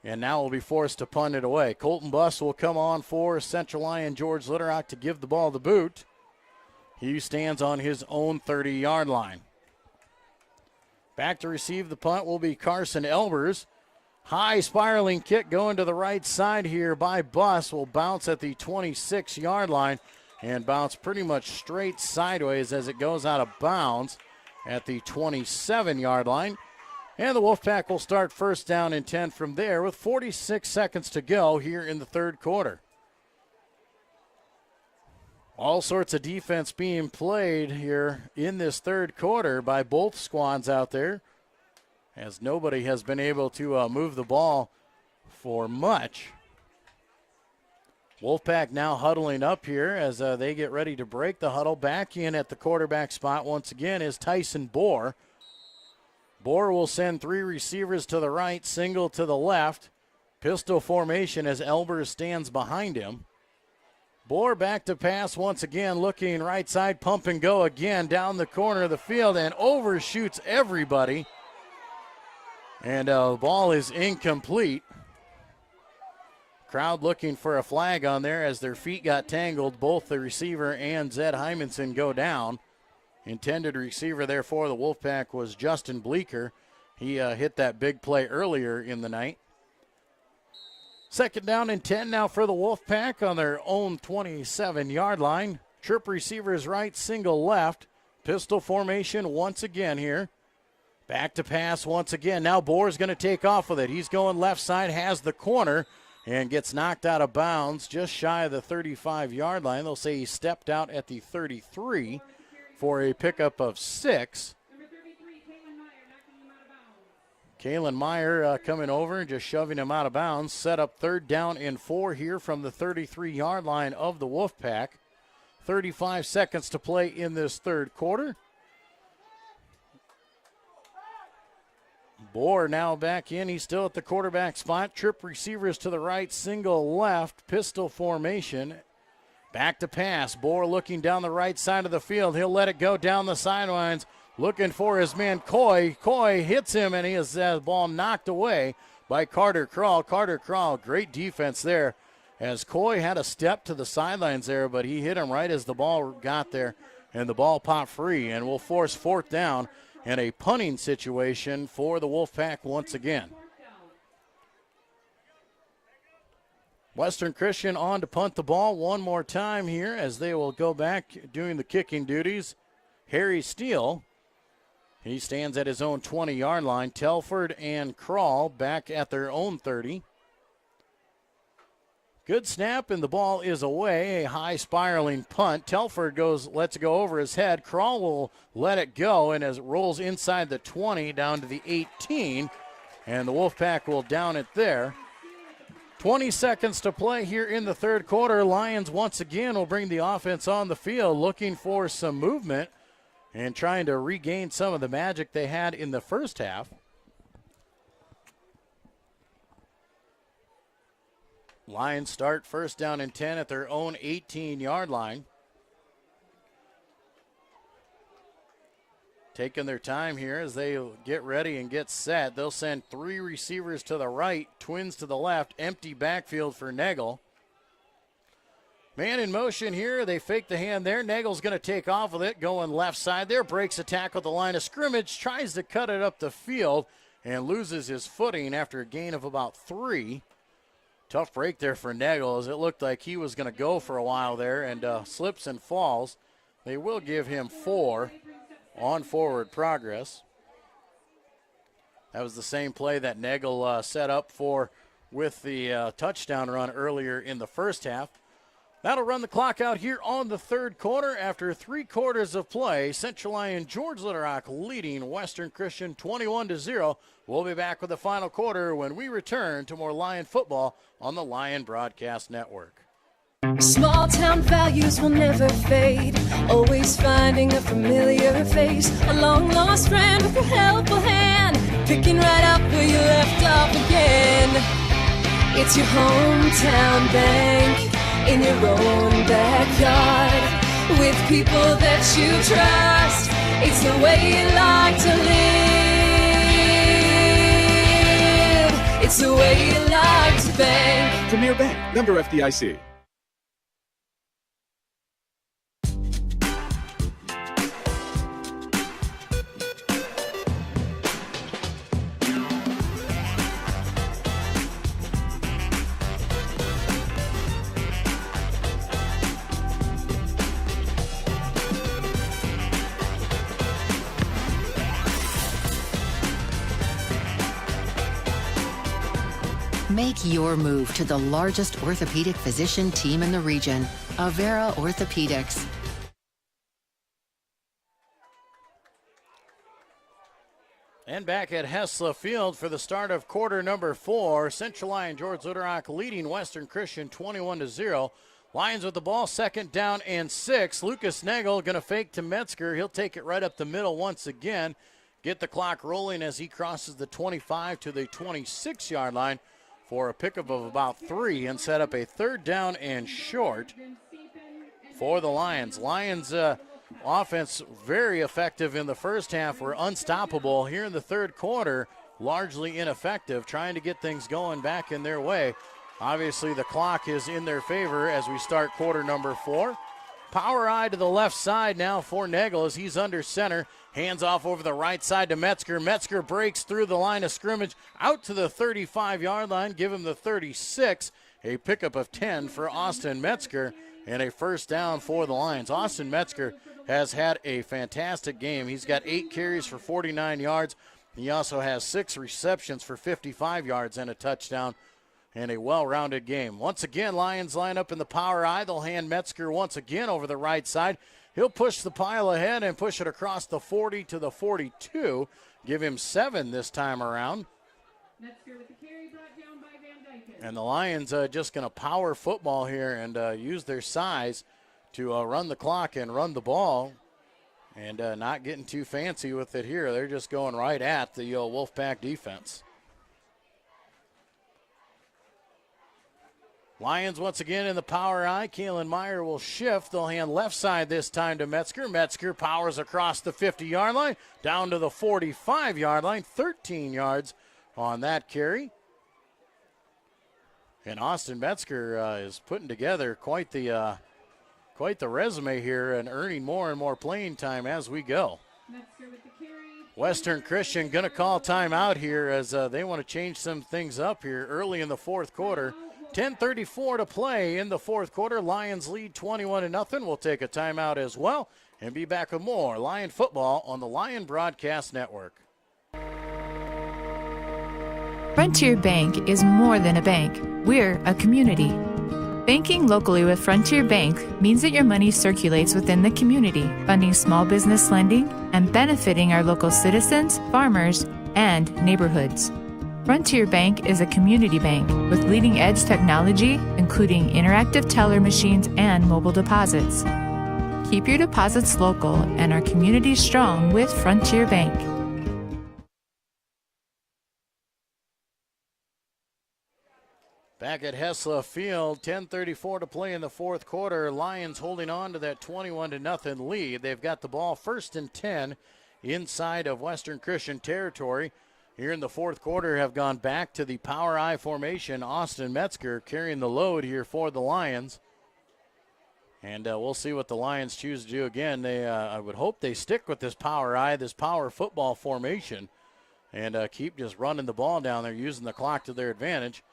And now will be forced to punt it away. Colton Buss will come on for Central Lyon George Litterock to give the ball the boot. He stands on his own 30-yard line. Back to receive the punt will be Carson Elbers. High spiraling kick going to the right side here by Buss. Will bounce at the 26-yard line and bounce pretty much straight sideways as it goes out of bounds at the 27-yard line. And the Wolfpack will start 1st down and 10 from there with 46 seconds to go here in the 3rd quarter. All sorts of defense being played here in this 3rd quarter by both squads out there, as nobody has been able to move the ball for much. Wolfpack now huddling up here as they get ready to break the huddle. Back in at the quarterback spot once again is Tyson Bohr. Bohr will send 3 receivers to the right, single to the left. Pistol formation as Elbers stands behind him. Bohr back to pass once again, looking right side, pump and go again down the corner of the field and overshoots everybody. And the ball is incomplete. Crowd looking for a flag on there as their feet got tangled. Both the receiver and Zed Hymanson go down. Intended receiver there for the Wolfpack was Justin Bleeker. He hit that big play earlier in the night. 2nd down and 10 now for the Wolfpack on their own 27-yard line. Trip receivers right, single left. Pistol formation once again here. Back to pass once again. Now Bohr's going to take off with it. He's going left side, has the corner, and gets knocked out of bounds just shy of the 35-yard line. They'll say he stepped out at the 33 for a pickup of 6. Kalen Meyer coming over and just shoving him out of bounds. Set up 3rd down and 4 here from the 33-yard line of the Wolfpack. 35 seconds to play in this 3rd quarter. Bohr now back in. He's still at the quarterback spot. Trip receivers to the right, single left, pistol formation. Back to pass. Bohr looking down the right side of the field. He'll let it go down the sidelines. Looking for his man Coy. Coy hits him, and he has the ball knocked away by Carter Krall. Carter Krall, great defense there, as Coy had a step to the sidelines there, but he hit him right as the ball got there, and the ball popped free, and will force 4th down and a punting situation for the Wolfpack once again. Western Christian on to punt the ball one more time here as they will go back doing the kicking duties. Harry Steele, he stands at his own 20-yard line. Telford and Krall back at their own 30. Good snap, and the ball is away. A high spiraling punt. Telford lets it go over his head. Krall will let it go, and as it rolls inside the 20 down to the 18, and the Wolfpack will down it there. 20 seconds to play here in the 3rd quarter. Lions once again will bring the offense on the field, looking for some movement and trying to regain some of the magic they had in the first half. Lions start 1st down and 10 at their own 18-yard line. Taking their time here as they get ready and get set. They'll send 3 receivers to the right, twins to the left, empty backfield for Nagel. Man in motion here. They fake the hand there. Nagel's going to take off with it, going left side there. Breaks a tackle at the line of scrimmage. Tries to cut it up the field and loses his footing after a gain of about 3. Tough break there for Nagel as it looked like he was going to go for a while there and slips and falls. They will give him 4 on forward progress. That was the same play that Nagel set up for with the touchdown run earlier in the first half. That'll run the clock out here on the 3rd quarter. After 3 quarters of play, Central Lyon George Litterock leading Western Christian 21-0. We'll be back with the final quarter when we return to more Lion football on the Lion Broadcast Network. Small town values will never fade. Always finding a familiar face. A long lost friend with a helpful hand. Picking right up where you left off again. It's your hometown bank in your own backyard. With people that you trust. It's the way you like to live. It's the way you like to bank. Premier Bank, member FDIC. Make your move to the largest orthopedic physician team in the region, Avera Orthopedics. And back at Hessla Field for the start of quarter number 4. Central Lyon George Littlerock leading Western Christian 21-0. Lions with the ball, second down and 6. Lucas Nagel going to fake to Metzger. He'll take it right up the middle once again. Get the clock rolling as he crosses the 25 to the 26-yard line for a pickup of about 3 and set up a third down and short for the Lions. Lions offense very effective in the first half. Were unstoppable here in the third quarter, largely ineffective, trying to get things going back in their way. Obviously the clock is in their favor as we start quarter number 4. Power eye to the left side now for Nagel as he's under center. Hands off over the right side to Metzger. Metzger breaks through the line of scrimmage out to the 35-yard line. Give him the 36. A pickup of 10 for Austin Metzger and a first down for the Lions. Austin Metzger has had a fantastic game. He's got 8 carries for 49 yards. He also has 6 receptions for 55 yards and a touchdown. And a well-rounded game. Once again, Lions line up in the power eye. They'll hand Metzger once again over the right side. He'll push the pile ahead and push it across the 40 to the 42. Give him 7 this time around. Metzger with the carry brought down by Van Dyken. And the Lions just going to power football here and use their size to run the clock and run the ball. And not getting too fancy with it here. They're just going right at the Wolfpack defense. Lions once again in the power eye. Kalen Meyer will shift. They'll hand left side this time to Metzger. Metzger powers across the 50-yard line, down to the 45-yard line, 13 yards on that carry. And Austin Metzger is putting together quite the resume here and earning more and more playing time as we go. Metzger with the carry. Western Christian going to call timeout here as they want to change some things up here early in the fourth quarter. 10:34 to play in the fourth quarter. Lions lead 21-0. We'll take a timeout as well and be back with more Lion football on the Lion Broadcast Network. Frontier Bank is more than a bank. We're a community. Banking locally with Frontier Bank means that your money circulates within the community, funding small business lending and benefiting our local citizens, farmers, and neighborhoods. Frontier Bank is a community bank with leading-edge technology, including interactive teller machines and mobile deposits. Keep your deposits local and our community strong with Frontier Bank. Back at Hessla Field, 10:34 to play in the fourth quarter. Lions holding on to that 21-0 lead. They've got the ball 1st and 10 inside of Western Christian territory. Here in the fourth quarter have gone back to the power eye formation. Austin Metzger carrying the load here for the Lions. And we'll see what the Lions choose to do again. I would hope they stick with this power eye, this power football formation, and keep just running the ball down there, using the clock to their advantage.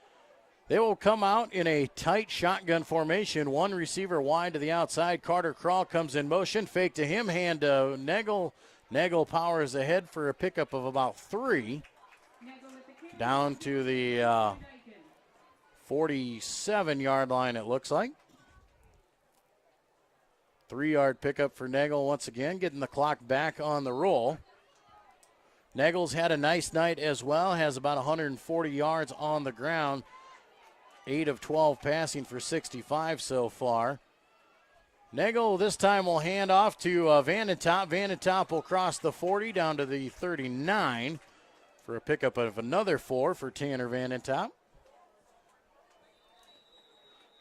They will come out in a tight shotgun formation. One receiver wide to the outside. Carter Krall comes in motion. Fake to him. Hand to Nagel. Nagel powers ahead for a pickup of about 3. Down to the 47-yard line, it looks like. 3-yard pickup for Nagel once again, getting the clock back on the roll. Nagel's had a nice night as well. Has about 140 yards on the ground. 8 of 12 passing for 65 so far. Nagel this time will hand off to Vandentop. Vandentop will cross the 40 down to the 39 for a pickup of another 4 for Tanner Vandentop.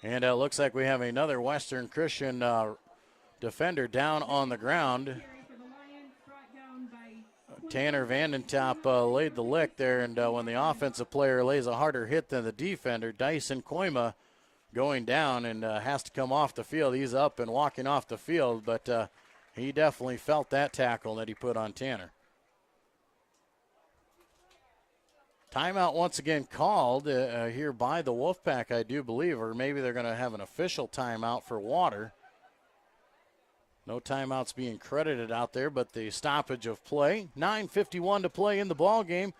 And it looks like we have another Western Christian defender down on the ground. Tanner Vandentop laid the lick there, and when the offensive player lays a harder hit than the defender, Dyson Koima going down and has to come off the field. He's up and walking off the field, but he definitely felt that tackle that he put on Tanner. Timeout once again called here by the Wolfpack, I do believe, or maybe they're going to have an official timeout for water. No timeouts being credited out there, but the stoppage of play. 9:51 to play in the ball game.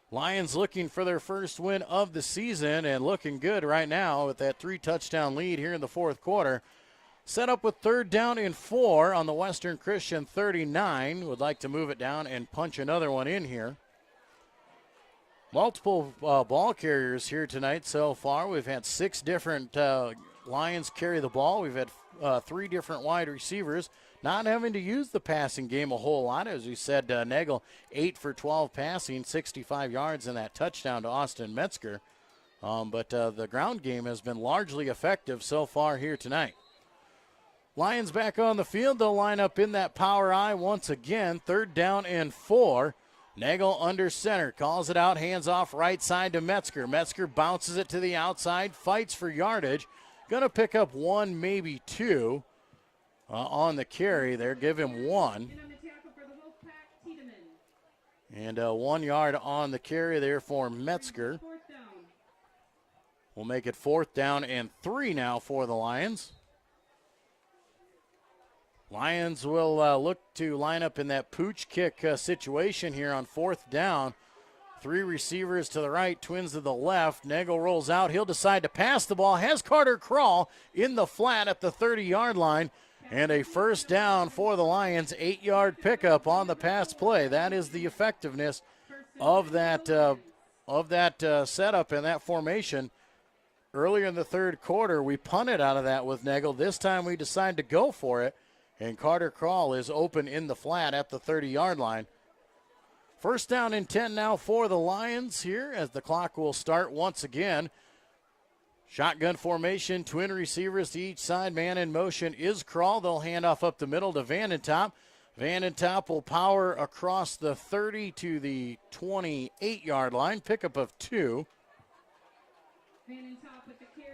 Lions looking for their first win of the season and looking good right now with that 3-touchdown lead here in the fourth quarter. Set up with 3rd down and 4 on the Western Christian 39. Would like to move it down and punch another one in here. Multiple ball carriers here tonight so far. We've had 6 different Lions carry the ball. We've had 3 different wide receivers, not having to use the passing game a whole lot. As we said, Nagel 8 for 12 passing, 65 yards, and that touchdown to Austin Metzger. But the ground game has been largely effective so far here tonight. Lions back on the field. They'll line up in that power I once again. 3rd down and 4. Nagel under center, calls it out, hands off right side to Metzger. Metzger bounces it to the outside, fights for yardage. Going to pick up 1, maybe 2 on the carry there. Give him 1. And 1 yard on the carry there for Metzger. We'll make it 4th down and 3 now for the Lions. Lions will look to line up in that pooch kick situation here on 4th down. 3 receivers to the right, twins to the left. Nagel rolls out. He'll decide to pass the ball. Has Carter Crawl in the flat at the 30-yard line. And a 1st down for the Lions. 8-yard pickup on the pass play. That is the effectiveness of that setup and that formation. Earlier in the 3rd quarter, we punted out of that with Nagel. This time we decide to go for it. And Carter Crawl is open in the flat at the 30-yard line. 1st down and 10 now for the Lions here as the clock will start once again. Shotgun formation, twin receivers to each side. Man in motion is Crawl. They'll hand off up the middle to Vandentop. Vandentop will power across the 30 to the 28-yard line. Pickup of 2.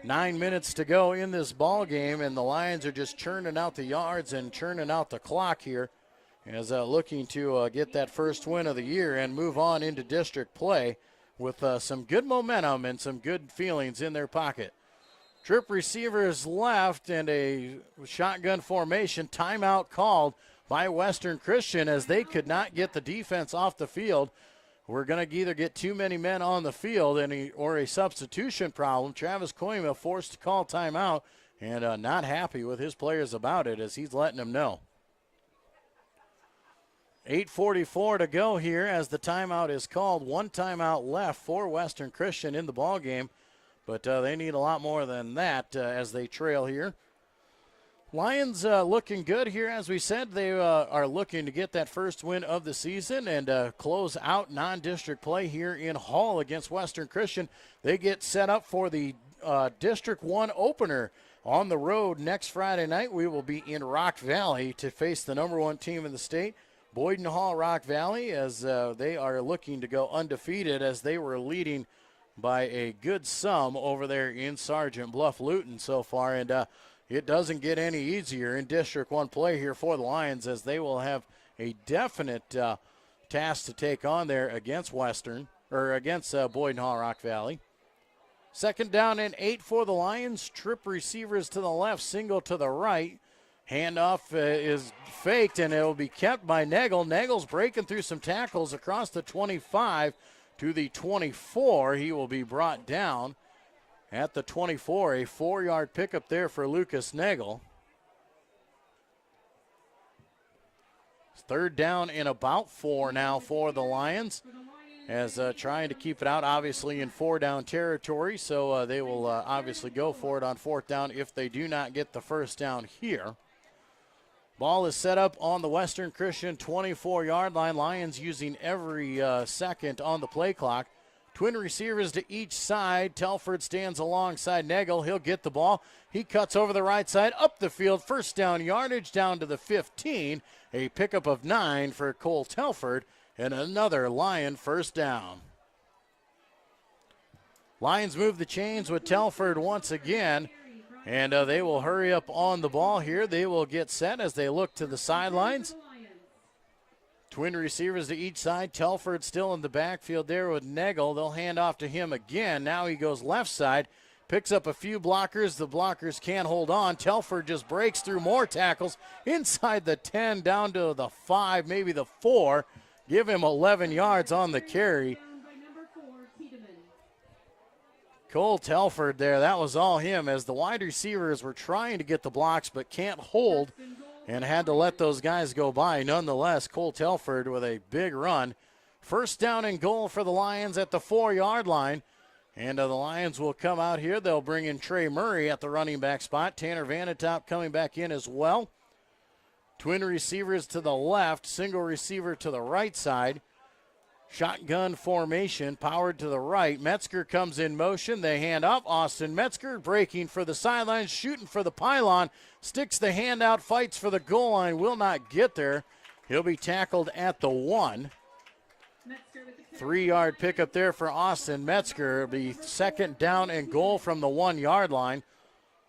9 minutes to go in this ball game, and the Lions are just churning out the yards and churning out the clock here as looking to get that first win of the year and move on into district play with some good momentum and some good feelings in their pocket. Trip receivers left and a shotgun formation. Timeout called by Western Christian as they could not get the defense off the field. We're going to either get too many men on the field or a substitution problem. Travis Koima forced to call timeout and not happy with his players about it as he's letting them know. 8:44 to go here as the timeout is called. 1 timeout left for Western Christian in the ball game, but they need a lot more than that as they trail here. Lions looking good here. As we said, they are looking to get that first win of the season and close out non-district play here in Hall against Western Christian. They get set up for the District 1 opener on the road next Friday night. We will be in Rock Valley to face the number 1 team in the state, Boyden Hall Rock Valley, as they are looking to go undefeated as they were leading by a good sum over there in Sergeant Bluff Luton so far. And it doesn't get any easier in District 1 play here for the Lions as they will have a definite task to take on there against Boyden Hall Rock Valley. 2nd down and 8 for the Lions. Trip receivers to the left, single to the right. Handoff is faked, and it will be kept by Nagel. Nagel's breaking through some tackles across the 25 to the 24. He will be brought down at the 24. A 4-yard pickup there for Lucas Nagel. 3rd down and about 4 now for the Lions. as trying to keep it out, obviously in 4-down territory. So they will obviously go for it on 4th down if they do not get the first down here. Ball is set up on the Western Christian 24-yard line. Lions using every second on the play clock. Twin receivers to each side. Telford stands alongside Nagel. He'll get the ball. He cuts over the right side, up the field. First down yardage down to the 15. A pickup of 9 for Cole Telford, and another Lion first down. Lions move the chains with Telford once again, and they will hurry up on the ball here. They will get set as they look to the sidelines. Twin receivers to each side. Telford still in the backfield there with Nagel. They'll hand off to him again. Now he goes left side. Picks up a few blockers. The blockers can't hold on. Telford just breaks through more tackles inside the 10 down to the 5, maybe the 4. Give him 11 yards on the carry. Cole Telford there, that was all him as the wide receivers were trying to get the blocks but can't hold and had to let those guys go by. Nonetheless, Cole Telford with a big run. First down and goal for the Lions at the 4-yard line. And the Lions will come out here. They'll bring in Trey Murray at the running back spot. Tanner Vanatop coming back in as well. Twin receivers to the left, single receiver to the right side. Shotgun formation, powered to the right. Metzger comes in motion. They hand off. Austin Metzger breaking for the sidelines, shooting for the pylon. Sticks the hand out, fights for the goal line. Will not get there. He'll be tackled at the 1. 3-yard pickup there for Austin Metzger. It'll be second down and goal from the 1-yard line.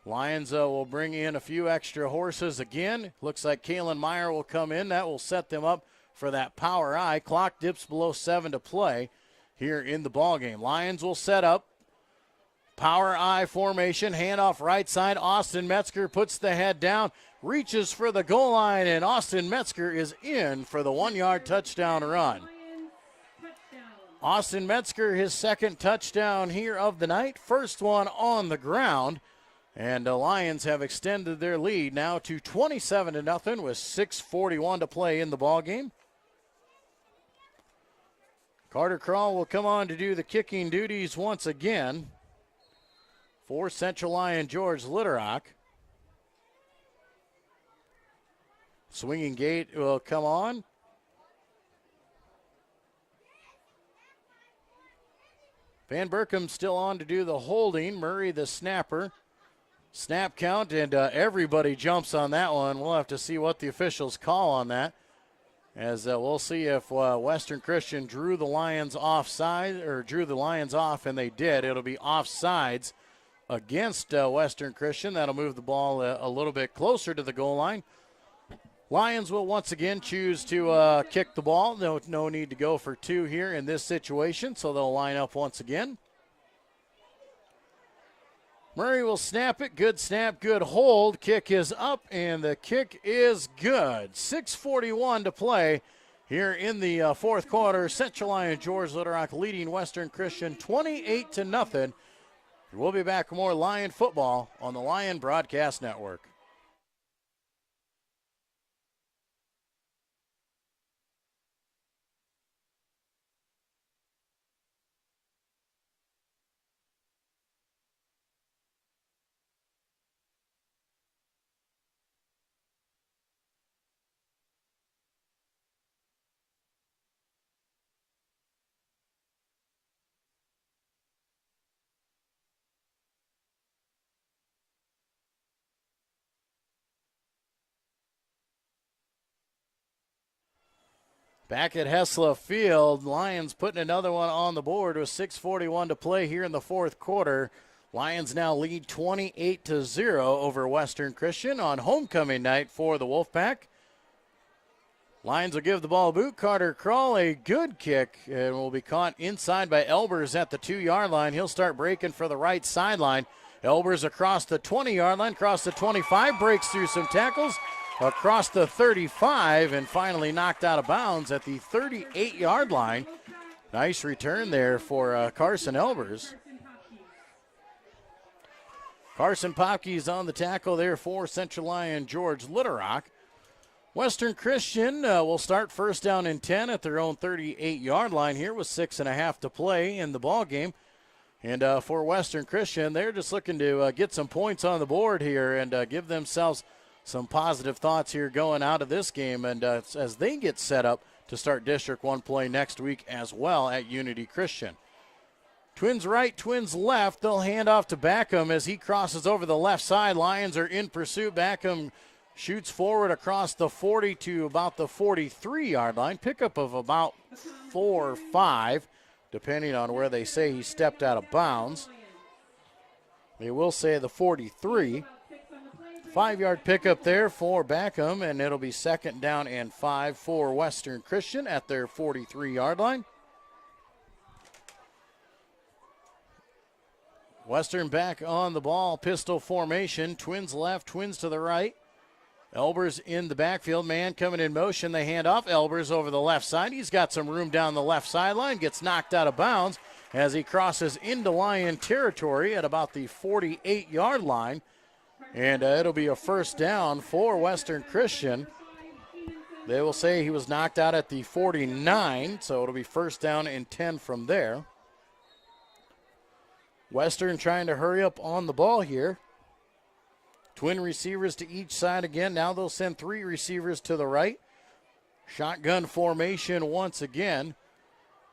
Lions will bring in a few extra horses again. Looks like Kalen Meyer will come in. That will set them up for that power eye. Clock dips below 7 to play here in the ballgame. Lions will set up. Power eye formation. Handoff right side. Austin Metzger puts the head down. Reaches for the goal line, and Austin Metzger is in for the 1-yard touchdown run. Austin Metzger, his second touchdown here of the night. First one on the ground. And the Lions have extended their lead now to 27-0 with 6:41 to play in the ballgame. Carter Crawl will come on to do the kicking duties once again for Central Lyon George Litterock. Swinging gate will come on. Van Berkham still on to do the holding. Murray the snapper. Snap count, and everybody jumps on that one. We'll have to see what the officials call on that, as we'll see if Western Christian drew the Lions offside or drew the Lions off, and they did. It'll be offsides against Western Christian. That'll move the ball a little bit closer to the goal line. Lions will once again choose to kick the ball. No need to go for 2 here in this situation, so they'll line up once again. Murray will snap it. Good snap, good hold. Kick is up, and the kick is good. 6:41 to play here in the fourth quarter. Central Lyon George Litterock leading Western Christian 28-0. We'll be back with more Lion football on the Lion Broadcast Network. Back at Hessla Field, Lions putting another one on the board with 6:41 to play here in the fourth quarter. Lions now lead 28-0 over Western Christian on homecoming night for the Wolfpack. Lions will give the ball a boot. Carter Crawl, a good kick, and will be caught inside by Elbers at the 2-yard line. He'll start breaking for the right sideline. Elbers across the 20-yard line, across the 25, breaks through some tackles, across the 35, and finally knocked out of bounds at the 38-yard line. Nice return there for Carson Elbers. Carson Popke's on the tackle there for Central Lyon George Litterock. Western Christian will start first down and 10 at their own 38-yard line here with 6.5 to play in the ball game. And for Western Christian, they're just looking to get some points on the board here and give themselves some positive thoughts here going out of this game. And as they get set up to start District 1 play next week as well at Unity Christian. Twins right, Twins left. They'll hand off to Backham as he crosses over the left side. Lions are in pursuit. Backham shoots forward across the 40 to about the 43-yard line. Pickup of about 4 or 5, depending on where they say he stepped out of bounds. They will say the 43. 5-yard pickup there for Backham, and it'll be second down and 5 for Western Christian at their 43-yard line. Western back on the ball, pistol formation. Twins left, Twins to the right. Elbers in the backfield, man coming in motion. They hand off. Elbers over the left side. He's got some room down the left sideline, gets knocked out of bounds as he crosses into Lyon territory at about the 48-yard line. And it'll be a first down for Western Christian. They will say he was knocked out at the 49, so it'll be first down and 10 from there. Western trying to hurry up on the ball here. Twin receivers to each side again. Now they'll send 3 receivers to the right. Shotgun formation once again.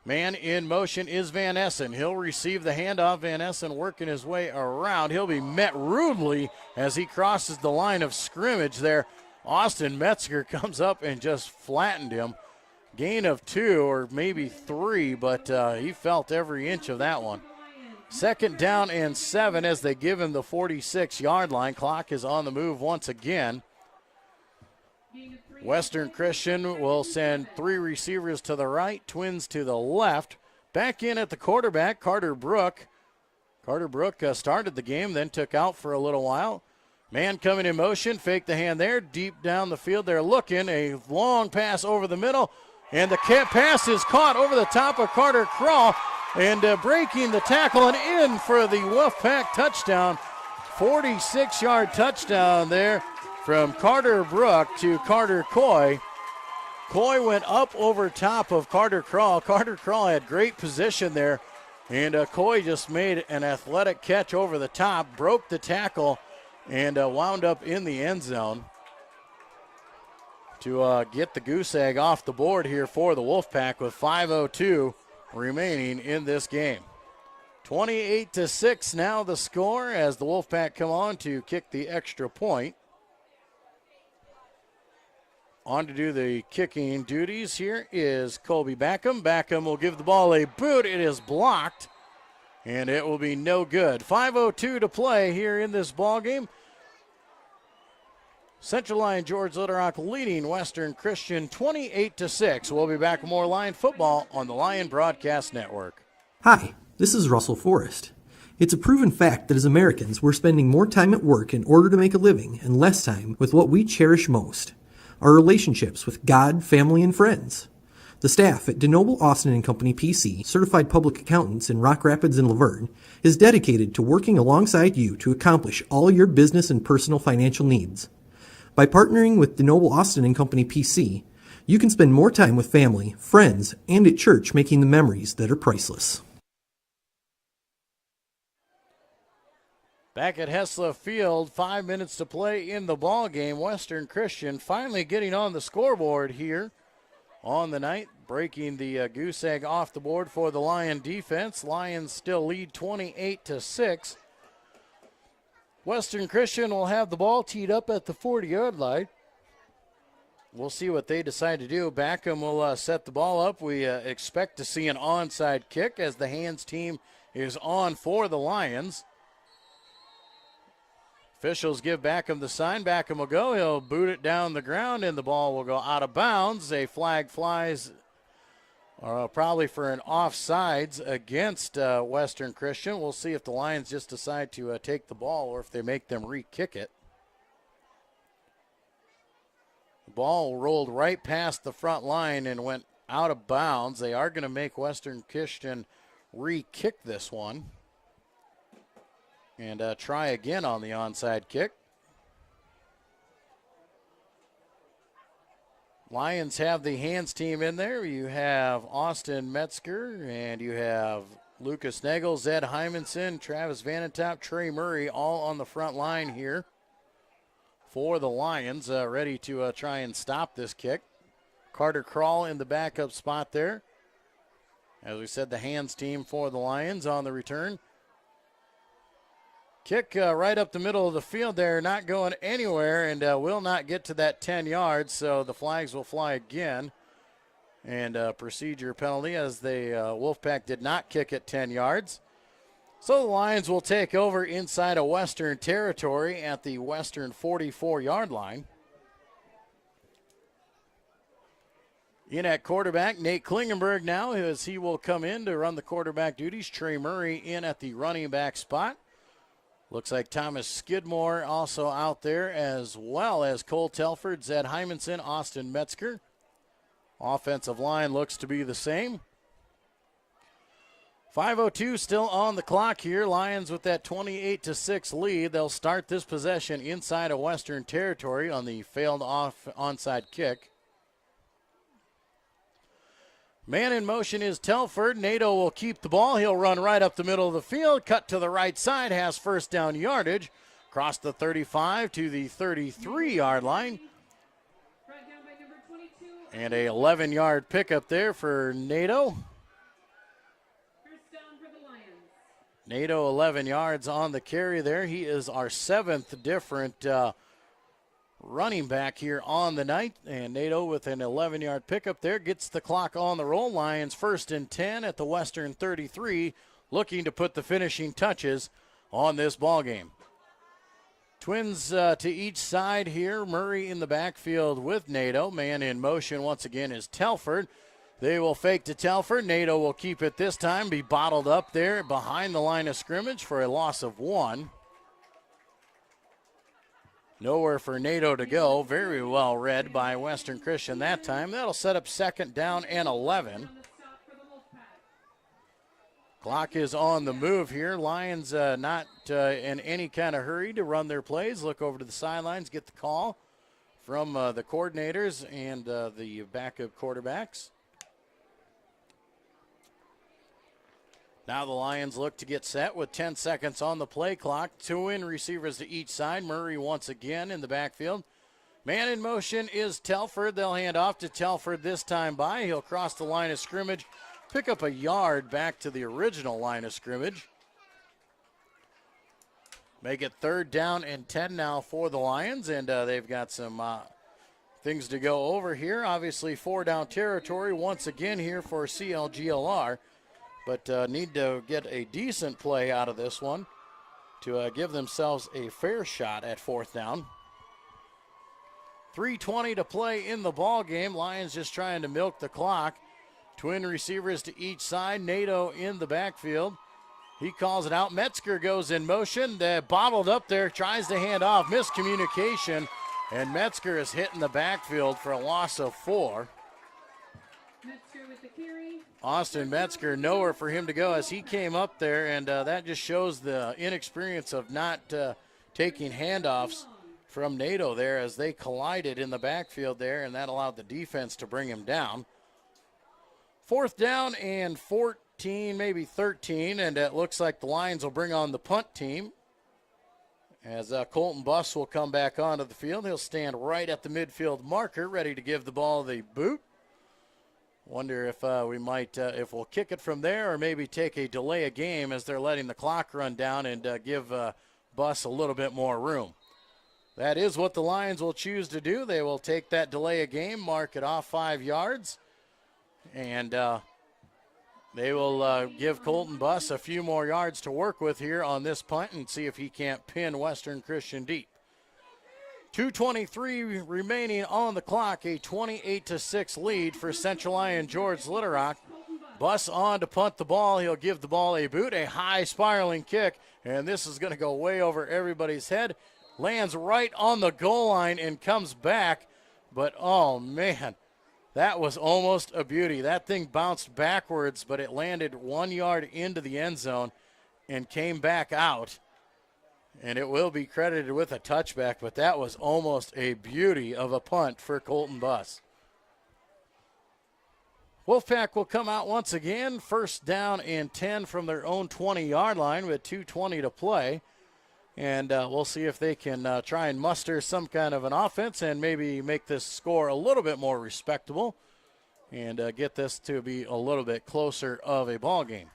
Man in motion is Van Essen. He'll receive the handoff. Van Essen working his way around. He'll be met rudely as he crosses the line of scrimmage there. Austin Metzger comes up and just flattened him. Gain of 2 or maybe 3, but he felt every inch of that one. Second down and 7 as they give him the 46-yard line. Clock is on the move once again. Western Christian will send 3 receivers to the right, Twins to the left. Back in at the quarterback, Carter Brook. Carter Brook started the game, then took out for a little while. Man coming in motion, fake the hand there, deep down the field. They're looking, a long pass over the middle, and the pass is caught over the top of Carter Crawl. And breaking the tackle and in for the Wolfpack touchdown. 46-yard touchdown there from Carter Brook to Carter Coy. Coy went up over top of Carter Crawl. Carter Crawl had great position there. And Coy just made an athletic catch over the top, broke the tackle, and wound up in the end zone to get the goose egg off the board here for the Wolfpack with 5:02 remaining in this game. 28-6 now the score as the Wolfpack come on to kick the extra point. On to do the kicking duties here is Colby Backham. Backham will give the ball a boot. It is blocked, and it will be no good. 5:02 to play here in this ball game. Central Lyon George Little Rock leading Western Christian 28-6. We'll be back with more Lion football on the Lion Broadcast Network. Hi, this is Russell Forrest. It's a proven fact that as Americans, we're spending more time at work in order to make a living and less time with what we cherish most, our relationships with God, family, and friends. The staff at DeNoble Austin & Company PC, certified public accountants in Rock Rapids and Laverne, is dedicated to working alongside you to accomplish all your business and personal financial needs. By partnering with DeNoble Austin & Company PC, you can spend more time with family, friends, and at church making the memories that are priceless. Back at Hessla Field, 5 minutes to play in the ball game. Western Christian finally getting on the scoreboard here on the night, breaking the goose egg off the board for the Lion defense. Lions still lead 28-6. Western Christian will have the ball teed up at the 40-yard line. We'll see what they decide to do. Backham will set the ball up. We expect to see an onside kick as the hands team is on for the Lions. Officials give Backham the sign. Backham will go. He'll boot it down the ground, and the ball will go out of bounds. A flag flies probably for an offsides against Western Christian. We'll see if the Lions just decide to take the ball or if they make them re-kick it. The ball rolled right past the front line and went out of bounds. They are going to make Western Christian re-kick this one and try again on the onside kick. Lions have the hands team in there. You have Austin Metzger, and you have Lucas Nagel, Zed Hymanson, Travis Vanentop, Trey Murray, all on the front line here for the Lions, ready to try and stop this kick. Carter Krall in the backup spot there. As we said, the hands team for the Lions on the return. Kick right up the middle of the field there, not going anywhere, and will not get to that 10 yards, so the flags will fly again. And procedure penalty as the Wolfpack did not kick at 10 yards. So the Lions will take over inside of Western territory at the Western 44-yard line. In at quarterback, Nate Klingenberg now, as he will come in to run the quarterback duties. Trey Murray in at the running back spot. Looks like Thomas Skidmore also out there, as well as Cole Telford, Zed Hymanson, Austin Metzger. Offensive line looks to be the same. 5:02 still on the clock here. Lions with that 28-6 lead. They'll start this possession inside of Western territory on the failed onside kick. Man in motion is Telford. Nato will keep the ball. He'll run right up the middle of the field, cut to the right side, has first down yardage, across the 35 to the 33-yard line. And a 11-yard pickup there for Nato. Nato 11 yards on the carry there. He is our 7th different running back here on the night, and Nato with an 11-yard pickup there gets the clock on the roll. Lions 1st and 10 at the Western 33, looking to put the finishing touches on this ball game. Twins to each side here. Murray in the backfield with Nato. Man in motion once again is Telford. They will fake to Telford. Nato will keep it this time, be bottled up there behind the line of scrimmage for a loss of 1. Nowhere for Nato to go. Very well read by Western Christian that time. That'll set up 2nd down and 11. Clock is on the move here. Lions not in any kind of hurry to run their plays. Look over to the sidelines, get the call from the coordinators and the backup quarterbacks. Now the Lions look to get set with 10 seconds on the play clock. 2 in receivers to each side. Murray once again in the backfield. Man in motion is Telford. They'll hand off to Telford this time by. He'll cross the line of scrimmage, pick up a yard back to the original line of scrimmage. Make it 3rd down and 10 now for the Lions, and they've got some things to go over here. Obviously 4-down territory once again here for CLGLR. But need to get a decent play out of this one to give themselves a fair shot at 4th down. 3:20 to play in the ball game. Lions just trying to milk the clock. Twin receivers to each side. Nato in the backfield. He calls it out. Metzger goes in motion. Bottled up there, tries to hand off. Miscommunication, and Metzger is hit in the backfield for a loss of 4. Austin Metzger, nowhere for him to go as he came up there, and that just shows the inexperience of not taking handoffs from Nato there as they collided in the backfield there, and that allowed the defense to bring him down. 4th down and 14, maybe 13, and it looks like the Lions will bring on the punt team as Colton Buss will come back onto the field. He'll stand right at the midfield marker, ready to give the ball the boot. Wonder if we might, if we'll kick it from there or maybe take a delay of game as they're letting the clock run down and give Buss a little bit more room. That is what the Lions will choose to do. They will take that delay of game, mark it off 5 yards, and they will give Colton Buss a few more yards to work with here on this punt and see if he can't pin Western Christian deep. 2:23 remaining on the clock, a 28-6 lead for Central Lyon George Little Rock. Buss on to punt the ball. He'll give the ball a boot, a high spiraling kick, and this is going to go way over everybody's head. Lands right on the goal line and comes back, but oh man, that was almost a beauty. That thing bounced backwards, but it landed 1 yard into the end zone and came back out. And it will be credited with a touchback, but that was almost a beauty of a punt for Colton Buss. Wolfpack will come out once again. First down and 10 from their own 20-yard line with 2:20 to play. And we'll see if they can try and muster some kind of an offense and maybe make this score a little bit more respectable and get this to be a little bit closer of a ball game.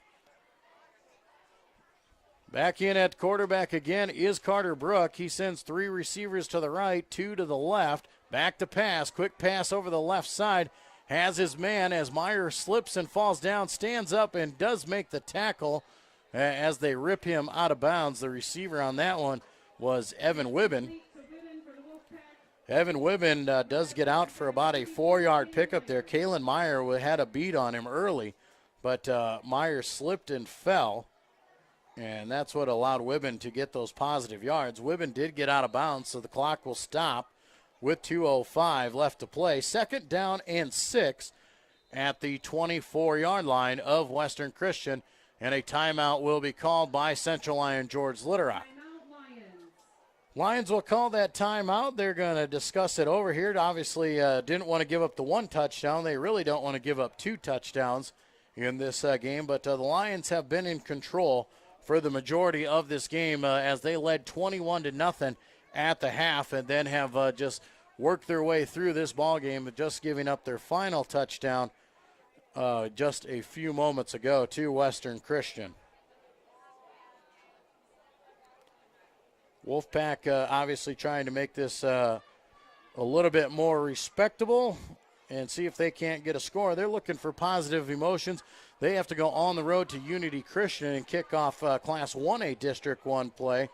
Back in at quarterback again is Carter Brook. He sends 3 receivers to the right, 2 to the left. Back to pass. Quick pass over the left side. Has his man as Meyer slips and falls down, stands up and does make the tackle as they rip him out of bounds. The receiver on that one was Evan Wibben. Evan Wibben does get out for about a 4-yard pickup there. Kalen Meyer had a beat on him early, but Meyer slipped and fell, and that's what allowed Wibben to get those positive yards. Wibben did get out of bounds, so the clock will stop with 2:05 left to play. Second down and 6 at the 24-yard line of Western Christian, and a timeout will be called by Central Lyon George Litterock. Lions will call that timeout. They're going to discuss it over here. Obviously, didn't want to give up the 1 touchdown. They really don't want to give up 2 touchdowns in this game, but the Lions have been in control for the majority of this game as they led 21-0 at the half and then have just worked their way through this ball game, just giving up their final touchdown just a few moments ago to Western Christian. Wolfpack obviously trying to make this a little bit more respectable and see if they can't get a score. They're looking for positive emotions. They have to go on the road to Unity Christian and kick off Class 1A District 1 play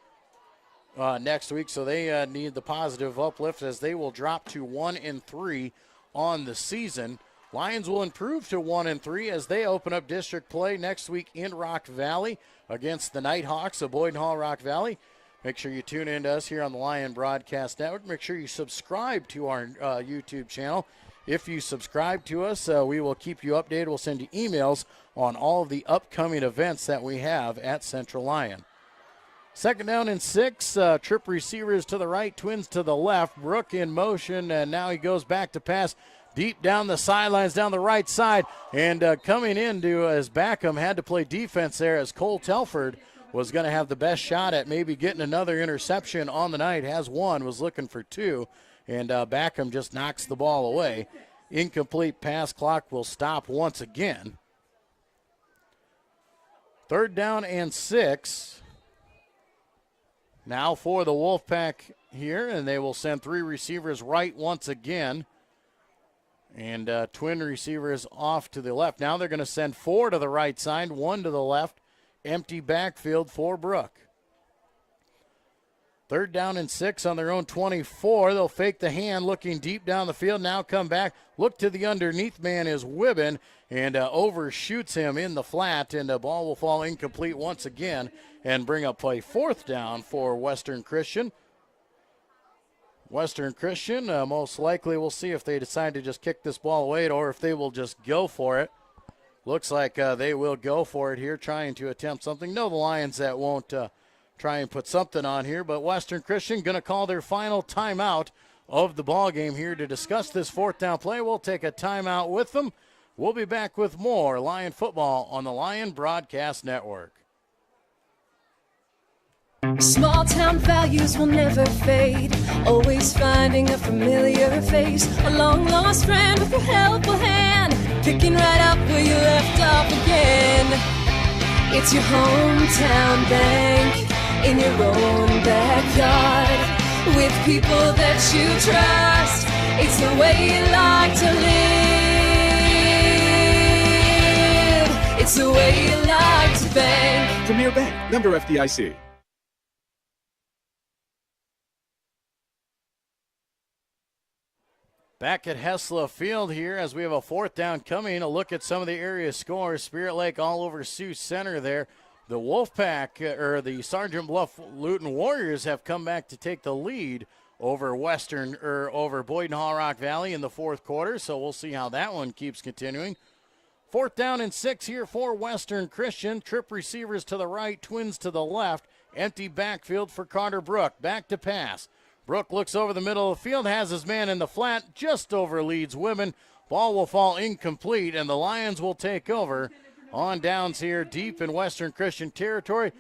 next week, so they need the positive uplift as they will drop to 1-3 on the season. Lions will improve to 1-3 as they open up district play next week in Rock Valley against the Nighthawks of Boyden Hall Rock Valley. Make sure you tune in to us here on the Lion Broadcast Network. Make sure you subscribe to our YouTube channel. If you subscribe to us, we will keep you updated. We'll send you emails on all of the upcoming events that we have at Central Lyon. Second down and 6, trip receivers to the right, twins to the left. Brook in motion, and now he goes back to pass deep down the sidelines, down the right side. And coming into as Backham had to play defense there as Cole Telford was going to have the best shot at maybe getting another interception on the night. Has 1, was looking for 2, and Backham just knocks the ball away. Incomplete pass. Clock will stop once again. Third down and 6. Now for the Wolfpack here, and they will send 3 receivers right once again. And twin receivers off to the left. Now they're going to send 4 to the right side, 1 to the left. Empty backfield for Brook. Third down and 6 on their own 24. They'll fake the hand, looking deep down the field. Now come back. Look to the underneath man is Wibben, and overshoots him in the flat, and the ball will fall incomplete once again and bring up a 4th down for Western Christian. Western Christian most likely, we'll see if they decide to just kick this ball away or if they will just go for it. Looks like they will go for it here, trying to attempt something. No, the Lions that won't try and put something on here, but Western Christian going to call their final timeout of the ball game here to discuss this 4th down play. We'll take a timeout with them. We'll be back with more Lion football on the Lion Broadcast Network. Small town values will never fade. Always finding a familiar face. A long lost friend with a helpful hand. Picking right up where you left off again. It's your hometown bank. In your own backyard. With people that you trust. It's the way you like to live. It's the way you like to bank. Premier Bank, member FDIC. Back at Hessla Field here as we have a 4th down coming. A look at some of the area scores. Spirit Lake all over Sioux Center there. The Wolfpack, or the Sergeant Bluff Luton Warriors, have come back to take the lead over over Boyden Hall Rock Valley in the 4th quarter. So we'll see how that one keeps continuing. 4th down and 6 here for Western Christian. Trip receivers to the right, twins to the left. Empty backfield for Carter Brook. Back to pass. Brook looks over the middle of the field, has his man in the flat, just over leads Wibben, Ball will fall incomplete, and the Lions will take over on downs here deep in Western Christian territory.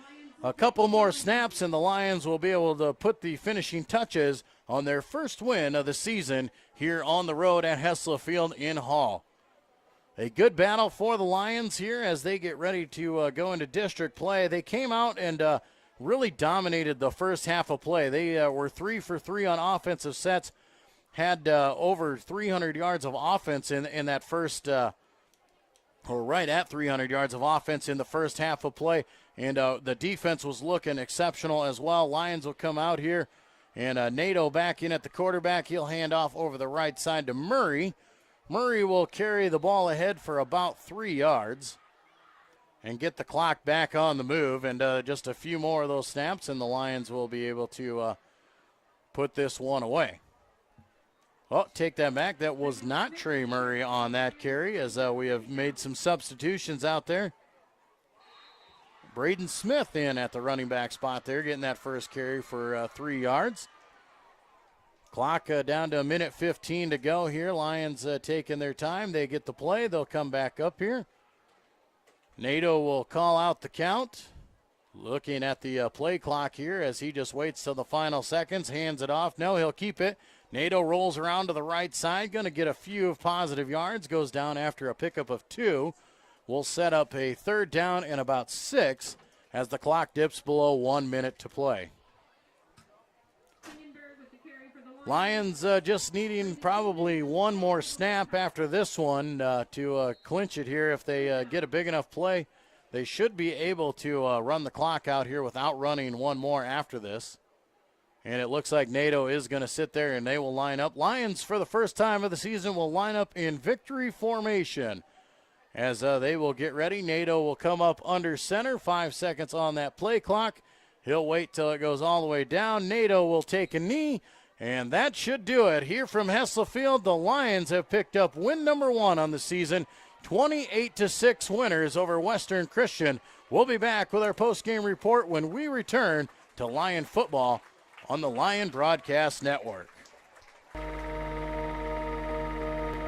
A couple more snaps, and the Lions will be able to put the finishing touches on their first win of the season here on the road at Hessler Field in Hall. A good battle for the Lions here as they get ready to go into district play. They came out and really dominated the first half of play. They were 3 for 3 on offensive sets, had over 300 yards of offense in that first, or right at 300 yards of offense in the first half of play. And the defense was looking exceptional as well. Lions will come out here, and Nato back in at the quarterback. He'll hand off over the right side to Murray. Murray will carry the ball ahead for about 3 yards and get the clock back on the move. And just a few more of those snaps, and the Lions will be able to put this one away. Oh, take that back. That was not Trey Murray on that carry, as we have made some substitutions out there. Braden Smith in at the running back spot there, getting that first carry for 3 yards. Clock down to 1:15 to go here. Lions taking their time. They get the play. They'll come back up here. Nato will call out the count. Looking at the play clock here as he just waits till the final seconds, hands it off. No, he'll keep it. Nato rolls around to the right side, going to get a few of positive yards, goes down after a pickup of 2. We'll set up a 3rd down and about 6 as the clock dips below 1 minute to play. Lions just needing probably one more snap after this one to clinch it here. If they get a big enough play, they should be able to run the clock out here without running one more after this. And it looks like Nato is going to sit there, and they will line up. Lions, for the first time of the season, will line up in victory formation as they will get ready. Nato will come up under center. 5 seconds on that play clock. He'll wait till it goes all the way down. Nato will take a knee, and that should do it. Here from Hessler Field, the Lions have picked up win number 1 on the season. 28-6 winners over Western Christian. We'll be back with our post-game report when we return to Lion football on the Lion Broadcast Network.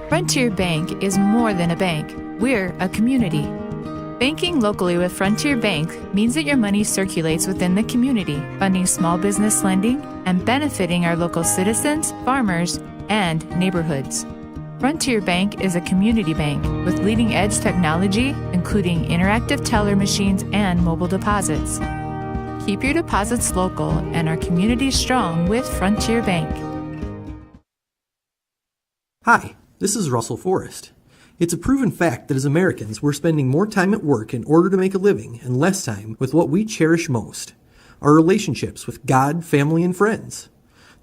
Frontier Bank is more than a bank. We're a community. Banking locally with Frontier Bank means that your money circulates within the community, funding small business lending and benefiting our local citizens, farmers, and neighborhoods. Frontier Bank is a community bank with leading-edge technology, including interactive teller machines and mobile deposits. Keep your deposits local and our community strong with Frontier Bank. Hi, this is Russell Forrest. It's a proven fact that as Americans, we're spending more time at work in order to make a living and less time with what we cherish most, our relationships with God, family, and friends.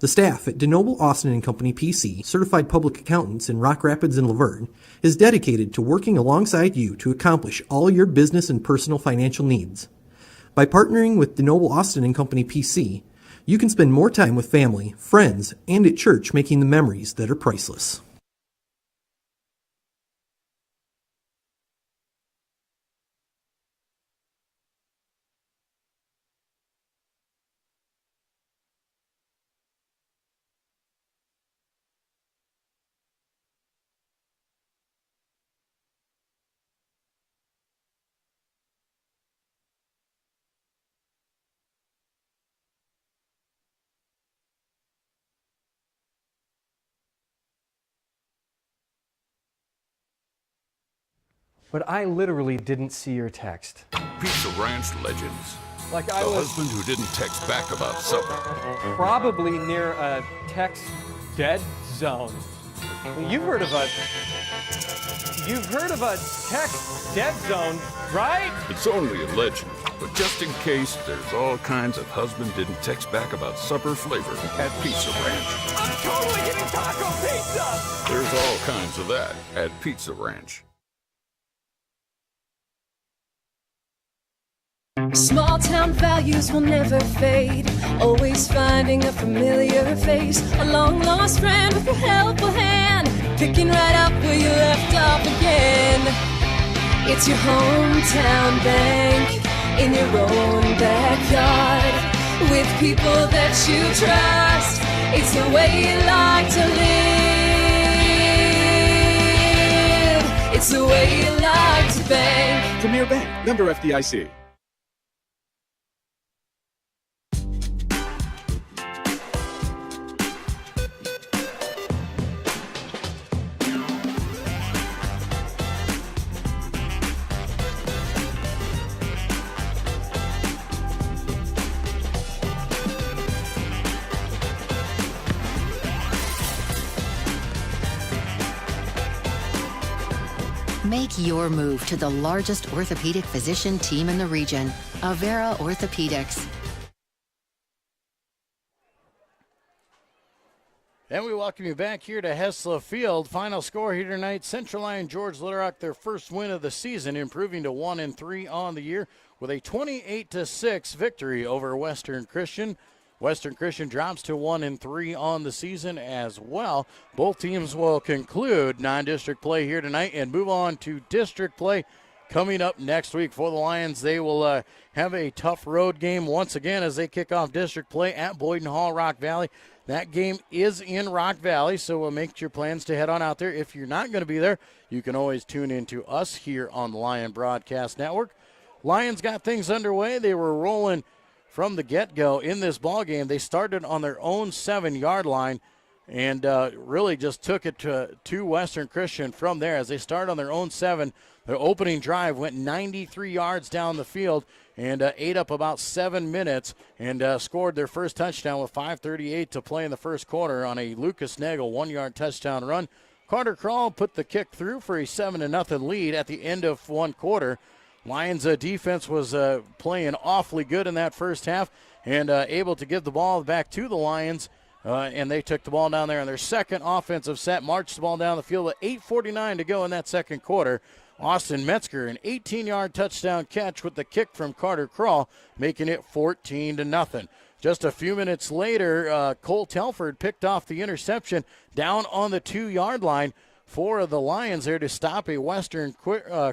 The staff at DeNoble Austin & Company PC, certified public accountants in Rock Rapids and Laverne, is dedicated to working alongside you to accomplish all your business and personal financial needs. By partnering with DeNoble Austin & Company PC, you can spend more time with family, friends, and at church making the memories that are priceless. But I literally didn't see your text. Pizza Ranch legends. Like the I was husband who didn't text back about supper. probably near a text dead zone. You've heard of a text dead zone, right? It's only a legend, but just in case, there's all kinds of husband didn't text back about supper flavor at Pizza Ranch. I'm totally getting taco pizza! There's all kinds of that at Pizza Ranch. Small town values will never fade. Always finding a familiar face. A long lost friend with a helpful hand. Picking right up where you left off again. It's your hometown bank. In your own backyard. With people that you trust. It's the way you like to live. the way you like to bank. Premier Bank, member FDIC. Make your move to the largest orthopedic physician team in the region, Avera Orthopedics. And we welcome you back here to Hessla Field. Final score here tonight, Central Lyon George Little Rock, their first win of the season, improving to 1-3 on the year with a 28-6 victory over Western Christian. Western Christian drops to 1-3 on the season as well. Both teams will conclude non-district play here tonight and move on to district play coming up next week. For the Lions, they will have a tough road game once again as they kick off district play at Boyden Hall, Rock Valley. That game is in Rock Valley, so make your plans to head on out there. If you're not going to be there, you can always tune in to us here on the Lion Broadcast Network. Lions got things underway. They were rolling from the get-go in this ball game. They started on their own 7-yard line and really just took it to Western Christian from there. As they start on their own 7, their opening drive went 93 yards down the field and ate up about 7 minutes and scored their first touchdown with 5:38 to play in the first quarter on a Lucas Nagel 1-yard touchdown run. Carter Krall put the kick through for a 7-0 lead at the end of one quarter. Lions defense was playing awfully good in that first half and able to give the ball back to the Lions, and they took the ball down there on their second offensive set, marched the ball down the field with 8:49 to go in that second quarter. Austin Metzger, an 18-yard touchdown catch with the kick from Carter Krall, making it 14-0. Just a few minutes later, Cole Telford picked off the interception down on the 2-yard line for the Lions there to stop a Western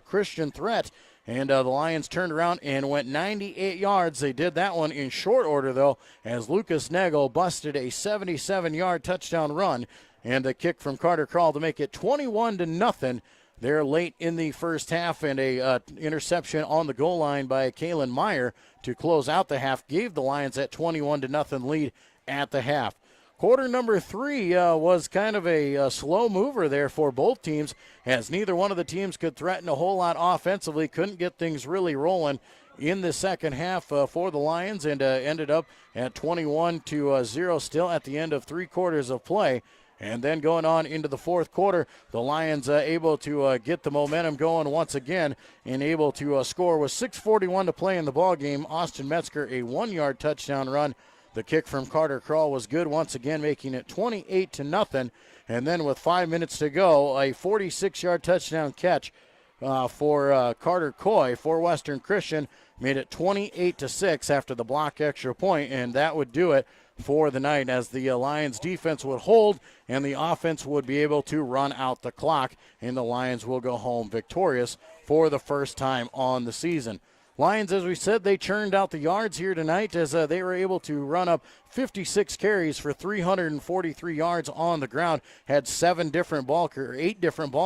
Christian threat. And the Lions turned around and went 98 yards. They did that one in short order, though, as Lucas Nagel busted a 77-yard touchdown run and a kick from Carter Krall to make it 21-0 there late in the first half, and a interception on the goal line by Kalen Meyer to close out the half gave the Lions that 21-0 lead at the half. Quarter number 3 was kind of a slow mover there for both teams, as neither one of the teams could threaten a whole lot offensively, couldn't get things really rolling in the second half for the Lions, and ended up at 21-0 still at the end of 3 quarters of play. And then going on into the fourth quarter, the Lions able to get the momentum going once again and able to score with 6:41 to play in the ball game. Austin Metzger, a 1-yard touchdown run. The kick from Carter Krall was good once again, making it 28-0. And then with 5 minutes to go, a 46-yard touchdown catch for Carter Coy for Western Christian made it 28-6 after the block extra point, and that would do it for the night, as the Lions defense would hold and the offense would be able to run out the clock, and the Lions will go home victorious for the first time on the season. Lions, as we said, they churned out the yards here tonight as they were able to run up 56 carries for 343 yards on the ground. Had 8 different ball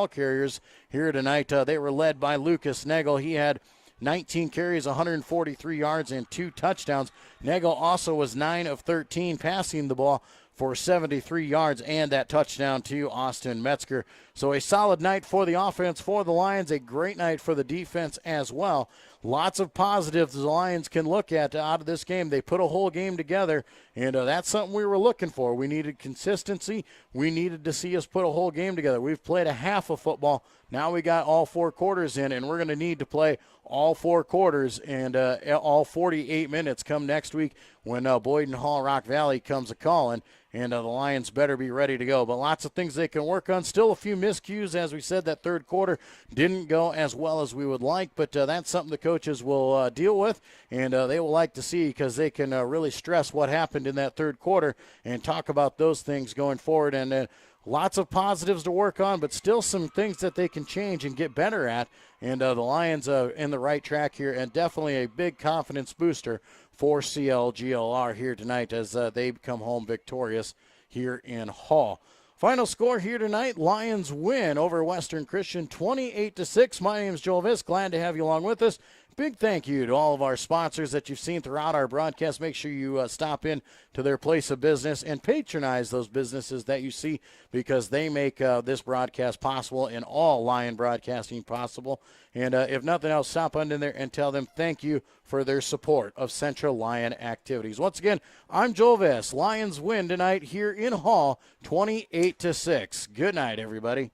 carriers here tonight. They were led by Lucas Nagel. He had 19 carries, 143 yards, and 2 touchdowns. Nagel also was 9 of 13 passing the ball for 73 yards and that touchdown to Austin Metzger. So a solid night for the offense for the Lions, a great night for the defense as well. Lots of positives the Lions can look at out of this game. They put a whole game together, and that's something we were looking for. We needed consistency. We needed to see us put a whole game together. We've played a half of football. Now we got all 4 quarters in, and we're going to need to play all 4 quarters and all 48 minutes come next week when Boyden Hall Rock Valley comes a-calling, and the Lions better be ready to go. But lots of things they can work on. Still a few miscues. As we said, that third quarter didn't go as well as we would like, but that's something the coaches will deal with, and they will like to see, because they can really stress what happened in that third quarter and talk about those things going forward. And lots of positives to work on, but still some things that they can change and get better at. And the Lions in the right track here, and definitely a big confidence booster for CLGLR here tonight as they come home victorious here in Hall. Final score here tonight, Lions win over Western Christian 28-6. My name is Joel Visk. Glad to have you along with us. Big thank you to all of our sponsors that you've seen throughout our broadcast. Make sure you stop in to their place of business and patronize those businesses that you see, because they make this broadcast possible and all Lion broadcasting possible. And if nothing else, stop on in there and tell them thank you for their support of Central Lyon activities. Once again, I'm Joel Visk. Lions win tonight here in Hall, 28-6. Good night, everybody.